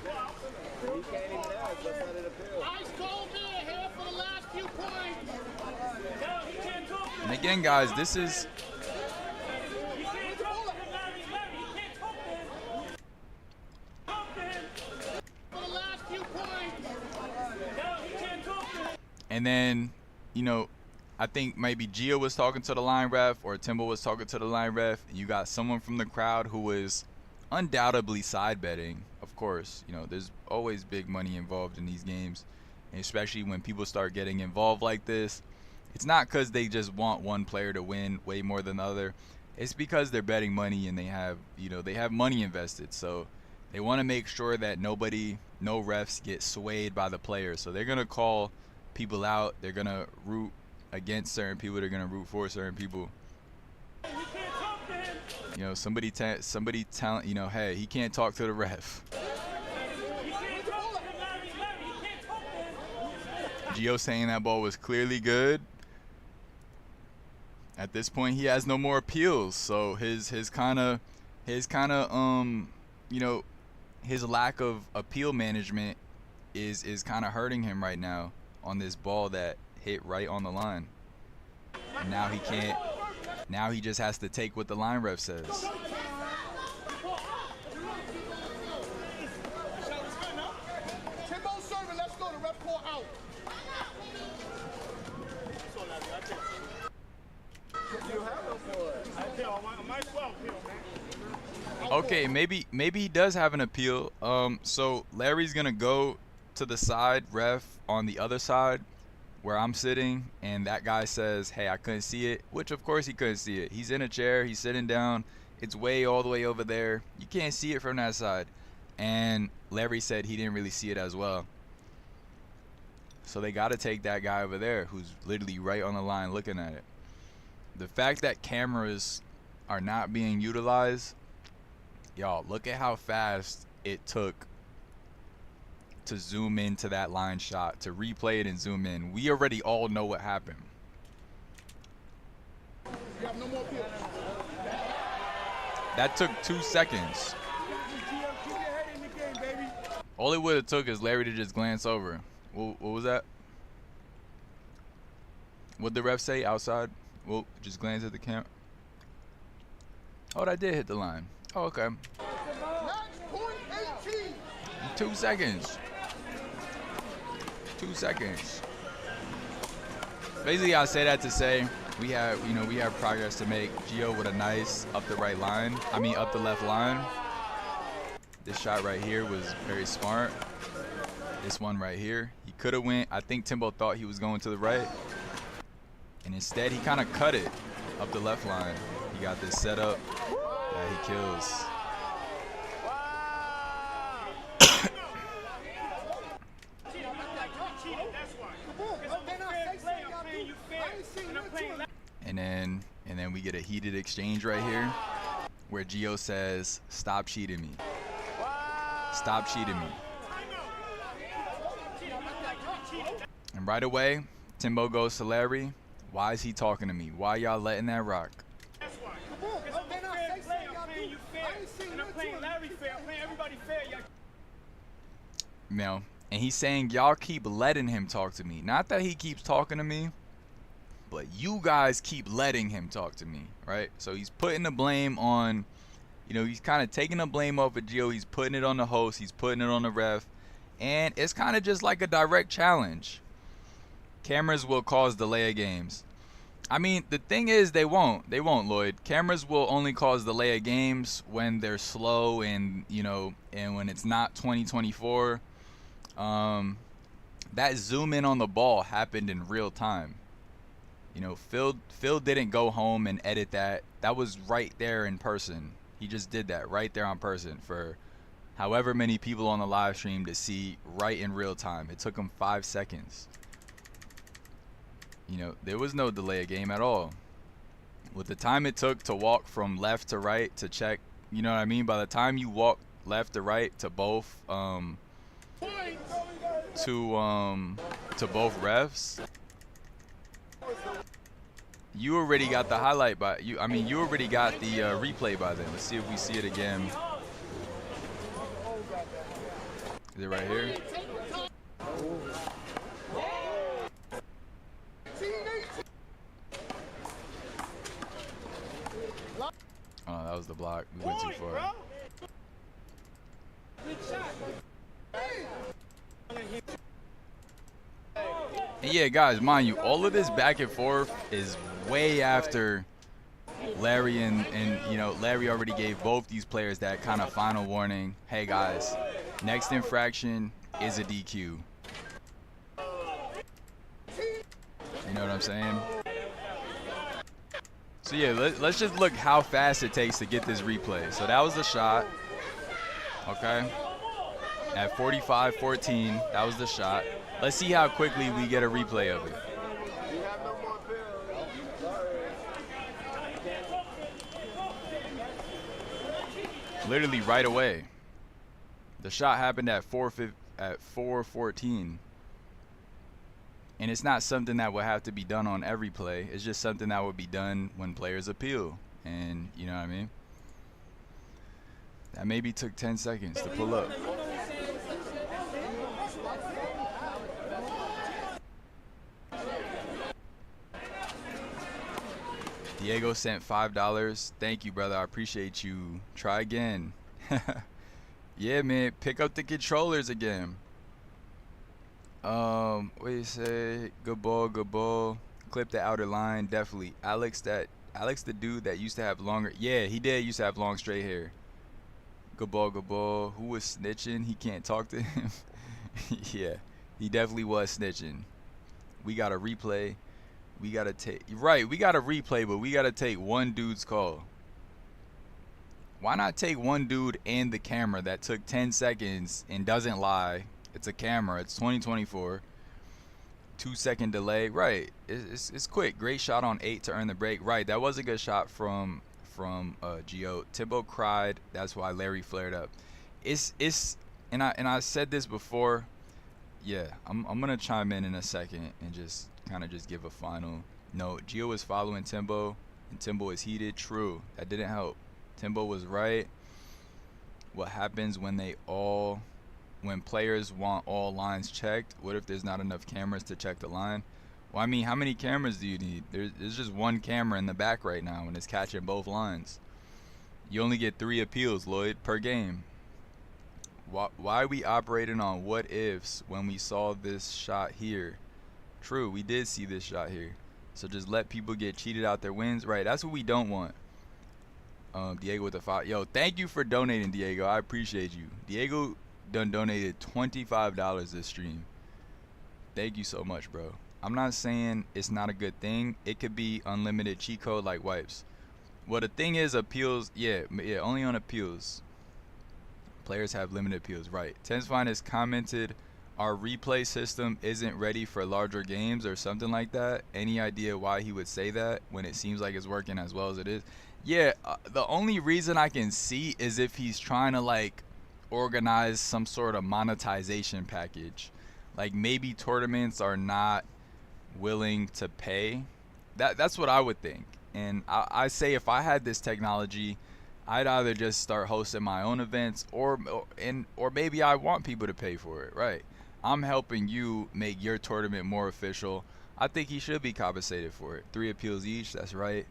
And again, guys, this is... And then, you know, I think maybe Gio was talking to the line ref or Timbo was talking to the line ref. And you got someone from the crowd who was undoubtedly side betting. Of course, you know, there's always big money involved in these games. And especially when people start getting involved like this. It's not because they just want one player to win way more than the other. It's because they're betting money and they have, you know, they have money invested. So they want to make sure that no refs get swayed by the players. So they're going to call people out. They're going to root against certain people. They're going to root for certain people. You know, somebody tell, you know, hey, he can't talk to the ref. Gio saying that ball was clearly good. At this point, he has no more appeals. So his kind of you know, his lack of appeal management is kind of hurting him right now on this ball that hit right on the line. And now he can't. Now he just has to take what the line ref says. Timbo serving, let's go. The ref call out. Okay, maybe he does have an appeal. So Larry's gonna go to the side ref on the other side where I'm sitting, and that guy says, hey, I couldn't see it, which of course he couldn't see it. He's in a chair, he's sitting down, it's way all the way over there. You can't see it from that side. And Larry said he didn't really see it as well. So they got to take that guy over there who's literally right on the line looking at it. The fact that cameras are not being utilized, y'all, look at how fast it took to zoom into that line shot, to replay it and zoom in. We already all know what happened. You have no more appeals. That took 2 seconds. All it would have took is Larry to just glance over. What was that? What'd the ref say outside? Well, just glance at the camera. Oh, that did hit the line. Oh, okay. 2 seconds. 2 seconds. Basically, I say that to say we have progress to make. Gio with a nice up the right line. I mean, up the left line. This shot right here was very smart. This one right here, he could have went. I think Timbo thought he was going to the right, and instead he kind of cut it up the left line. He got this set up that he kills. And then we get a heated exchange right here where Gio says, stop cheating me. Stop cheating me. And right away, Timbo goes to Larry. Why is he talking to me? Why y'all letting that rock? No. And he's saying y'all keep letting him talk to me. Not that he keeps talking to me, but you guys keep letting him talk to me, right? So he's putting the blame on, you know, he's kind of taking the blame off of Gio. He's putting it on the host. He's putting it on the ref. And it's kind of just like a direct challenge. Cameras will cause delay of games. I mean, the thing is, they won't, Lloyd. Cameras will only cause delay of games when they're slow and, you know, and when it's not 2024. that zoom in on the ball happened in real time. You know, Phil didn't go home and edit that. That was right there in person. He just did that right there on person for however many people on the live stream to see right in real time. It took him 5 seconds. You know, there was no delay of game at all. With the time it took to walk from left to right to check, you know what I mean? By the time you walk left to right to both to both refs, you already got the highlight by you. I mean, you already got the replay by then. Let's see if we see it again. Is it right here? Oh, that was the block. We went too far. And yeah, guys, mind you, all of this back and forth is way after Larry and you know, Larry already gave both these players that kind of final warning. Hey guys, next infraction is a DQ. You know what I'm saying? So yeah, let's just look how fast it takes to get this replay. So that was the shot. Okay. At 45-14, that was the shot. Let's see how quickly we get a replay of it. Literally right away. The shot happened at 4:14. And it's not something that would have to be done on every play. It's just something that would be done when players appeal. And you know what I mean? That maybe took 10 seconds to pull up. Diego sent $5. Thank you, brother. I appreciate you. Try again. Yeah, man. Pick up the controllers again. What do you say? Good ball, good ball. Clip the outer line, definitely. Alex, the dude that used to have longer. Yeah, he did used to have long straight hair. Good ball, good ball. Who was snitching? He can't talk to him. Yeah, he definitely was snitching. We got a replay. We gotta take we got a replay, but we gotta take one dude's call. Why not take one dude and the camera that took 10 seconds and doesn't lie? It's a camera. It's 2024. 2-second delay. Right. It's quick. Great shot on 8 to earn the break. Right. That was a good shot from Gio. Timbo cried. That's why Larry flared up. And I said this before. Yeah. I'm gonna chime in a second and just kind of just give a final note. Gio was following Timbo, and Timbo is heated. True. That didn't help. Timbo was right. What happens when players want all lines checked? What if there's not enough cameras to check the line? Well, I mean, how many cameras do you need? There's just one camera in the back right now, and it's catching both lines. You only get 3 appeals, Lloyd, per game. Why are we operating on what ifs when we saw this shot here? True, we did see this shot here. So just let people get cheated out their wins. Right, that's what we don't want. Diego with the 5. Yo, thank you for donating, Diego. I appreciate you. Diego donated $25 this stream. Thank you so much, bro. I'm not saying it's not a good thing. It could be unlimited cheat code like wipes. Well, the thing is, appeals, yeah, only on appeals. Players have limited appeals, right. Ten's Finest commented, our replay system isn't ready for larger games or something like that. Any idea why he would say that when it seems like it's working as well as it is? Yeah, the only reason I can see is if he's trying to like organize some sort of monetization package. Like maybe tournaments are not willing to pay. That's what I would think. And I say if I had this technology, I'd either just start hosting my own events or maybe I want people to pay for it, right? I'm helping you make your tournament more official. I think he should be compensated for it. 3 appeals each, that's right.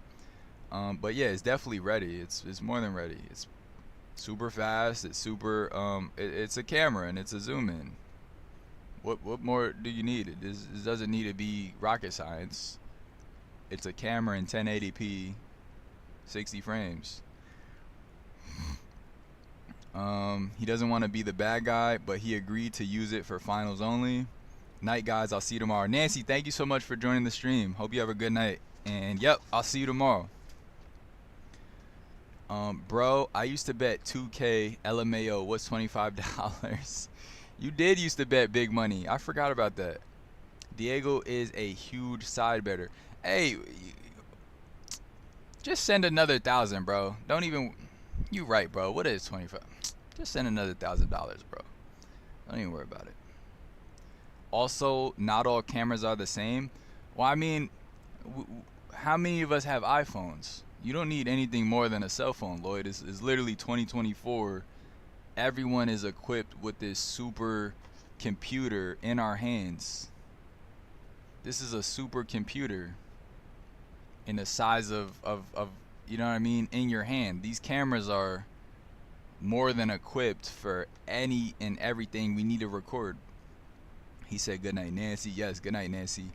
But yeah, it's definitely ready. It's more than ready. It's super fast. It's super. It's a camera and it's a zoom in. What more do you need? It doesn't need to be rocket science. It's a camera in 1080p, 60 frames. He doesn't want to be the bad guy, but he agreed to use it for finals only. Night, guys. I'll see you tomorrow. Nancy, thank you so much for joining the stream. Hope you have a good night. And yep, I'll see you tomorrow. Bro, I used to bet 2K LMAO. What's $25? You did used to bet big money. I forgot about that. Diego is a huge side better. Hey, just send another 1,000, bro. Don't even. You right, bro. What is 25? Just send another $1,000, bro. Don't even worry about it. Also, not all cameras are the same. Well, I mean, how many of us have iPhones? You don't need anything more than a cell phone, Lloyd. It's literally 2024. Everyone is equipped with this super computer in our hands. This is a super computer in the size of you know what I mean, in your hand. These cameras are more than equipped for any and everything we need to record. He said good night, Nancy. Yes, good night, Nancy.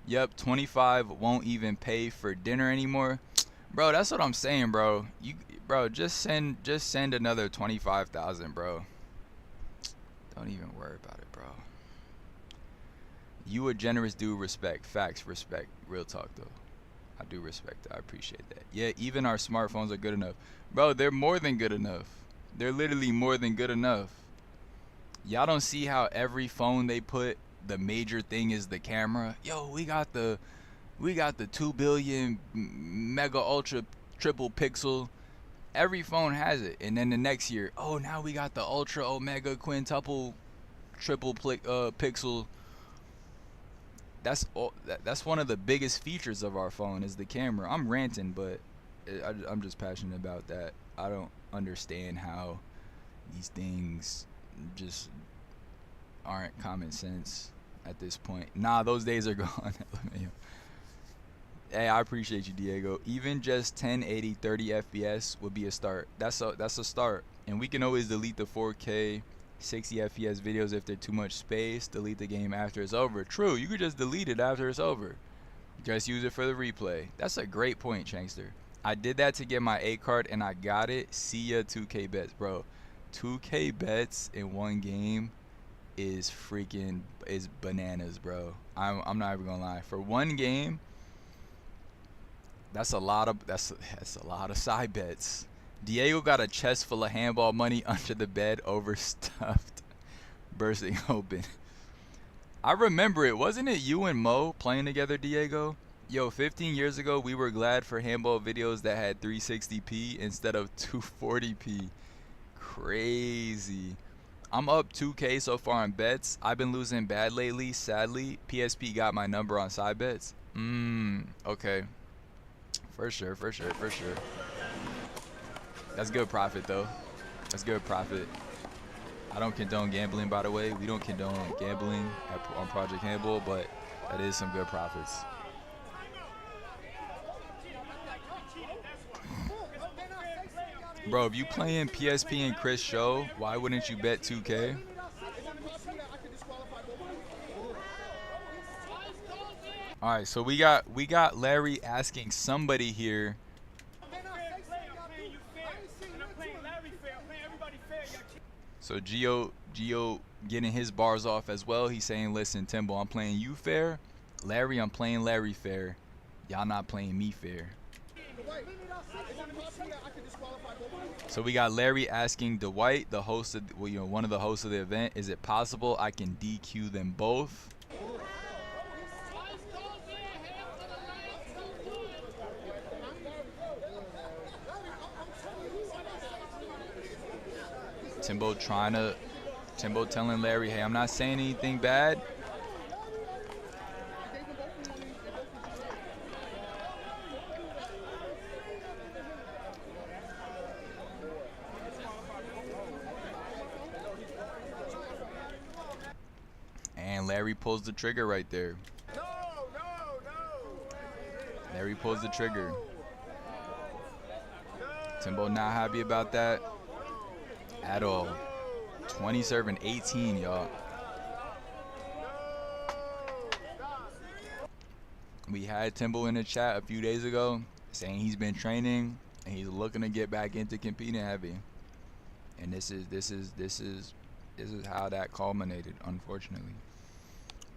Yep, 25 won't even pay for dinner anymore. Bro, that's what I'm saying, bro. Bro, just send another 25,000, bro. Don't even worry about it, bro. You a generous dude. Respect. Facts. Respect. Real talk, though. I do respect that. I appreciate that. Yeah, even our smartphones are good enough. Bro, they're more than good enough. They're literally more than good enough. Y'all don't see how every phone they put, the major thing is the camera. Yo, we got the 2 billion mega ultra triple pixel. Every phone has it. And then the next year, oh, now we got the ultra omega quintuple triple pixel. That's one of the biggest features of our phone is the camera. I'm ranting, but I'm just passionate about that. I don't understand how these things just aren't common sense at this point. Nah, those days are gone. Hey, I appreciate you, Diego. Even just 1080 30 FPS would be a start. That's a start. And we can always delete the 4K 60 FPS videos if they're too much space. Delete the game after it's over. True, you could just delete it after it's over. Just use it for the replay. That's a great point, Chankster. I did that to get my A card and I got it. See ya, 2K bets, bro. 2K bets in one game is bananas, bro. I'm not even gonna lie. For one game, that's a lot of side bets. Diego got a chest full of handball money under the bed, overstuffed, bursting open. I remember it. Wasn't it you and Mo playing together, Diego? Yo, 15 years ago, we were glad for handball videos that had 360p instead of 240p. Crazy. I'm up 2K so far on bets. I've been losing bad lately, sadly. PSP got my number on side bets. Okay. For sure. That's good profit, though. That's good profit. I don't condone gambling, by the way. We don't condone gambling on Project Handball, but that is some good profits. Bro, if you playing PSP and Chris Show, why wouldn't you bet 2K? All right, so we got Larry asking somebody here. So Gio getting his bars off as well. He's saying, listen, Timbo, I'm playing you fair. Larry, I'm playing Larry fair. Y'all not playing me fair. So we got Larry asking Dwight, the host of, one of the hosts of the event, is it possible I can DQ them both? Timbo telling Larry, hey, I'm not saying anything bad. And Larry pulls the trigger right there. No. Larry pulls the trigger. Timbo not happy about that at all. 20 serving 18, y'all. We had Timbo in the chat a few days ago saying he's been training and he's looking to get back into competing heavy. And this is how that culminated, unfortunately.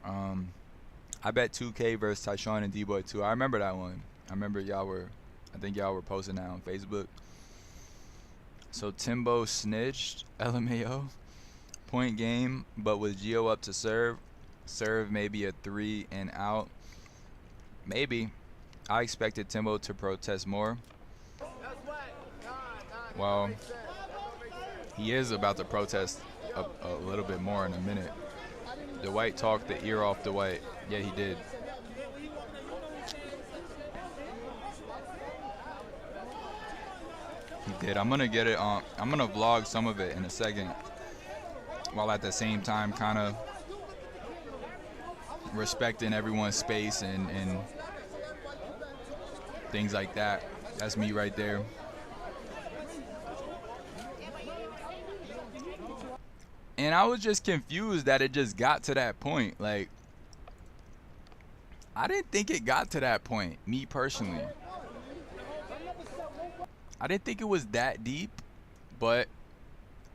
I bet 2K versus Tyshawn and D-Boy too. I remember that one. I remember I think y'all were posting that on Facebook. So Timbo snitched, LMAO. Point game, but with Gio up to serve maybe a 3 and out. Maybe. I expected Timbo to protest more. Well, he is about to protest a little bit more in a minute. Dwight talked the ear off Dwight. Yeah, he did. He did. I'm gonna get it on. I'm gonna vlog some of it in a second, while at the same time kind of respecting everyone's space and things like that. That's me right there. And I was just confused that it just got to that point. Like, I didn't think it got to that point, me personally. I didn't think it was that deep, but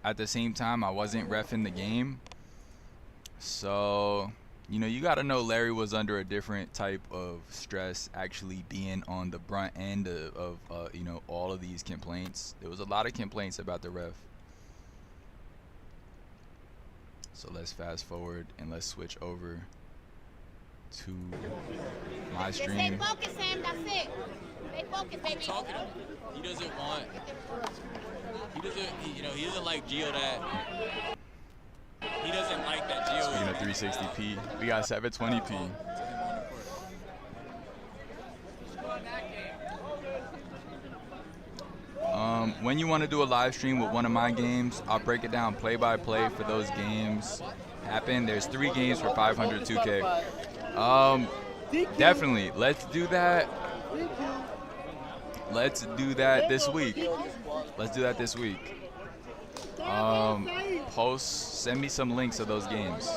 at the same time, I wasn't reffing the game. So, you know, you got to know Larry was under a different type of stress actually being on the brunt end of you know, all of these complaints. There was a lot of complaints about the ref. So let's fast forward and let's switch over to my stream. Stay focused, Sam. That's it. Stay focused, baby. Talking to him. He doesn't want. You know, he doesn't like Gio that. He doesn't like that Gio. Speaking of 360p, we got 720p. When you want to do a live stream with one of my games, I'll break it down play by play for those games happen. There's 3 games for 500 2K. Definitely, let's do that. Let's do that this week. Let's do that this week. Send me some links of those games.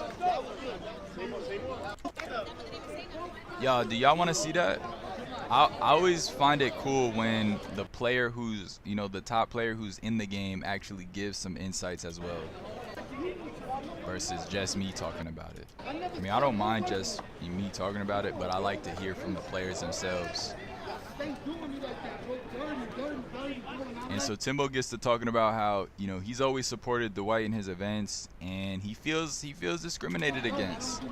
Yo, do y'all want to see that? I always find it cool when the player who's, you know, the top player who's in the game actually gives some insights as well, versus just me talking about it. I mean, I don't mind just me talking about it, but I like to hear from the players themselves. And so Timbo gets to talking about how, you know, he's always supported Dwight in his events, and he feels discriminated against.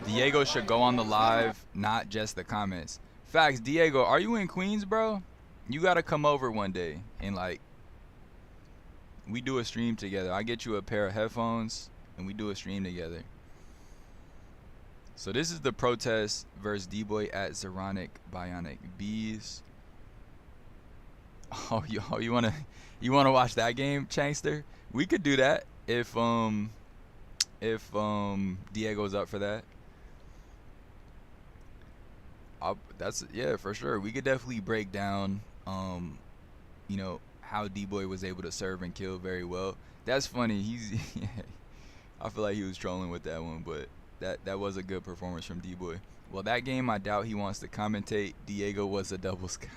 Diego should go on the live, not just the comments. Facts. Diego, are you in Queens, bro? You gotta come over one day and, like, we do a stream together. I get you a pair of headphones and we do a stream together. So this is the protest versus D-Boy at Zeronic Bionic Bees. Oh, you wanna watch that game, Chankster? We could do that if Diego's up for that. Yeah, for sure. We could definitely break down you know, how D-Boy was able to serve and kill very well. That's funny. I feel like he was trolling with that one, but that was a good performance from D-Boy. Well, that game, I doubt he wants to commentate. Diego was a doubles guy.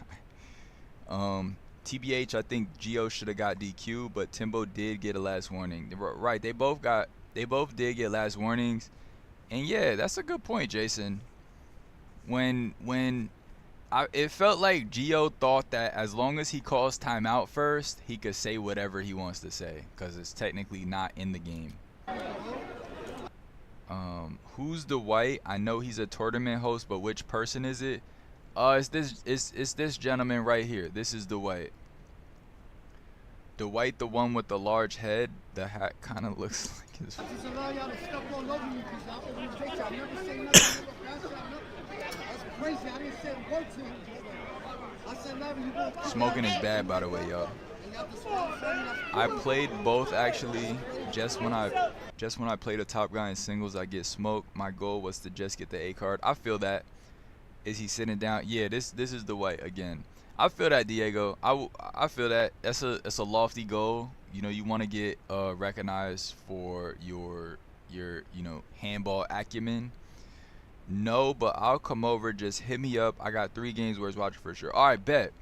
TBH, I think Gio should have got DQ, but Timbo did get a last warning. Right, they both did get last warnings. And yeah, that's a good point, Jason. It felt like Gio thought that as long as he calls timeout first, he could say whatever he wants to say, because it's technically not in the game. Who's the white? I know he's a tournament host, but which person is it? It's this gentleman right here. This is the white. The white, the one with the large head. The hat kind of looks like his. Smoking is bad, by the way, y'all. I played both actually. Just when I play the top guy in singles, I get smoked. My goal was to just get the A card. I feel that. Is he sitting down? Yeah, this is the white again. I feel that, Diego. I feel that. It's a lofty goal. You know, you want to get recognized for your you know, handball acumen. No, but I'll come over. Just hit me up. I got 3 games worth watching for sure. All right, bet.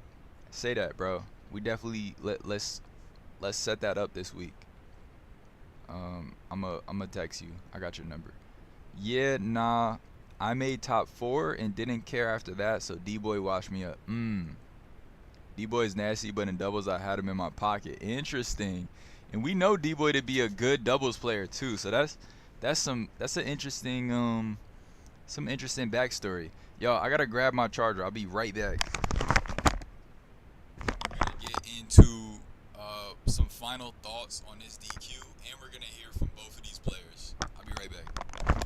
Say that, bro. We definitely let's set that up this week. I'ma text you. I got your number. Yeah, nah. I made top 4 and didn't care after that, so D-Boy washed me up. D-Boy's nasty, but in doubles I had him in my pocket. Interesting. And we know D-Boy to be a good doubles player too. So that's an interesting some interesting backstory. Yo, I gotta grab my charger. I'll be right back. We're gonna get into some final thoughts on this DQ, and we're gonna hear from both of these players. I'll be right back. I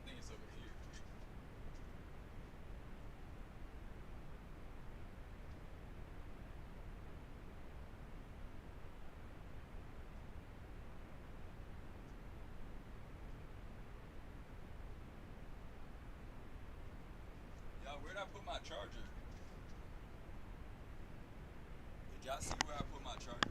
think it's over here. Where'd I put my charger? Did y'all see where I put my charger?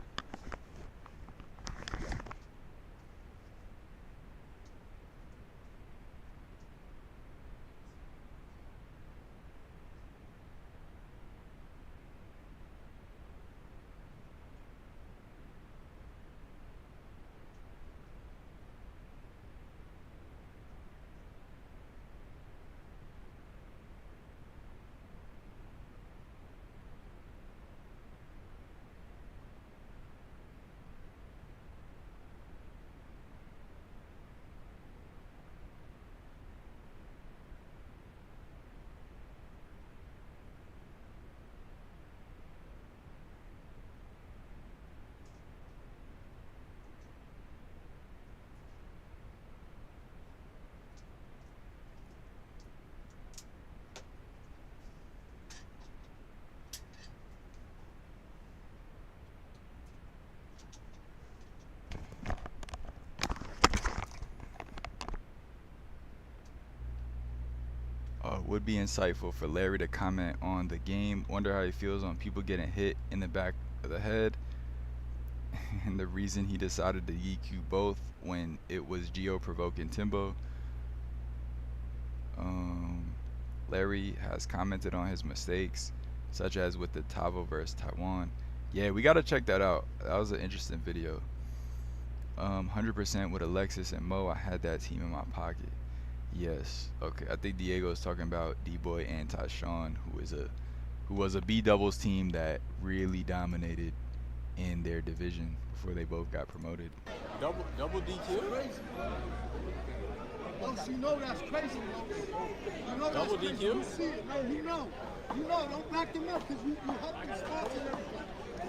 Would be insightful for Larry to comment on the game. Wonder how he feels on people getting hit in the back of the head, and the reason he decided to EQ both when it was Gio provoking Timbo. Larry has commented on his mistakes, such as with the Tavo versus Taiwan. Yeah, we gotta check that out. That was an interesting video. 100% with Alexis and Mo. I had that team in my pocket. Yes. Okay. I think Diego is talking about D-Boy and Tyshawn, who was a B doubles team that really dominated in their division before they both got promoted. Double DQ? Oh, so you know that's crazy, bro. You know Double that's DQ? crazy. You see it, no, you know. You know, don't back them up because you help them start and everything.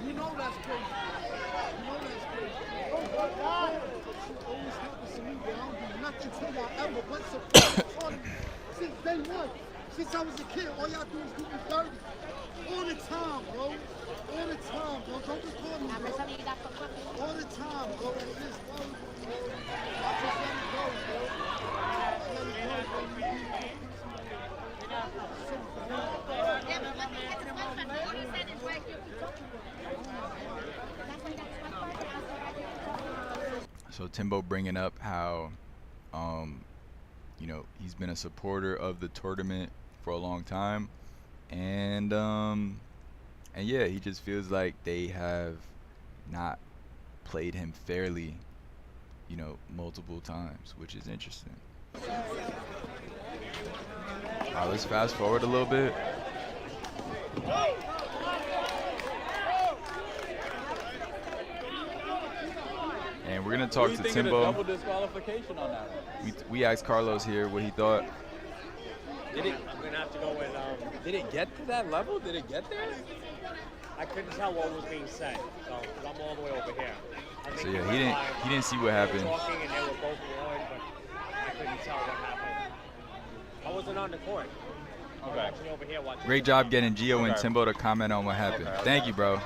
You know that's crazy. You know that's crazy. You always help us to me, but I don't do nothing to y'all ever but support. Since day one, since I was a kid, all y'all do is do me dirty. All the time, bro. All the time, bro. Don't record me, bro. All the time, bro. That's this, bro. I just let it go, bro. So Timbo bringing up how, you know, he's been a supporter of the tournament for a long time, and yeah, he just feels like they have not played him fairly, you know, multiple times, which is interesting. Let's fast forward a little bit. And we're gonna talk to Timbo. Double disqualification on that one? We asked Carlos here what he thought. I'm gonna have to go with. Did it get to that level? Did it get there? I couldn't tell what was being said, so because I'm all the way over here. So yeah, he didn't see what happened. Talking and they were both one, but I couldn't tell what happened. I wasn't on the court. I was actually over here watching. Great job getting Gio and Timbo to comment on what happened. Thank you, bro.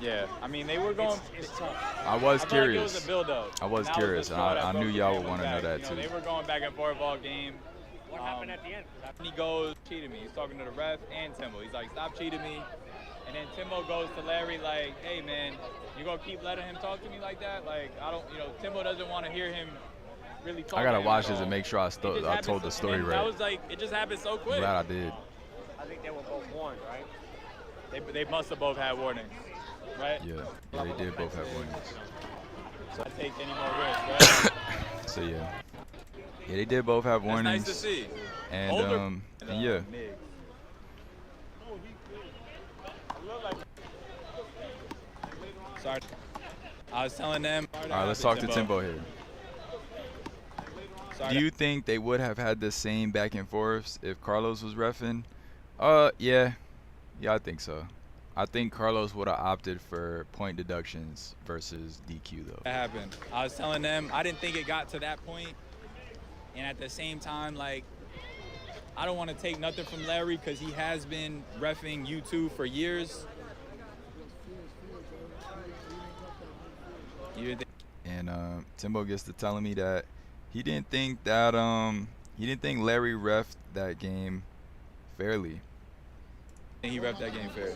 Yeah, I mean they were going. It's tough. I was curious. Like it was a build-up. I was curious. I knew y'all would want to know that too. They were going back and forth all game. What happened at the end? He goes, cheated me. He's talking to the ref and Timbo. He's like, stop cheating me. And then Timbo goes to Larry like, hey man, you gonna keep letting him talk to me like that? Like, I don't, Timbo doesn't want to hear him really talk. I gotta to him, watch so this and make sure I told the story right. That was like, it just happened so quick. I'm glad I did. I think they were both warned, right? They must have both had warnings, right? Yeah, they did both have warnings. So I take any more risks, right? So yeah, they did both have warnings. That's nice to see. And yeah. Sorry. I was telling them. All right, let's talk to Timbo here. Do you think they would have had the same back and forths if Carlos was reffing? Yeah, I think so. I think Carlos would have opted for point deductions versus DQ though. That happened. I was telling them I didn't think it got to that point, and at the same time, like, I don't want to take nothing from Larry because he has been reffing U2 for years. And Timbo gets to telling me that he didn't think Larry reffed that game fairly. And he reffed that game fair.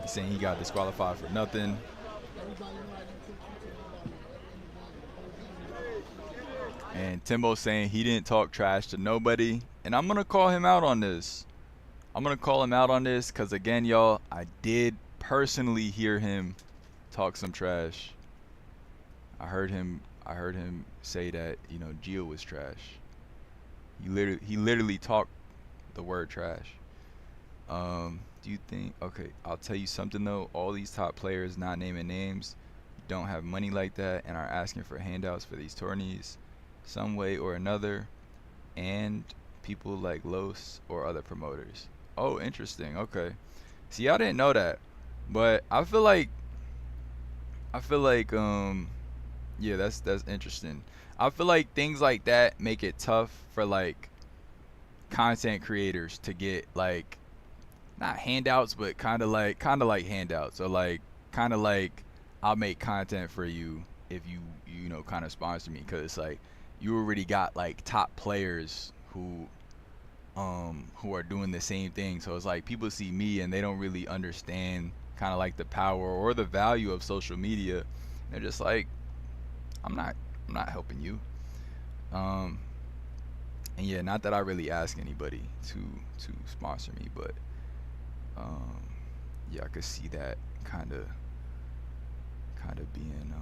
He's saying he got disqualified for nothing. And Timbo saying he didn't talk trash to nobody. And I'm going to call him out on this. I'm going to call him out on this because, again, y'all, I did personally hear him talk some trash. I heard him say that, Gio was trash. He literally talked the word trash. Do you think, okay, I'll tell you something though, all these top players, not naming names, don't have money like that and are asking for handouts for these tourneys some way or another, and people like Los or other promoters. Oh, interesting. Okay. See, I didn't know that, but I feel like yeah, that's interesting. I feel like things like that make it tough for like content creators to get like not handouts, but kind of like handouts, or like kind of like I'll make content for you if you kind of sponsor me, because it's like you already got like top players who are doing the same thing. So it's like people see me and they don't really understand kind of like the power or the value of social media. They're just like, I'm not helping you. And yeah, not that I really ask anybody to sponsor me, but yeah, I could see that kind of being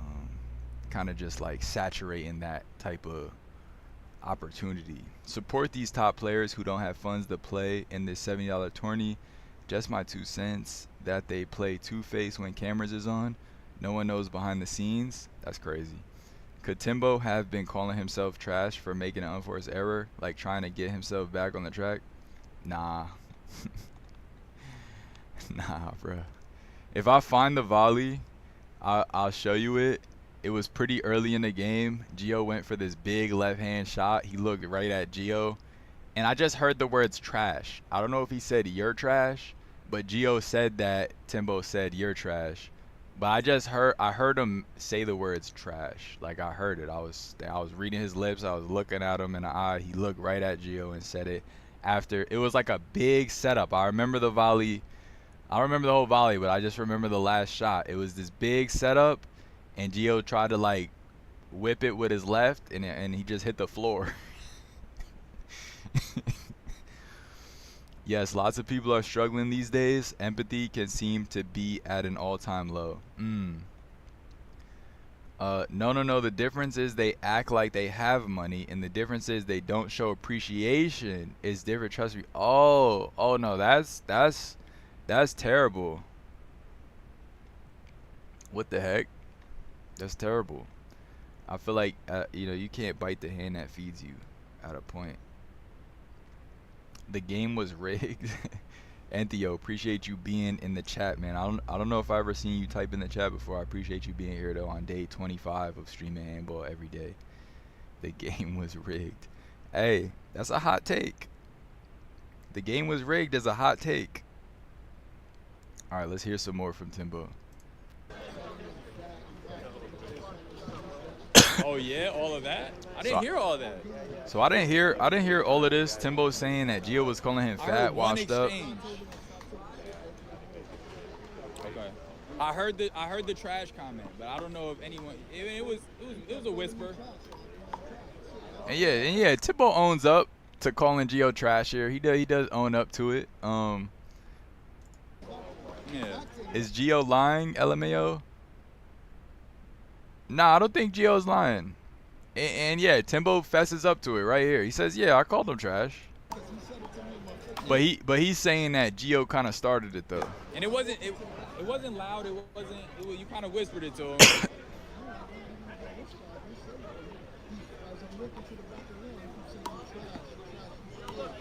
kind of just like saturating that type of opportunity. Support these top players who don't have funds to play in this $70 tourney. Just my 2 cents that they play two-face when cameras is on. No one knows behind the scenes. That's crazy. Could Timbo have been calling himself trash for making an unforced error, like trying to get himself back on the track? Nah. Nah, bro. If I find the volley, I'll show you it. It was pretty early in the game. Gio went for this big left-hand shot. He looked right at Gio, and I just heard the words trash. I don't know if he said you're trash, but Gio said that Timbo said you're trash. But I heard him say the words trash. Like, I heard it. I was reading his lips. I was looking at him in the eye. He looked right at Gio and said it after. It was like a big setup. I remember the volley. I don't remember the whole volley, but I just remember the last shot. It was this big setup, and Gio tried to like whip it with his left, and he just hit the floor. Yes, lots of people are struggling these days. Empathy can seem to be at an all-time low. No. The difference is they act like they have money, and the difference is they don't show appreciation. It's different. Trust me. Oh no, that's terrible. What the heck? That's terrible. I feel like you can't bite the hand that feeds you at a point. The game was rigged. Antheo, appreciate you being in the chat, man. I don't know if I ever seen you type in the chat before. I appreciate you being here though on day 25 of streaming handball every day. The game was rigged. Hey, that's a hot take. The game was rigged is a hot take. All right, let's hear some more from Timbo. Oh yeah, all of that? I didn't hear all of that. So I didn't hear all of this. Timbo saying that Gio was calling him fat, washed up. I heard the trash comment, but I don't know if anyone. It was a whisper. And yeah, Timbo owns up to calling Gio trash here. He does own up to it. Yeah. Is Gio lying, LMAO? Nah, I don't think Gio's lying. And yeah, Timbo fesses up to it right here. He says, "Yeah, I called him trash." But he's saying that Gio kind of started it though. And it wasn't loud. You kind of whispered it to him.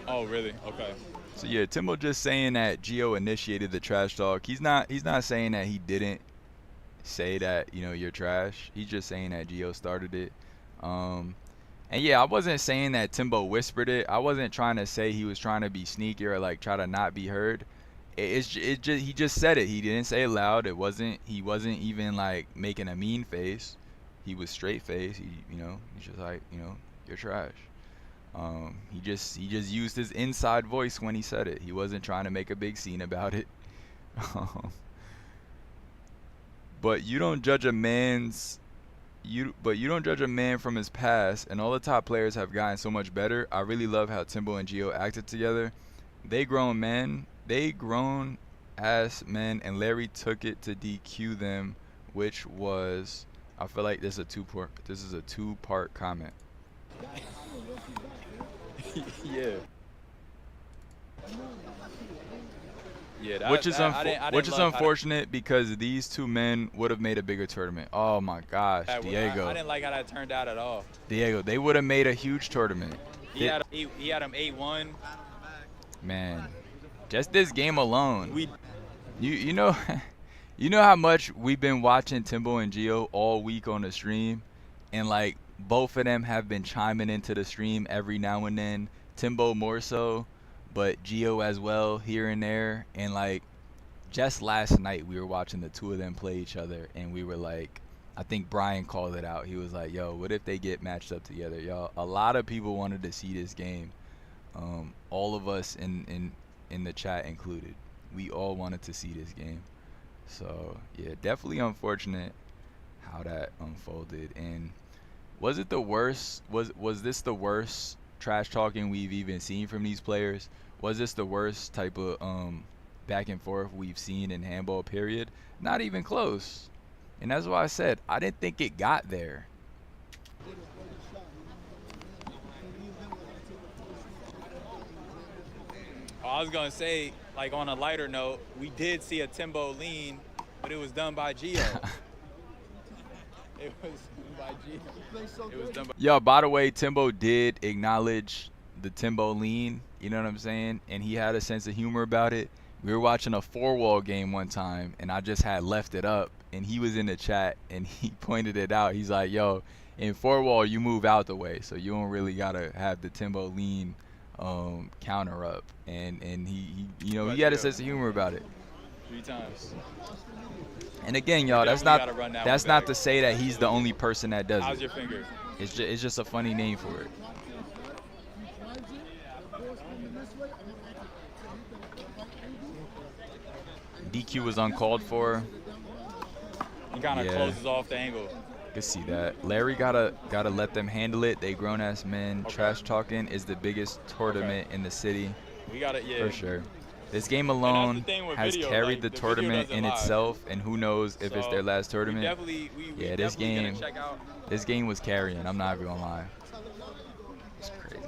Oh, really? Okay. So yeah, Timbo just saying that Gio initiated the trash talk. He's not saying that he didn't say that, you know, you're trash. He's just saying that Gio started it. And yeah, I wasn't saying that Timbo whispered it. I wasn't trying to say he was trying to be sneaky or like try to not be heard. He just said it. He didn't say it loud. He wasn't even like making a mean face. He was straight face. He's just like, you know, you're trash. He just used his inside voice when he said it. He wasn't trying to make a big scene about it. But you don't judge a man from his past, and all the top players have gotten so much better. I really love how Timbo and Gio acted together. They grown ass men, and Larry took it to DQ them, which was, I feel like this is a two-part comment. Yeah. Yeah, Which is unfortunate because these two men would have made a bigger tournament. Oh my gosh, Diego. I didn't like how that turned out at all. Diego, they would have made a huge tournament. He had him 8-1. Man, just this game alone. You know how much we've been watching Timbo and Gio all week on the stream, and like both of them have been chiming into the stream every now and then. Timbo more so, but Gio as well here and there. And like just last night we were watching the two of them play each other, and we were like, I think Brian called it out. He was like, yo, what if they get matched up together? Y'all, a lot of people wanted to see this game. All of us in the chat included. We all wanted to see this game. So yeah, definitely unfortunate how that unfolded. And was it the worst? Was this the worst trash talking we've even seen from these players? Was this the worst type of back and forth we've seen in handball, period? Not even close. And that's why I said I didn't think it got there. I was gonna say, like on a lighter note, we did see a Timbo lean, but it was done by Gio. It was done by Gio. It was done by. Yo, by the way, Timbo did acknowledge the Timbo lean. You know what I'm saying? And he had a sense of humor about it. We were watching a 4-wall game one time, and I just had left it up, and he was in the chat, and he pointed it out. He's like, yo, in 4-wall, you move out the way, so you don't really got to have the Timbo lean counter up. And he you know, he had a sense of humor about it. 3 times. And again, y'all, that's not to say that he's the only person that does it. How's your finger? It's just a funny name for it. DQ was uncalled for. He kind of closes off the angle. You can see that. Larry gotta let them handle it. They grown ass men. Okay. Trash talking is the biggest tournament in the city. We got it, yeah. For sure. This game alone has carried the tournament in itself, and who knows if it's their last tournament. This game was carrying. I'm not even gonna lie. It's crazy.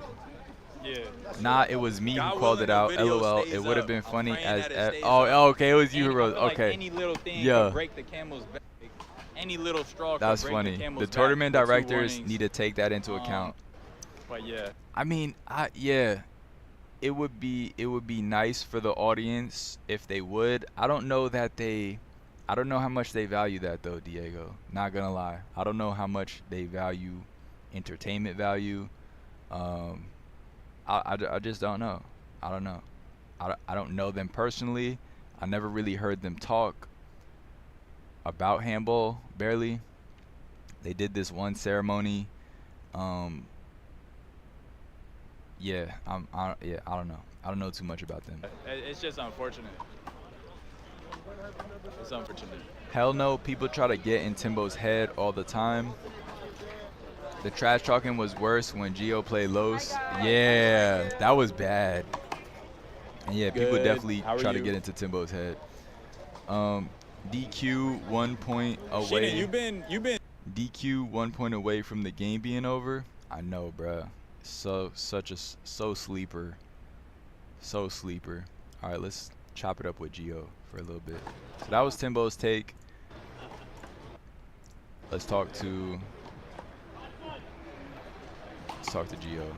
Yeah. Nah, it was me who called it out. LOL. It would have been funny as okay, it was you, Rose. Okay. Any little thing could break the camel's back. Any little straw That's could break funny. The camel's The back. tournament directors need to take that into account. But yeah. I mean, it would be nice for the audience if they would. I don't know how much they value that though, Diego. Not gonna lie. I don't know how much they value entertainment value. I just don't know. I don't know. I don't know them personally. I never really heard them talk about handball, barely. They did this one ceremony. I don't know. I don't know too much about them. It's just unfortunate. It's unfortunate. Hell no, people try to get in Timbo's head all the time. The trash talking was worse when Gio played Los. Yeah, that was bad. And yeah, people Good. definitely How are try to you? get into Timbo's head. DQ 1 point away. Sheena, you've been. DQ 1 point away from the game being over. I know, bruh. So sleeper. So sleeper. All right, let's chop it up with Gio for a little bit. So that was Timbo's take. Let's talk to Gio.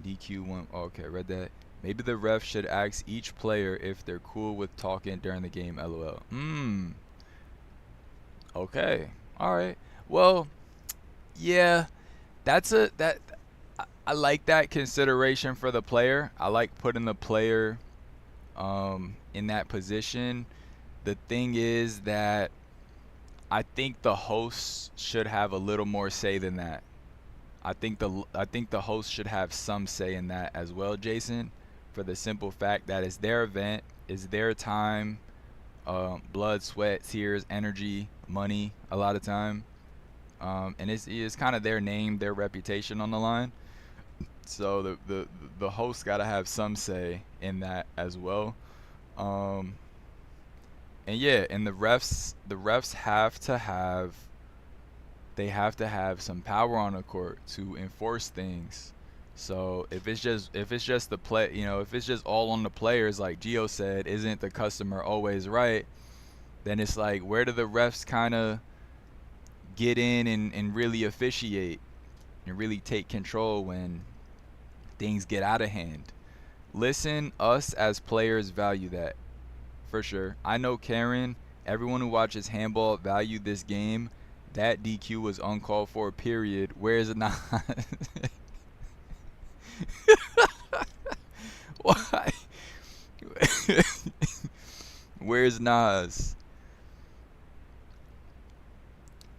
DQ 1. Oh, okay, read that. Maybe the ref should ask each player if they're cool with talking during the game. LOL. Okay. All right. Well, yeah. I like that consideration for the player. I like putting the player in that position. The thing is that I think the hosts should have a little more say than that. I think the host should have some say in that as well, Jason, for the simple fact that it's their event, it's their time, blood, sweat, tears, energy, money a lot of time, and it's kind of their name, their reputation on the line. So the host got to have some say in that as well. And yeah, and the refs have to have some power on the court to enforce things. So if it's just the play, if it's just all on the players, like Gio said, isn't the customer always right? Then it's like, where do the refs kind of get in and really officiate and really take control when things get out of hand? Listen, us as players value that, for sure. I know Karen, everyone who watches handball value this game. That DQ was uncalled for, period. Where is it not? Why? Where's Nas?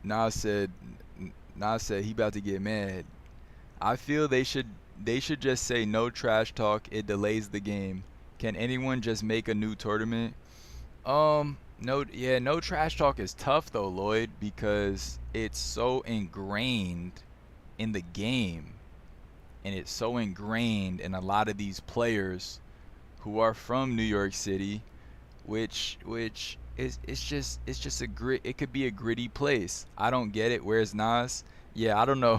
Nas said he about to get mad. I feel they should just say no trash talk. It delays the game. Can anyone just make a new tournament? No trash talk is tough though, Lloyd, because it's so ingrained in the game, and it's so ingrained in a lot of these players who are from New York City, which is it could be a gritty place. I don't get it. Where's Nas? Yeah, I don't know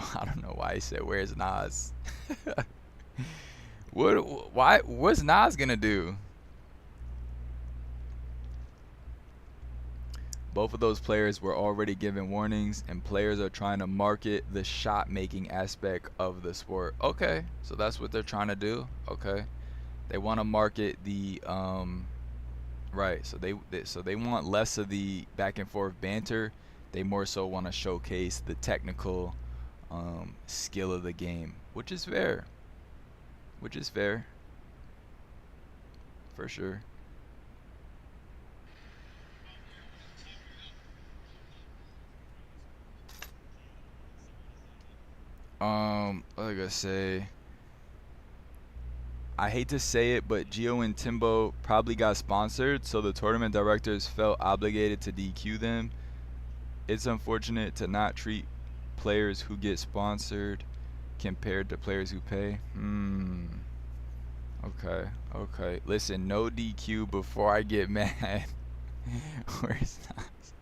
why he said where's Nas. What's Nas gonna do? Both of those players were already given warnings, and players are trying to market the shot-making aspect of the sport. Okay, so that's what they're trying to do. Okay, they want to market the right. So they want less of the back and forth banter. They more so want to showcase the technical skill of the game, which is fair. For sure. Like I say, I hate to say it, but Gio and Timbo probably got sponsored, so the tournament directors felt obligated to DQ them. It's unfortunate to not treat players who get sponsored compared to players who pay. Okay. Listen, no DQ before I get mad. Where's Nas?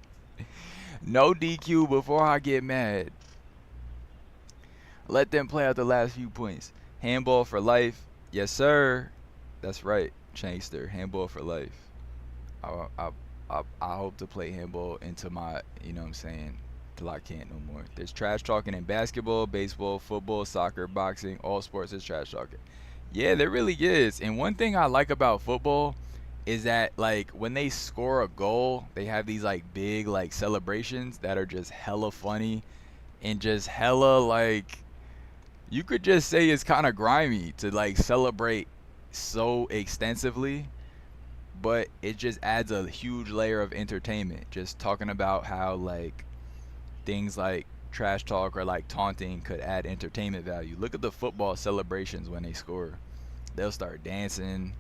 No DQ before I get mad. Let them play out the last few points. Handball for life. Yes, sir. That's right, Chankster. Handball for life. I hope to play handball into my, till I can't no more. There's trash talking in basketball, baseball, football, soccer, boxing, all sports is trash talking. Yeah, there really is. And one thing I like about football is that, like, when they score a goal, they have these, like, big, like, celebrations that are just hella funny and just hella, like, you could just say it's kind of grimy to, like, celebrate so extensively, but it just adds a huge layer of entertainment. Just talking about how, like, things like trash talk or, like, taunting could add entertainment value. Look at the football celebrations when they score. They'll start dancing.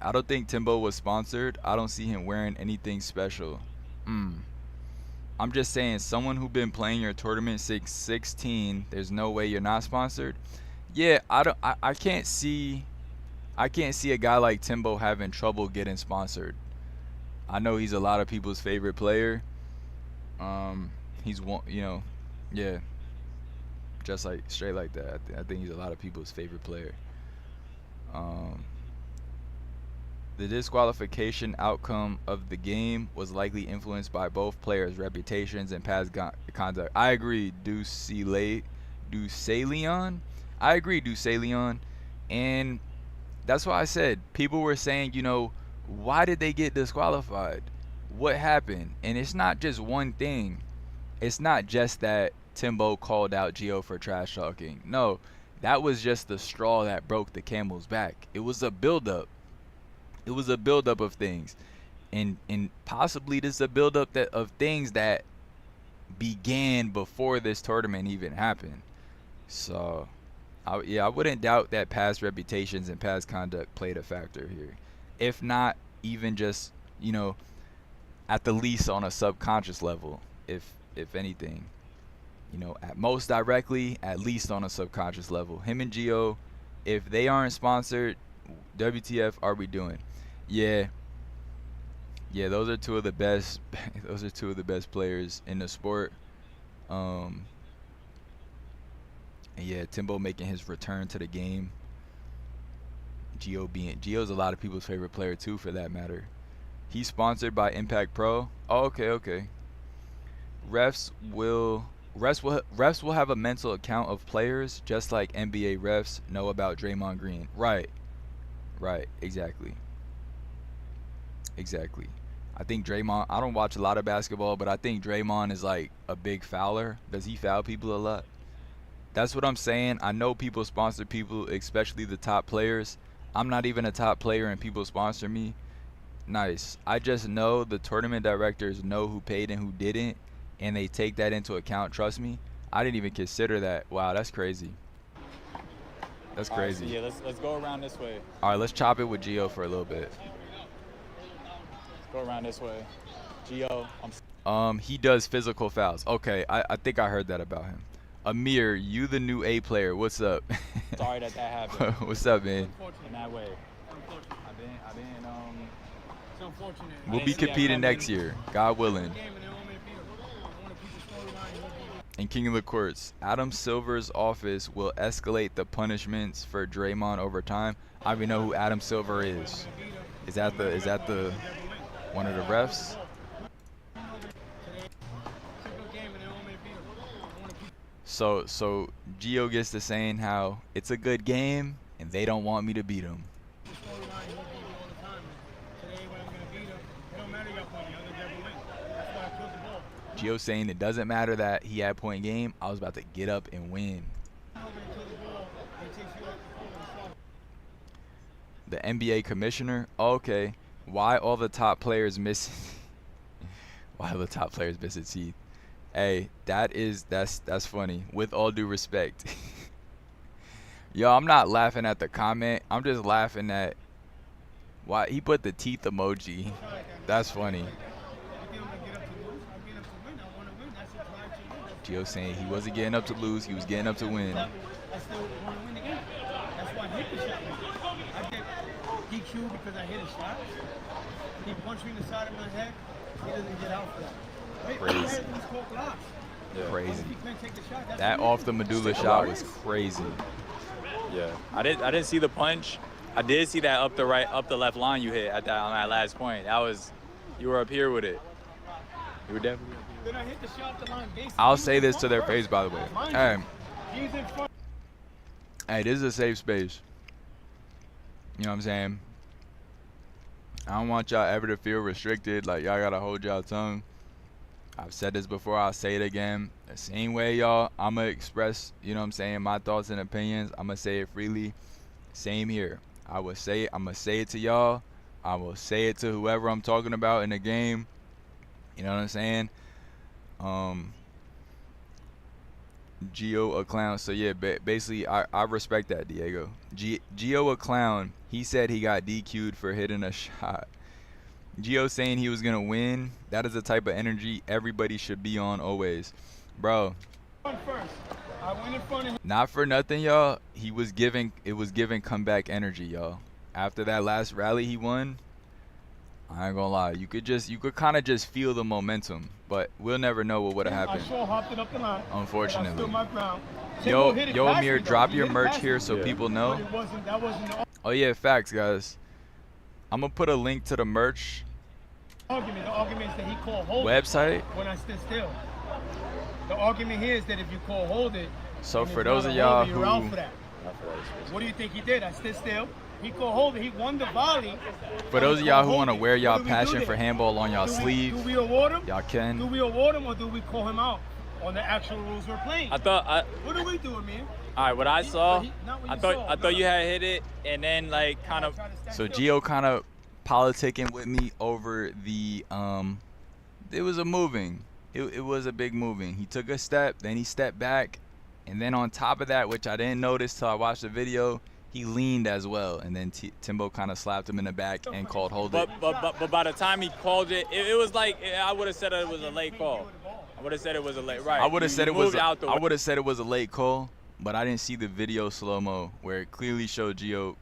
I don't think Timbo was sponsored. I don't see him wearing anything special. I'm just saying, someone who been playing your tournament since 16, there's no way you're not sponsored. Yeah, I can't see a guy like Timbo having trouble getting sponsored. I know he's a lot of people's favorite player. He's one, yeah, just like straight like that. I think he's a lot of people's favorite player. The disqualification outcome of the game was likely influenced by both players' reputations and past conduct. I agree, Deuceleon. I agree, Deuceleon. And that's why I said, people were saying, why did they get disqualified? What happened? And it's not just one thing. It's not just that Timbo called out Gio for trash talking. No, that was just the straw that broke the camel's back. It was a buildup. It was a buildup of things, and possibly this is a buildup of things that began before this tournament even happened. So, I wouldn't doubt that past reputations and past conduct played a factor here, if not even just at the least on a subconscious level, if anything, at most directly, at least on a subconscious level. Him and Gio, if they aren't sponsored, WTF are we doing? Yeah, those are two of the best. Those are two of the best players in the sport. And yeah, Timbo making his return to the game. Gio's a lot of people's favorite player too, for that matter. He's sponsored by Impact Pro. Oh, okay. Refs will have a mental account of players, just like NBA refs know about Draymond Green. Right. Exactly. I think Draymond, I don't watch a lot of basketball, but I think Draymond is like a big fouler. Does he foul people a lot? That's what I'm saying. I know people sponsor people, especially the top players. I'm not even a top player and people sponsor me. Nice. I just know the tournament directors know who paid and who didn't, and they take that into account. Trust me. I didn't even consider that. Wow, that's crazy. That's crazy. All right, so let's go around this way. All right, let's chop it with Gio for a little bit. Go around this way. Gio, he does physical fouls. Okay, I think I heard that about him. Amir, you the new A player. What's up? Sorry that happened. What's up, man? In that way. It's unfortunate. We'll be competing next year, God willing. And King of the Courts, Adam Silver's office will escalate the punishments for Draymond over time. I don't even know who Adam Silver is. Is that the one of the refs? So Gio gets to saying how it's a good game and they don't want me to beat him. Gio saying it doesn't matter that he had point game. I was about to get up and win. The NBA commissioner. Okay. Why all the top players missing? Why the top players missing teeth? Hey, that's funny. With all due respect. Yo, I'm not laughing at the comment. I'm just laughing at why he put the teeth emoji. That's funny. Gio saying he wasn't getting up to lose, he was getting up to win. I still want to win the game. That's why I hit the shot. I get DQ because I hit a shot. He punched me in the side of my head. He doesn't get out for that. Crazy. Yeah. Crazy. That off the medulla shot was crazy. Yeah. I didn't see the punch. I did see that up the left line you hit on that last point. You were up here with it. You were definitely. Then I hit the shot the line base. I'll say this to their face, by the way. Hey, this is a safe space. You know what I'm saying? I don't want y'all ever to feel restricted, like y'all gotta hold y'all tongue. I've said this before, I'll say it again. The same way, y'all, I'ma express, you know what I'm saying, my thoughts and opinions. I'ma say it freely. Same here. I'ma say it to y'all. I will say it to whoever I'm talking about in the game. You know what I'm saying? Gio a clown. So yeah, basically I respect that, Diego. Gio a clown. He said he got DQ'd for hitting a shot. Gio saying he was gonna win. That is the type of energy everybody should be on always, bro. Not for nothing, y'all. It was giving comeback energy, y'all. After that last rally he won, I ain't gonna lie. You could kind of just feel the momentum, but we'll never know what would have happened. I sure hopped it up the line. Unfortunately. I stood my ground. Yo, Timbo hit it yo, past Amir, me, though. drop He your hit it merch past here me. so people know. But that wasn't the Oh yeah, facts, guys. I'm gonna put a link to the merch argument. The argument is that he called hold website. it when I stood still. The argument here is that if you call hold it, So and for it's those not of a y'all holder, you're out who, for that. What do you think he did? I stood still. He called hold it. He won the volley. for those of y'all who want to wear y'all What do we do passion then? for handball on y'all Do sleeve, we award him? y'all Do can. we award him or do we call him out on the actual rules we're playing? What do we do, Amir? All right, what I saw, not what I you thought saw, I thought no. you had hit it, and then like kind of. So Gio kind of politicking with me over the it was a moving. It was a big moving. He took a step, then he stepped back, and then on top of that, which I didn't notice till I watched the video, he leaned as well, and then Timbo kind of slapped him in the back and called hold it. But by the time he called it, it was like I would have said it was a late call. I would have said it was a late right. I would have said it was. out the way. I would have said it was a late call, but I didn't see the video slow mo where it clearly showed Gio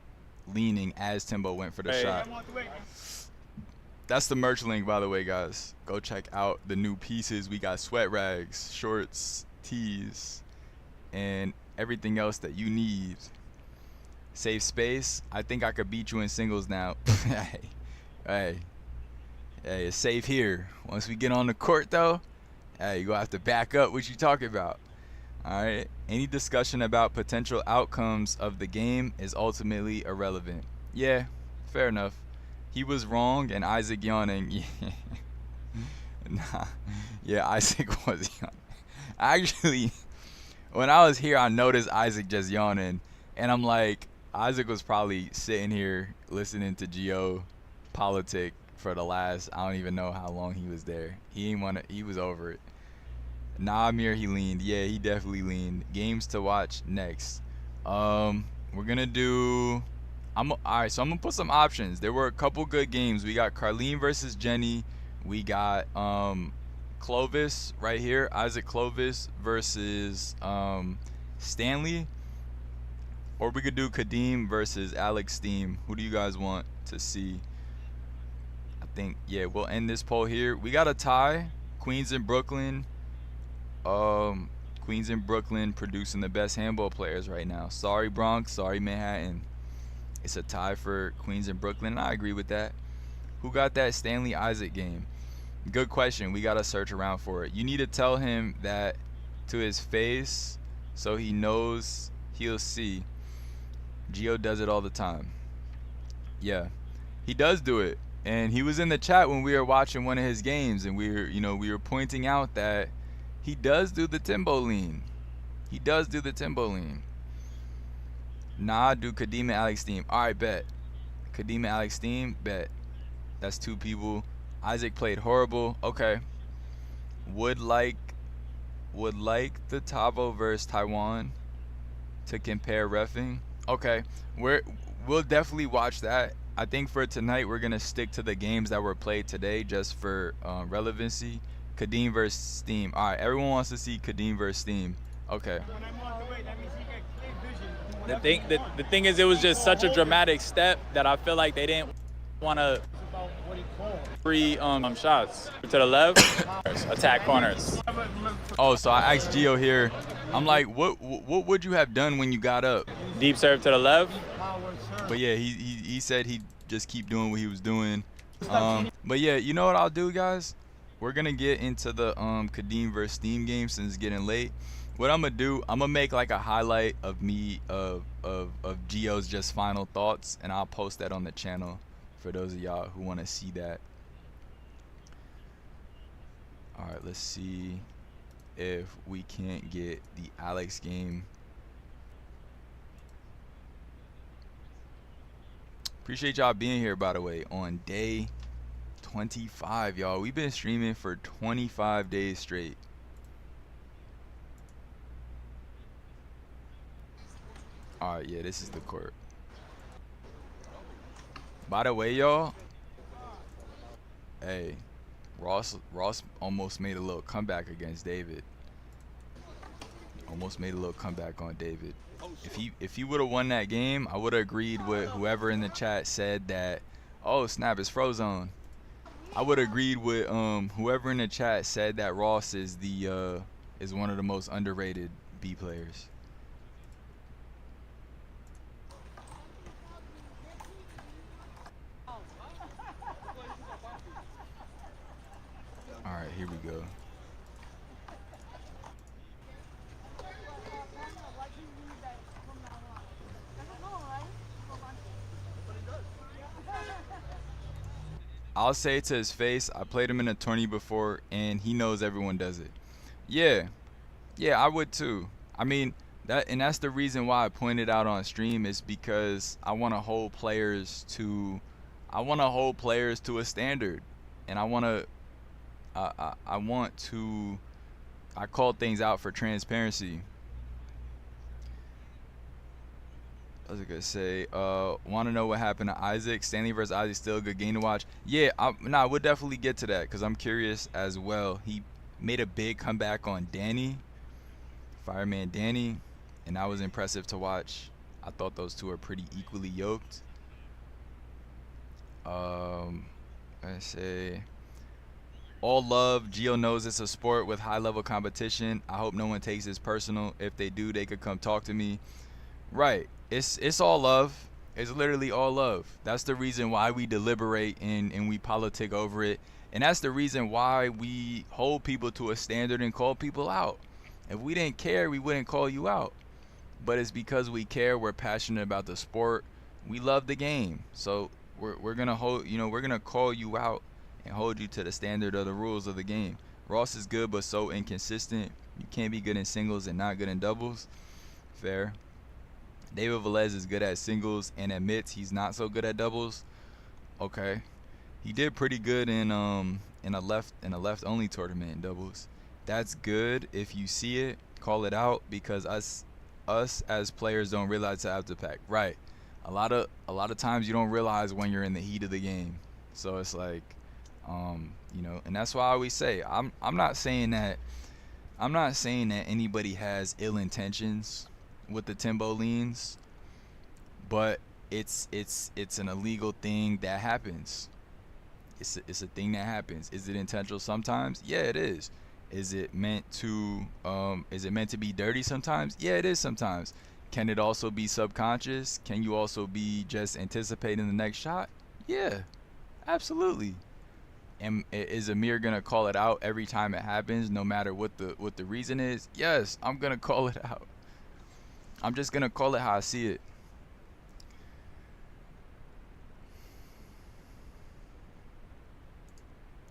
leaning as Timbo went for the shot. That's the merch link, by the way, guys. Go check out the new pieces. We got sweat rags, shorts, tees, and everything else that you need. Save space. I think I could beat you in singles now. hey, it's safe here. Once we get on the court, though, hey, you gonna have to back up what you talking about. All right. Any discussion about potential outcomes of the game is ultimately irrelevant. Yeah, fair enough. He was wrong, and Isaac yawning. Nah, yeah, Isaac was yawning. Actually, when I was here, I noticed Isaac just yawning, and I'm like, Isaac was probably sitting here listening to Gio politic for the last, I don't even know how long he was there. He was over it. Nah, Amir, he leaned. Yeah, he definitely leaned. Games to watch next. We're gonna do. All right, so I'm gonna put some options. There were a couple good games. We got Carlene versus Jenny. We got Clovis right here, Isaac Clovis versus Stanley. Or we could do Kadeem versus Alex Steam. Who do you guys want to see? I think, yeah, we'll end this poll here. We got a tie. Queens and Brooklyn. Queens and Brooklyn producing the best handball players right now. Sorry, Bronx. Sorry, Manhattan. It's a tie for Queens and Brooklyn, and I agree with that. Who got that Stanley Isaac game? Good question. We got to search around for it. You need to tell him that to his face so he knows he'll see. Gio does it all the time. Yeah, he does do it. And he was in the chat when we were watching one of his games, and we were pointing out that he does do the Timbo lean. He does do the Timbo lean. Nah, do Kadeem and Alex Steam. All right, bet. Kadeem and Alex Steam, bet. That's two people. Isaac played horrible. Okay. Would like the Tavo versus Taiwan to compare reffing. Okay. We'll definitely watch that. I think for tonight we're gonna stick to the games that were played today just for relevancy. Kadeem versus Steam. All right, everyone wants to see Kadeem versus Steam. Okay. The thing is, it was just such a dramatic step that I feel like they didn't want to free shots to the left, attack corners. Oh, so I asked Gio here. I'm like, what would you have done when you got up? Deep serve to the left. But yeah, he said he'd just keep doing what he was doing. But yeah, you know what I'll do, guys? We're gonna get into the Kadeem versus Steam game since it's getting late. What I'm gonna do, I'm gonna make like a highlight of me of Gio's just final thoughts, and I'll post that on the channel for those of y'all who want to see that. All right, let's see if we can't get the Alex game. Appreciate y'all being here, by the way, on day 25, y'all. We've been streaming for 25 days straight. All right, yeah, this is the court. By the way, y'all, hey, Ross almost made a little comeback against David. Almost made a little comeback on David. If he would have won that game, I would have agreed with whoever in the chat said that, oh snap, it's Frozone. I would have agreed with whoever in the chat said that Ross is is one of the most underrated B players. All right, here we go. I'll say to his face, I played him in a tourney before, and he knows everyone does it. Yeah, I would too. I mean, that's the reason why I pointed out on stream, is because I want to hold players to a standard, and I call things out for transparency. I was gonna say, want to know what happened to Isaac? Stanley versus Isaac, still a good game to watch. Yeah, I would definitely get to that because I'm curious as well. He made a big comeback on Danny, Fireman Danny, and that was impressive to watch. I thought those two are pretty equally yoked. I say, all love. Gio knows it's a sport with high-level competition. I hope no one takes this personal. If they do, they could come talk to me. Right. It's all love. It's literally all love. That's the reason why we deliberate and we politic over it. And that's the reason why we hold people to a standard and call people out. If we didn't care, we wouldn't call you out. But it's because we care, we're passionate about the sport. We love the game. So we're gonna we're gonna call you out and hold you to the standard of the rules of the game. Ross is good but so inconsistent. You can't be good in singles and not good in doubles. Fair. David Velez is good at singles and admits he's not so good at doubles. Okay. He did pretty good in a left only tournament in doubles. That's good. If you see it, call it out, because us as players don't realize the after pack. Right. A lot of times you don't realize when you're in the heat of the game. So it's like and that's why I always say I'm not saying that anybody has ill intentions with the Timbo leans, but it's an illegal thing that happens. It's a thing that happens. Is it intentional sometimes? Yeah, it is. Is it meant to be dirty sometimes? Yeah, it is sometimes. Can it also be subconscious? Can you also be just anticipating the next shot? Yeah, absolutely. And is Amir gonna call it out every time it happens, no matter what the reason is? Yes, I'm gonna call it out. I'm just gonna call it how I see it.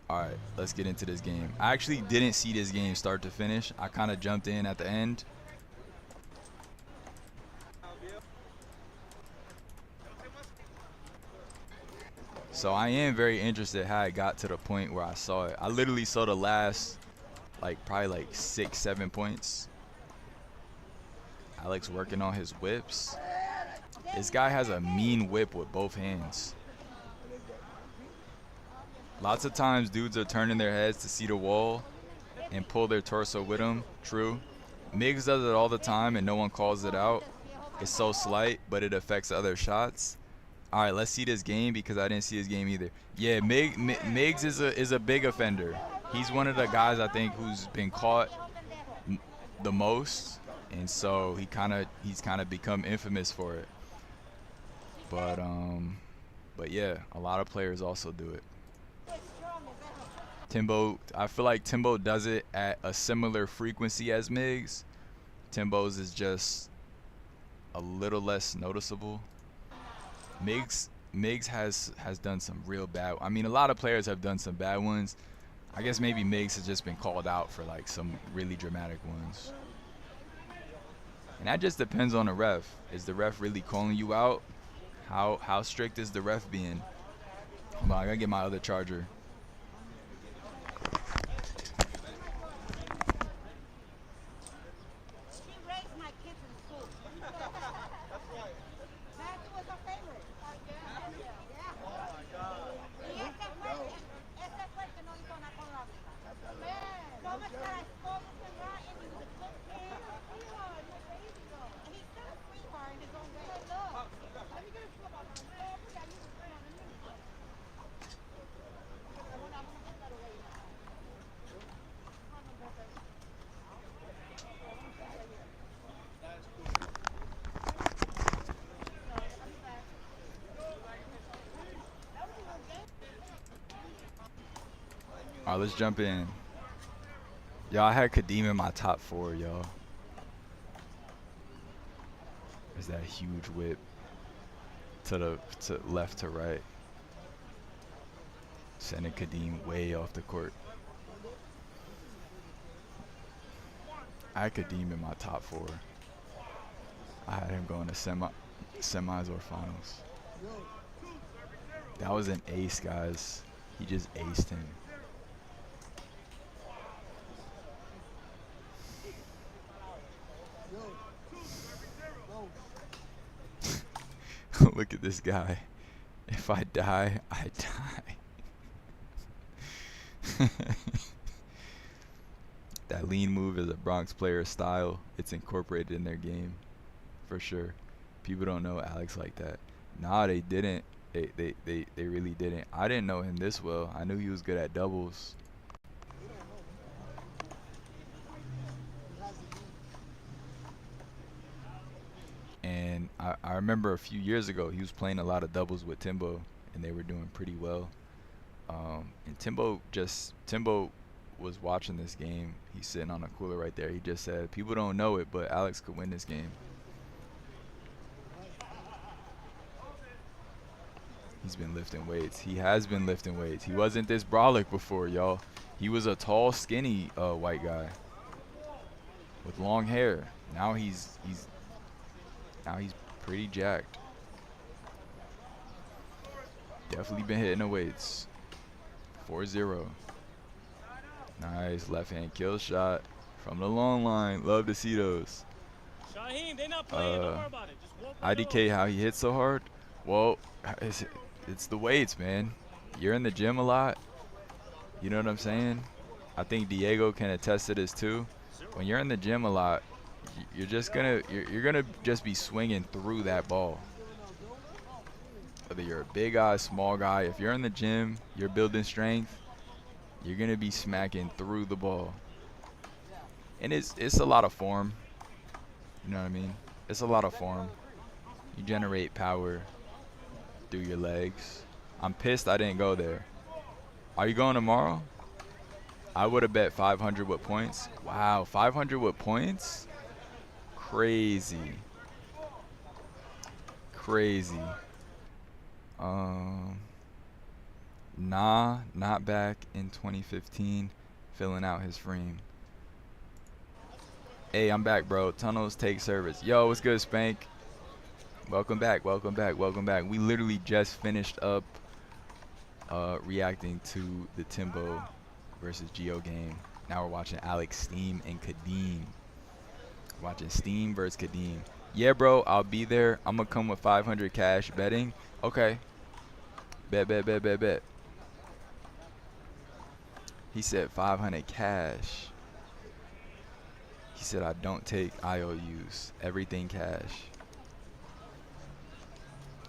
Alright, let's get into this game. I actually didn't see this game start to finish. I kind of jumped in at the end. So I am very interested how it got to the point where I saw it. I literally saw the last probably 6-7 points. Alex working on his whips. This guy has a mean whip with both hands. Lots of times dudes are turning their heads to see the wall and pull their torso with them. True. Miggs does it all the time and no one calls it out. It's so slight, but it affects other shots. All right, let's see this game because I didn't see his game either. Yeah, Miggs is a big offender. He's one of the guys I think who's been caught the most. And so he's kind of become infamous for it. But yeah, a lot of players also do it. Timbo, I feel like Timbo does it at a similar frequency as Miggs. Timbo's is just a little less noticeable. Miggs has done some real bad. I mean, a lot of players have done some bad ones. I guess maybe Miggs has just been called out for some really dramatic ones. And that just depends on the ref. Is the ref really calling you out? How strict is the ref being? Hold on, I gotta get my other charger. She raised my kids in school. All right, let's jump in. Y'all, I had Kadeem in my top 4, y'all. There's that huge whip to left to right. Sending Kadeem way off the court. I had Kadeem in my top 4. I had him going to semis or finals. That was an ace, guys. He just aced him. Look at this guy. If I die, I die. That lean move is a Bronx player style. It's incorporated in their game, for sure. People don't know Alex like that. Nah, they didn't. They really didn't. I didn't know him this well. I knew he was good at doubles. And I remember a few years ago, he was playing a lot of doubles with Timbo, and they were doing pretty well. And Timbo was watching this game. He's sitting on a cooler right there. He just said, people don't know it, but Alex could win this game. He's been lifting weights. He has been lifting weights. He wasn't this brolic before, y'all. He was a tall, skinny white guy with long hair. Now he's pretty jacked. Definitely been hitting the weights. 4-0. Nice left hand kill shot from the long line. Love to see those. Shaheem, they're not playing. Don't worry about it. Just walk IDK, how he hits so hard? Well, it's the weights, man. You're in the gym a lot. You know what I'm saying? I think Diego can attest to this too. When you're in the gym a lot, you're gonna just be swinging through that ball. Whether you're a big guy, small guy, if you're in the gym, you're building strength, you're gonna be smacking through the ball. And it's a lot of form. You know what I mean? It's a lot of form. You generate power through your legs. I'm pissed I didn't go there. Are you going tomorrow? I would have bet 500 with points. Wow, 500 with points? Crazy. Crazy. Nah, not back in 2015, filling out his frame. Hey, I'm back, bro. Tunnels take service. Yo, what's good, Spank? Welcome back, welcome back, welcome back. We literally just finished up reacting to the Timbo versus Gio game. Now we're watching Alex Steam and Kadeem. Watching Steam versus Kadeem. Yeah, bro, I'll be there. I'm gonna come with 500 cash betting. Okay. Bet. He said 500 cash. He said I don't take IOUs. Everything cash.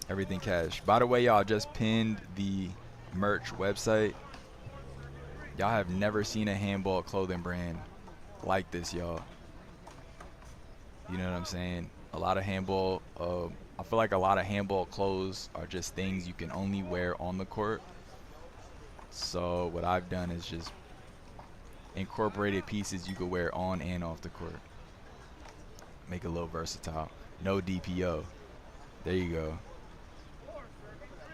Everything cash. By the way, y'all, just pinned the merch website. Y'all have never seen a handball clothing brand like this, y'all. You know what I'm saying? A lot of handball, I feel like a lot of handball clothes are just things you can only wear on the court. So what I've done is just incorporated pieces you could wear on and off the court. Make it a little versatile. No DPO. There you go.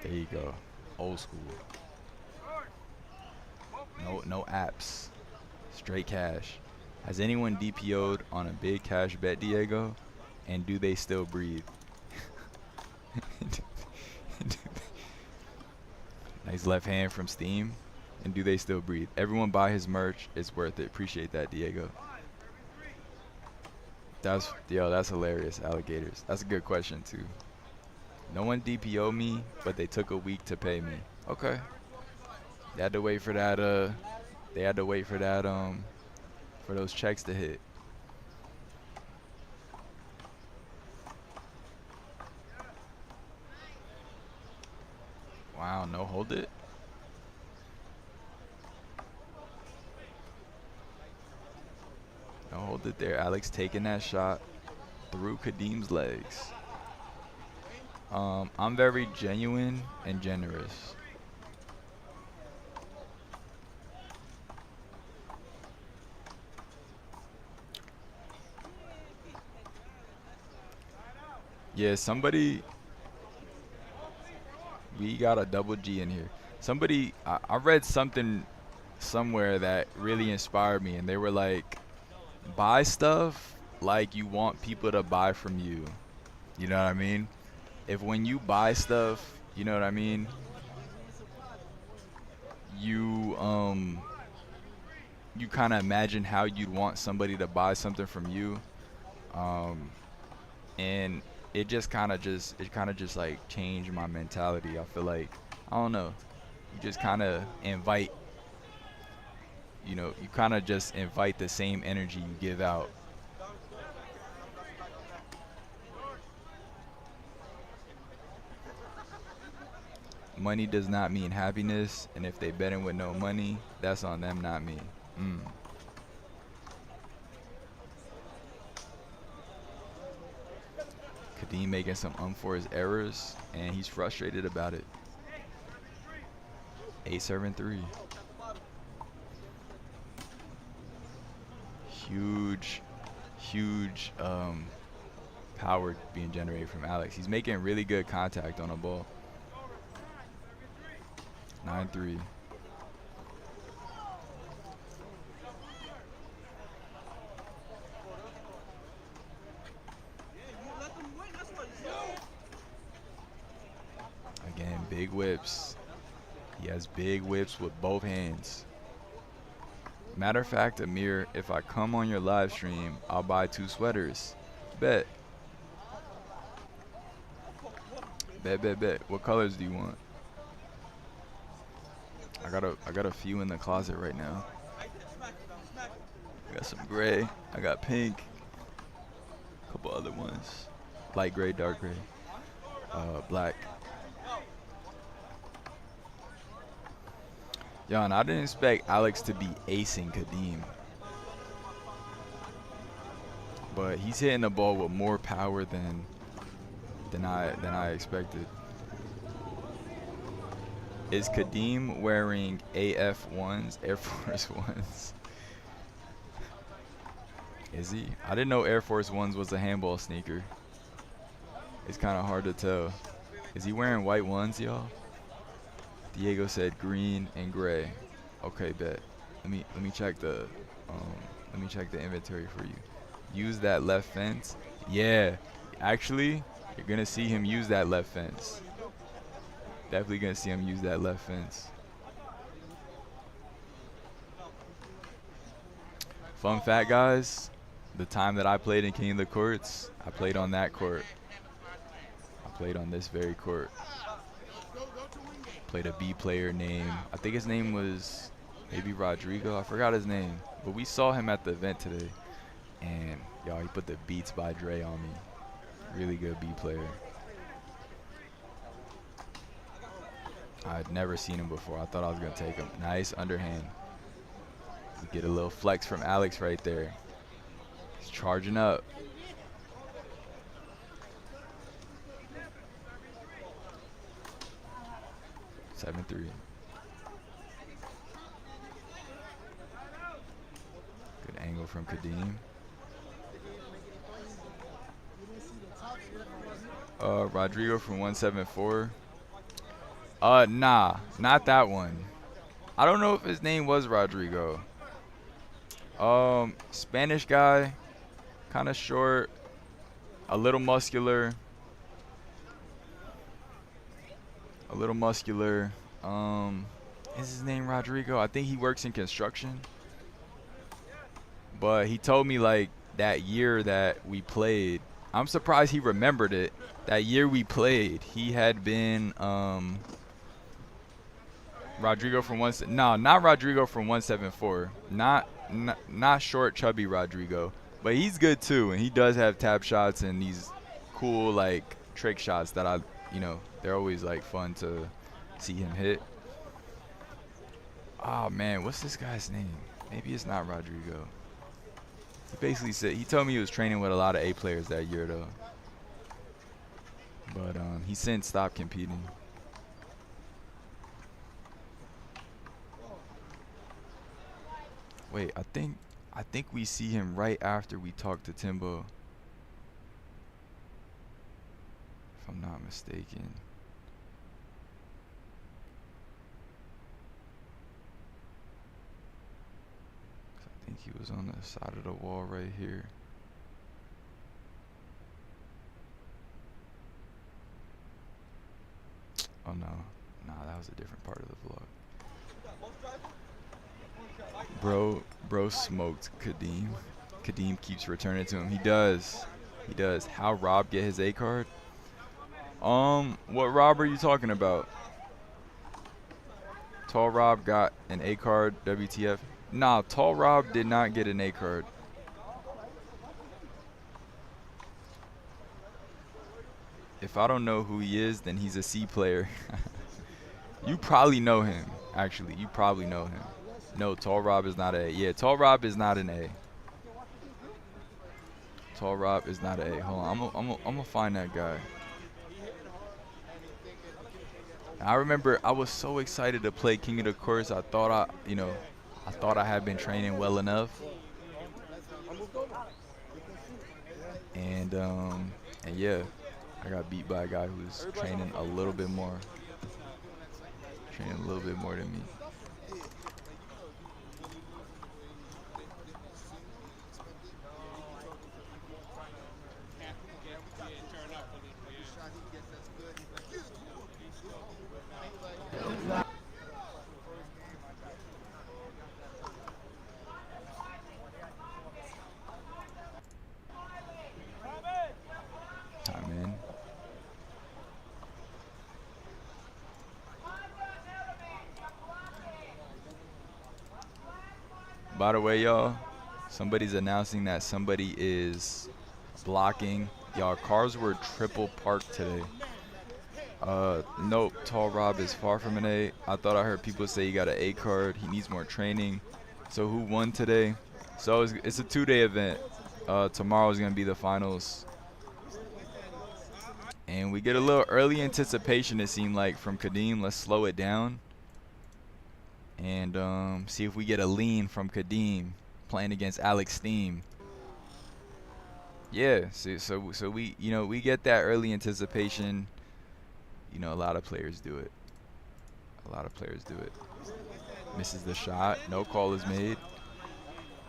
There you go. Old school. No apps. Straight cash. Has anyone DPO'd on a big cash bet, Diego? And do they still breathe? Nice left hand from Steam. And do they still breathe? Everyone buy his merch. It's worth it. Appreciate that, Diego. That's hilarious, alligators. That's a good question too. No one DPO'd me, but they took a week to pay me. Okay. They had to wait for that for those checks to hit. Wow, no hold it. No hold it there. Alex taking that shot through Kadeem's legs. I'm very genuine and generous. Yeah, somebody. We got a double G in here. Somebody, I read something somewhere that really inspired me, and they were like, buy stuff like you want people to buy from you. You know what I mean? If when you buy stuff, you know what I mean, you you kind of imagine how you'd want somebody to buy something from you, and it just kind of just like changed my mentality. I feel like, I don't know, you just kind of invite, you kind of just invite the same energy you give out. Money does not mean happiness, and if they betting with no money, that's on them, not me. Kadeem making some unforced errors, and he's frustrated about it. 8-7-3. Huge power being generated from Alex. He's making really good contact on the ball. 9-3. Again, big whips. He has big whips with both hands. Matter of fact, Amir, if I come on your live stream, I'll buy 2 sweaters. Bet. Bet. What colors do you want? I got a few in the closet right now. I got some gray. I got pink. A couple other ones. Light gray, dark gray. Black. Yo, and I didn't expect Alex to be acing Kadeem. But he's hitting the ball with more power than I expected. Is Kadeem wearing AF1s, Air Force Ones? Is he? I didn't know Air Force Ones was a handball sneaker. It's kind of hard to tell. Is he wearing white ones, y'all? Diego said green and gray. Okay, bet. Let me check the inventory for you. Use that left fence. Yeah, actually, you're gonna see him use that left fence. Definitely gonna see him use that left fence. Fun fact, guys, the time that I played in King of the Courts, I played on that court. I played on this very court. Played a B player named, I think his name was maybe Rodrigo. I forgot his name, but we saw him at the event today, and y'all, he put the Beats by Dre on me. Really good B player. I'd never seen him before. I thought I was gonna take him. Nice underhand. We get a little flex from Alex right there. He's charging up. Seven 3. Good angle from Kadeem. Rodrigo from 174. Nah, not that one. I don't know if his name was Rodrigo. Spanish guy, kind of short, a little muscular. Is his name Rodrigo? I think he works in construction. But he told me like that year that we played, I'm surprised he remembered it. That year we played, he had been Rodrigo from not Rodrigo from 174. Not short chubby Rodrigo, but he's good too, and he does have tap shots and these cool like trick shots that they're always like fun to see him hit. Oh man, what's this guy's name? Maybe it's not Rodrigo. He basically said, he told me he was training with a lot of A players that year though. But he since stopped competing. Wait, I think we see him right after we talk to Timbo. if I'm not mistaken. I think he was on the side of the wall right here. Oh no, nah, that was a different part of the vlog. Bro smoked Kadeem. Kadeem keeps returning to him. He does. He does. How Rob get his A card? What Rob are you talking about? Tall Rob got an A card, WTF. Nah, Tall Rob did not get an A card. If I don't know who he is, then he's a C player. You probably know him, actually. You probably know him. No, Tall Rob is not an A. Yeah, Tall Rob is not an A. Tall Rob is not an A. Hold on, I'm gonna find that guy. I remember I was so excited to play King of the Course. I thought I had been training well enough. And yeah, I got beat by a guy who was training a little bit more. Training a little bit more than me. Time in. By the way, y'all, somebody's announcing that somebody is blocking. Y'all, cars were triple parked today. Nope, Tall Rob is far from an A. I thought I heard people say he got an A card. He needs more training. So who won today? So it's a 2-day event. Tomorrow is going to be the finals. And we get a little early anticipation, it seemed like, from Kadeem. Let's slow it down. And see if we get a lean from Kadeem playing against Alex Steam. Yeah, so we we get that early anticipation. A lot of players do it. Misses the shot. No call is made.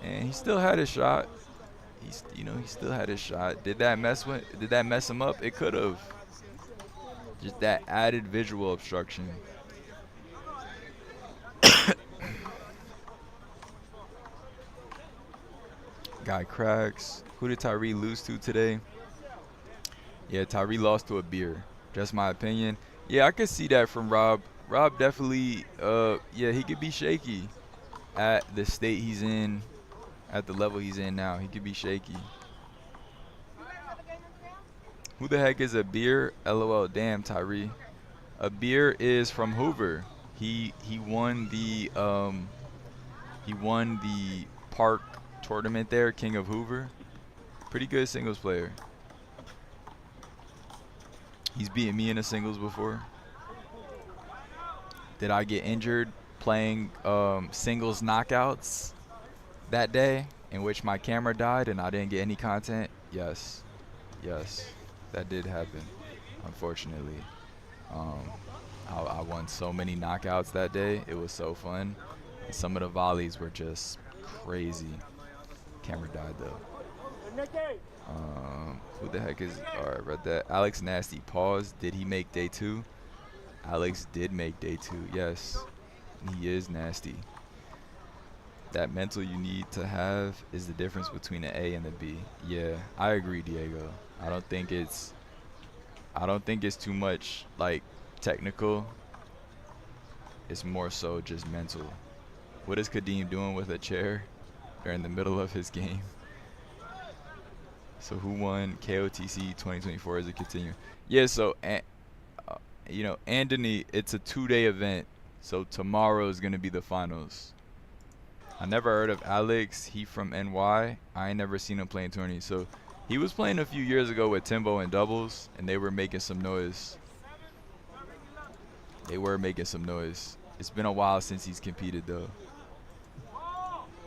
And he still had his shot. He still had his shot. Did that mess him up? It could have. Just that added visual obstruction. Guy cracks. Who did Tyree lose to today? Yeah, Tyree lost to a beer. Just my opinion. Yeah, I could see that from Rob. Rob definitely, yeah, he could be shaky at the state he's in, at the level he's in now. He could be shaky. Who the heck is a beer? LOL, damn, Tyree. A beer is from Hoover. He won the park tournament there, King of Hoover. Pretty good singles player. He's beaten me in the singles before. Did I get injured playing singles knockouts that day in which my camera died and I didn't get any content? Yes, that did happen, unfortunately. I won so many knockouts that day. It was so fun. And some of the volleys were just crazy. Camera died though. Who the heck is? All right, read that. Alex Nasty. Pause. Did he make day 2? Alex did make day 2. Yes, he is nasty. That mental you need to have is the difference between an A and a B. Yeah, I agree, Diego. I don't think it's too much like technical. It's more so just mental. What is Kadeem doing with a chair during the middle of his game? So who won KOTC 2024 as a continue? Yeah, so Anthony, it's a 2-day event. So tomorrow is gonna be the finals. I never heard of Alex. He from NY. I ain't never seen him playing tourneys. So he was playing a few years ago with Timbo in doubles, and they were making some noise. It's been a while since he's competed though.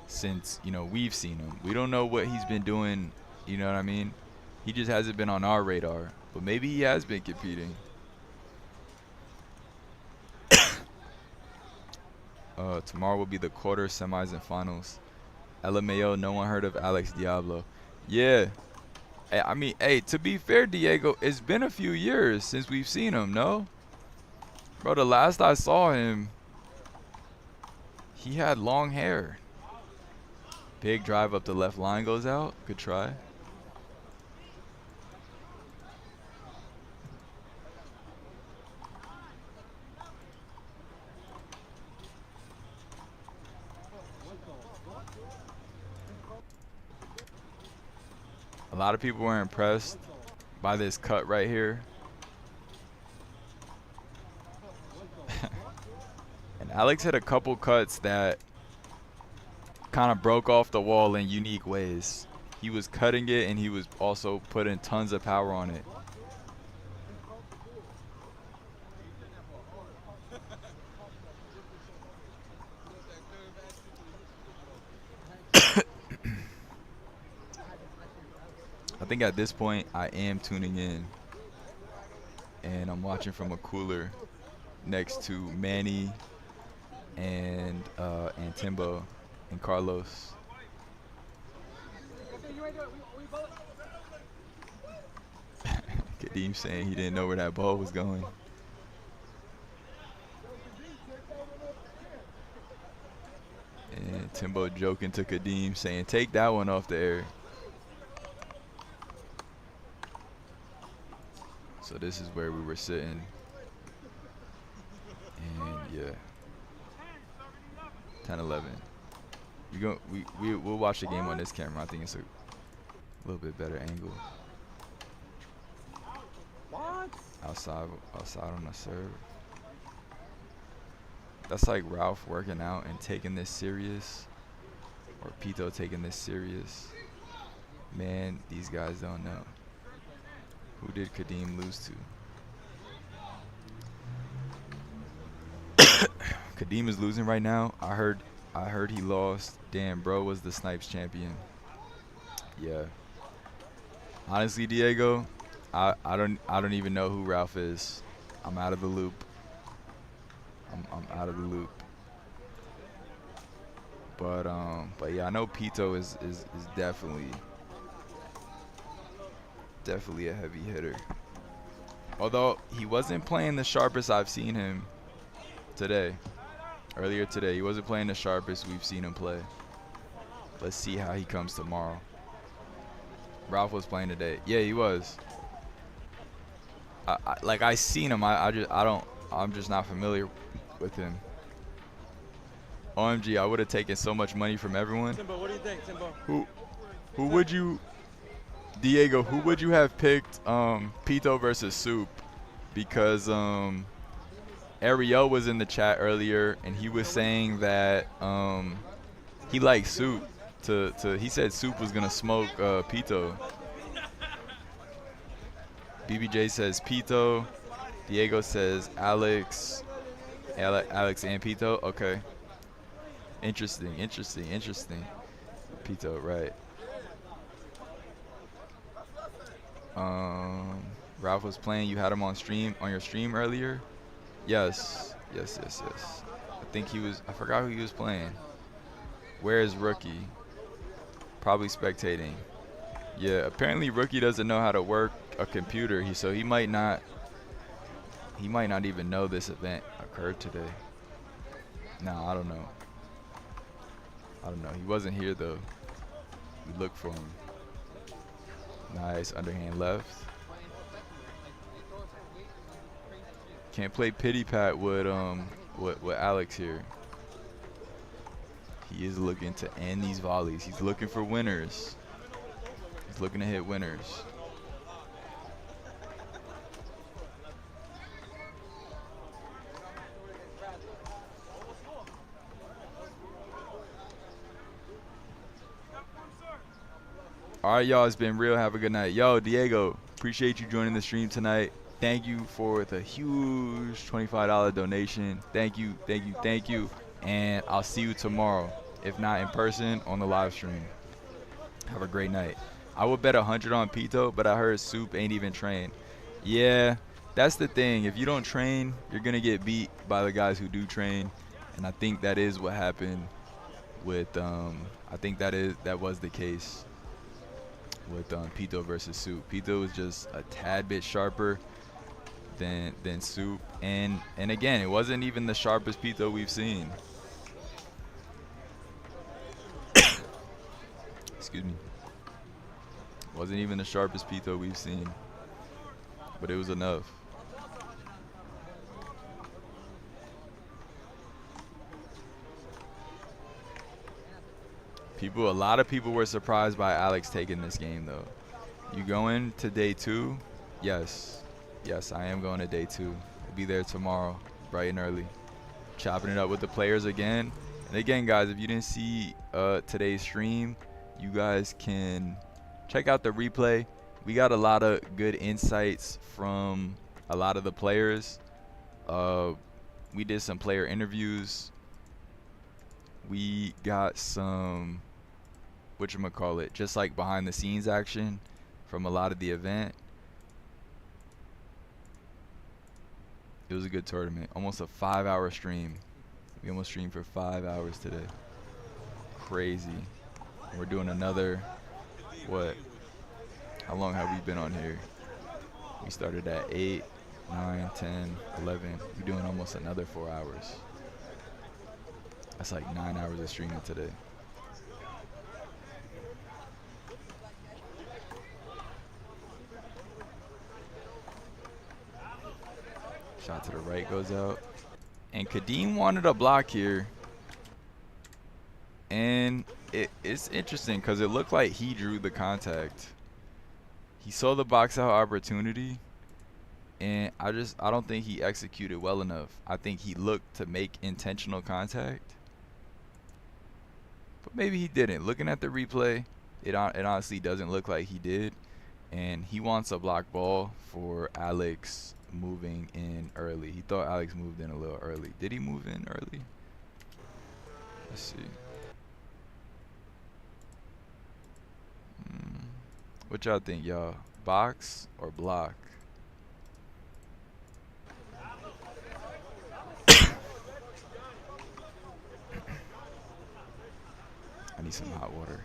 Since we've seen him, we don't know what he's been doing. You know what I mean? He just hasn't been on our radar. But maybe he has been competing. Tomorrow will be the quarters, semis, and finals. LMAO, no one heard of Alex Diablo. Yeah. Hey, I mean, hey, to be fair, Diego, it's been a few years since we've seen him, no? Bro, the last I saw him, he had long hair. Big drive up the left line goes out. Good try. A lot of people were impressed by this cut right here. And Alex had a couple cuts that kind of broke off the wall in unique ways. He was cutting it and he was also putting tons of power on it. I think at this point I am tuning in and I'm watching from a cooler next to Manny and Timbo and Carlos. Kadeem saying he didn't know where that ball was going. And Timbo joking to Kadeem saying, take that one off the air. So this is where we were sitting. And yeah. 10-11. We'll watch the game on this camera. I think it's a little bit better angle. Outside on the serve. That's like Ralph working out and taking this serious, or Pito taking this serious. Man, these guys don't know. Who did Kadeem lose to? Kadeem is losing right now. I heard he lost. Damn, bro was the Snipes champion. Yeah. Honestly, Diego, I don't even know who Ralph is. I'm out of the loop. I'm out of the loop. But yeah, I know Pito is definitely a heavy hitter. Although he wasn't playing the sharpest I've seen him today. Earlier today, he wasn't playing the sharpest we've seen him play. Let's see how he comes tomorrow. Ralph was playing today. Yeah, he was. I seen him. I'm just not familiar with him. OMG, I would have taken so much money from everyone. Timbo, what do you think, Timbo? Who would you, Diego, who would you have picked Pito versus Soup? Because Ariel was in the chat earlier and he was saying that he liked Soup. He said Soup was gonna smoke Pito. BBJ says Pito. Diego says Alex and Pito. Okay. Interesting. Pito, right. Ralph was playing. You had him on your stream earlier? Yes. I think I forgot who he was playing. Where is Rookie? Probably spectating. Yeah, apparently Rookie doesn't know how to work a computer. So he might not even know this event occurred today. No, I don't know. He wasn't here though. We looked for him. Nice underhand left. Can't play pity pat with Alex here. He is looking to end these volleys. He's looking for winners. He's looking to hit winners. All right, y'all, it's been real. Have a good night. Yo, Diego, appreciate you joining the stream tonight. Thank you for the huge $25 donation. Thank you. And I'll see you tomorrow, if not in person, on the live stream. Have a great night. I would bet 100 on Pito, but I heard Soup ain't even trained. Yeah, that's the thing. If you don't train, you're going to get beat by the guys who do train. And I think that is what happened with I think that was the case with Pito versus Soup. Pito was just a tad bit sharper than Soup. And again, it wasn't even the sharpest Pito we've seen. Excuse me. Wasn't even the sharpest Pito we've seen. But it was enough. A lot of people were surprised by Alex taking this game, though. You going to day 2? Yes. Yes, I am going to day 2. I'll be there tomorrow, bright and early. Chopping it up with the players again. And again, guys, if you didn't see today's stream, you guys can check out the replay. We got a lot of good insights from a lot of the players. We did some player interviews. We got some, whatchamacallit, just like behind the scenes action from a lot of the event. It was a good tournament. Almost a 5-hour stream. We almost streamed for 5 hours today. Crazy. We're doing another, what? How long have we been on here? We started at 8, 9, 10, 11. We're doing almost another 4 hours. That's like 9 hours of streaming today. Shot to the right goes out. And Kadeem wanted a block here. And it's interesting because it looked like he drew the contact. He saw the box out opportunity. And I don't think he executed well enough. I think he looked to make intentional contact. But maybe he didn't. Looking at the replay, it honestly doesn't look like he did. And he wants a block ball for Alex moving in early. He thought Alex moved in a little early. Did he move in early? Let's see. What y'all think, y'all? Box or block? I need some hot water.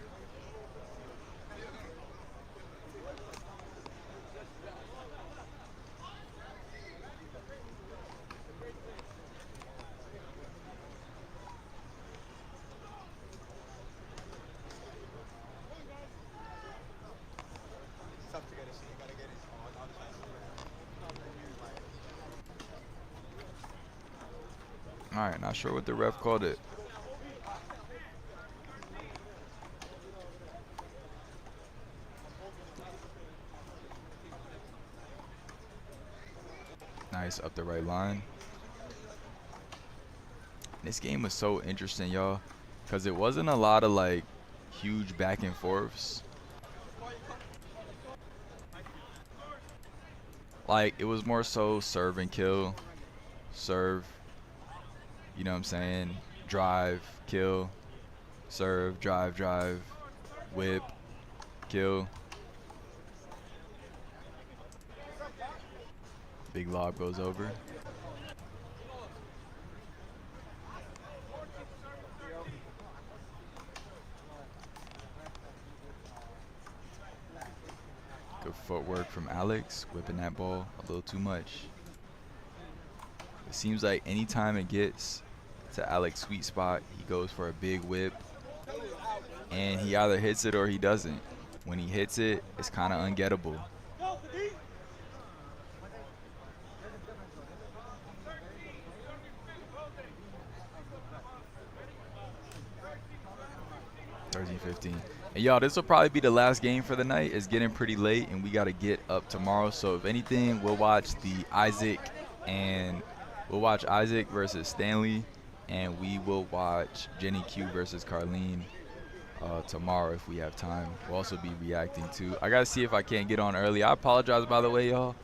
All right, not sure what the ref called it. Nice up the right line. This game was so interesting, y'all, because it wasn't a lot of like huge back and forths. Like it was more so serve and kill, serve. You know what I'm saying? Drive, kill, serve, drive, whip, kill. Big lob goes over. Good footwork from Alex, whipping that ball a little too much. It seems like anytime it gets to Alex's sweet spot, he goes for a big whip. And he either hits it or he doesn't. When he hits it, it's kind of ungettable. $13-15. And y'all, this will probably be the last game for the night. It's getting pretty late and we got to get up tomorrow. So if anything, we'll watch Isaac versus Stanley, and we will watch Jenny Q versus Carlene tomorrow if we have time. We'll also be reacting to. I gotta see if I can't get on early. I apologize, by the way, y'all.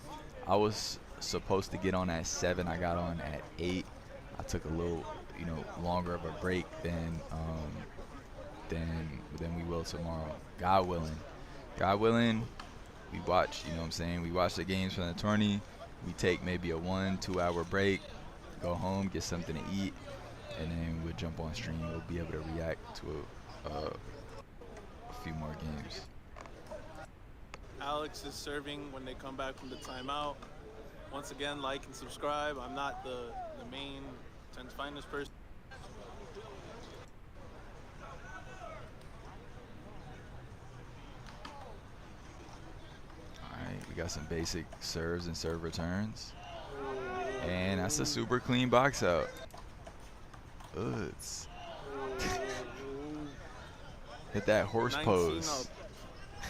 I was supposed to get on at 7. I got on at 8. I took a little, longer of a break than we will tomorrow. God willing. God willing, we watch, you know what I'm saying? We watch the games from the tourney. We take maybe a 1-2 hour break, go home, get something to eat, and then we'll jump on stream. We'll be able to react to a few more games. Alex is serving when they come back from the timeout. Once again, like and subscribe. I'm not the main 10's finest person. Alright, we got some basic serves and serve returns. And that's a super clean box out. It's hit that horse pose.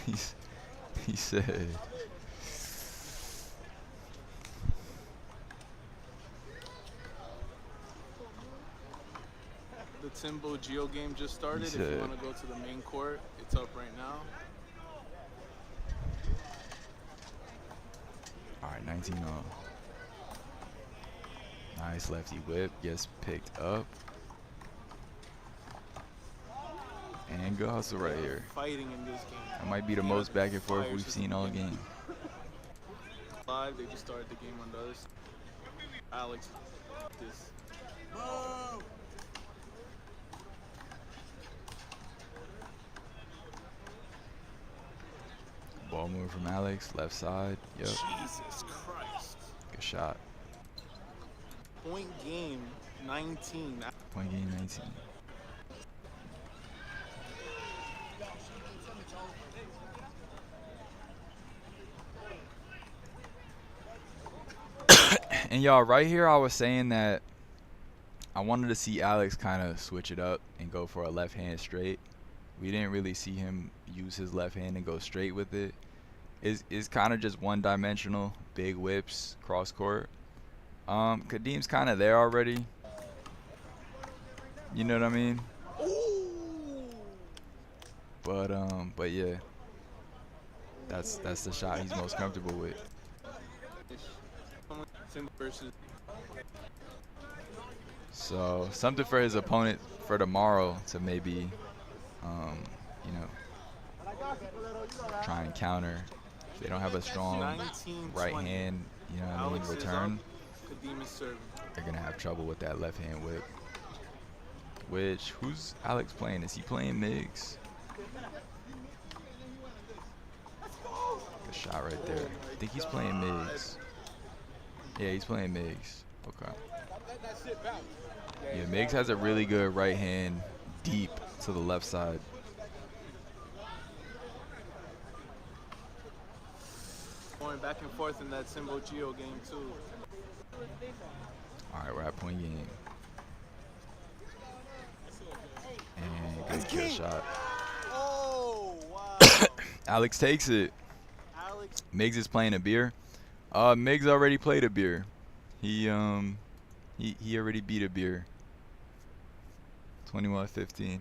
He said. The Timbo-Gio game just started. If you want to go to the main court, it's up right now. Alright, 19-0. Nice lefty whip, gets picked up. And good hustle right here. Fighting in this game. That might be the most back and forth we've seen all game. Live, they just started the game on the other side. Alex, this. Ball move from Alex, left side. Yep. Jesus Christ. Good shot. Point game 19. Point game 19. And y'all, right here I was saying that I wanted to see Alex kind of switch it up and go for a left hand straight. We didn't really see him use his left hand and go straight with it. It's kind of just one-dimensional, big whips, cross court. Kadeem's kind of there already. You know what I mean? But yeah, that's the shot he's most comfortable with. So something for his opponent for tomorrow to maybe, you know, try and counter. If they don't have a strong right hand, you know what I mean, return, they're gonna have trouble with that left hand whip. Which, who's Alex playing? Is he playing Miggs? Good shot right there. I think he's playing Miggs. Yeah, he's playing Miggs. Okay. Yeah, Miggs has a really good right hand deep to the left side. Going back and forth in that Timbo-Gio game too. All right, we're at point game. And good kill shot. Oh, wow. Alex takes it. Alex. Miggs is playing a beer. Miggs already played a beer. He already beat a beer. 21-15.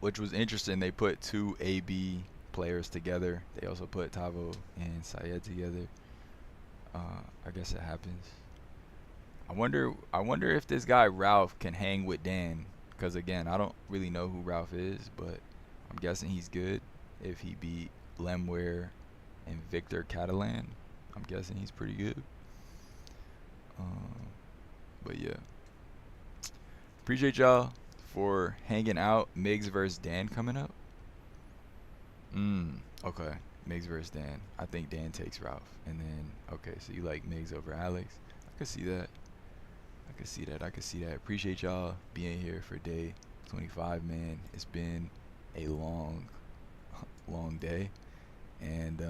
Which was interesting. They put two AB players together. They also put Tavo and Syed together. I guess it happens. I wonder if this guy Ralph can hang with Dan, because again, I don't really know who Ralph is, but I'm guessing he's good. If he beat Lemware and Victor Catalan, I'm guessing he's pretty good. But yeah, appreciate y'all for hanging out. Miggs versus Dan coming up. Okay, Miggs versus Dan. I think Dan takes Ralph, and then okay, so you like Miggs over Alex? I could see that. I could see that. Appreciate y'all being here for day 25, man. It's been a long day, and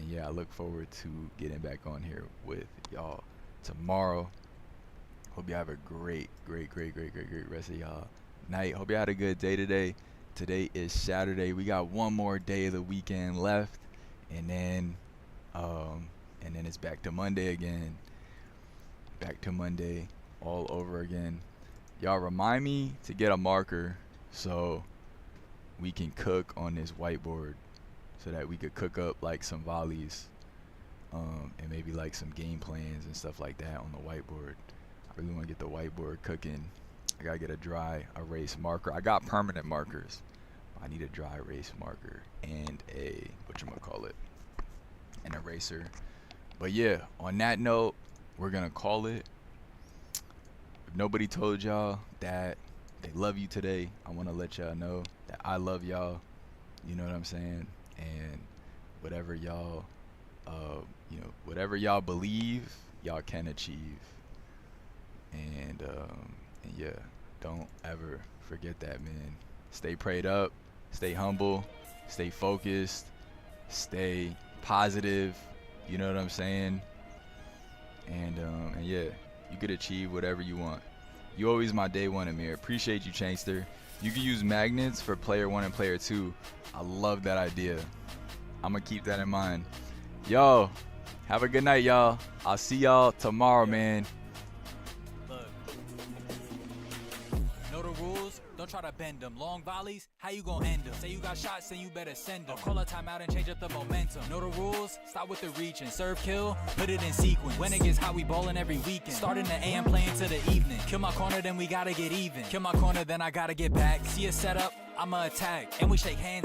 yeah, I look forward to getting back on here with y'all tomorrow. Hope you have a great rest of y'all night. Hope you had a good day today. Today is Saturday. We got one more day of the weekend left, and then it's back to Monday again. Back to Monday all over again. Y'all remind me to get a marker so we can cook on this whiteboard, so that we could cook up like some volleys, and maybe like some game plans and stuff like that on the whiteboard. I really want to get the whiteboard cooking. I gotta get a dry erase marker. I got permanent markers. I need a dry erase marker and a whatchamacallit, an eraser. But yeah, on that note, we're gonna call it. If nobody told y'all that they love you today, I want to let y'all know that I love y'all. You know what I'm saying? And whatever y'all, whatever y'all believe, y'all can achieve. And yeah, don't ever forget that, man. Stay prayed up, stay humble, stay focused, stay positive. You know what I'm saying? And yeah, you could achieve whatever you want. You always my day one, Amir. Appreciate you, Chainster. You can use magnets for player 1 and player 2. I love that idea. I'm gonna keep that in mind. Yo, have a good night, y'all. I'll see y'all tomorrow, man. Look. Know the rules? Don't try to bend them. Long volleys, how you gonna end them? Say you got shots, then you better send them. Call a timeout and change up the momentum. Know the rules? Stop with the reaching. Serve, kill, put it in sequence. When it gets hot, we ballin' every weekend. Starting the AM, playing to the evening. Kill my corner, then we gotta get even. Kill my corner, then I gotta get back. See a setup, I'ma attack. And we shake hands.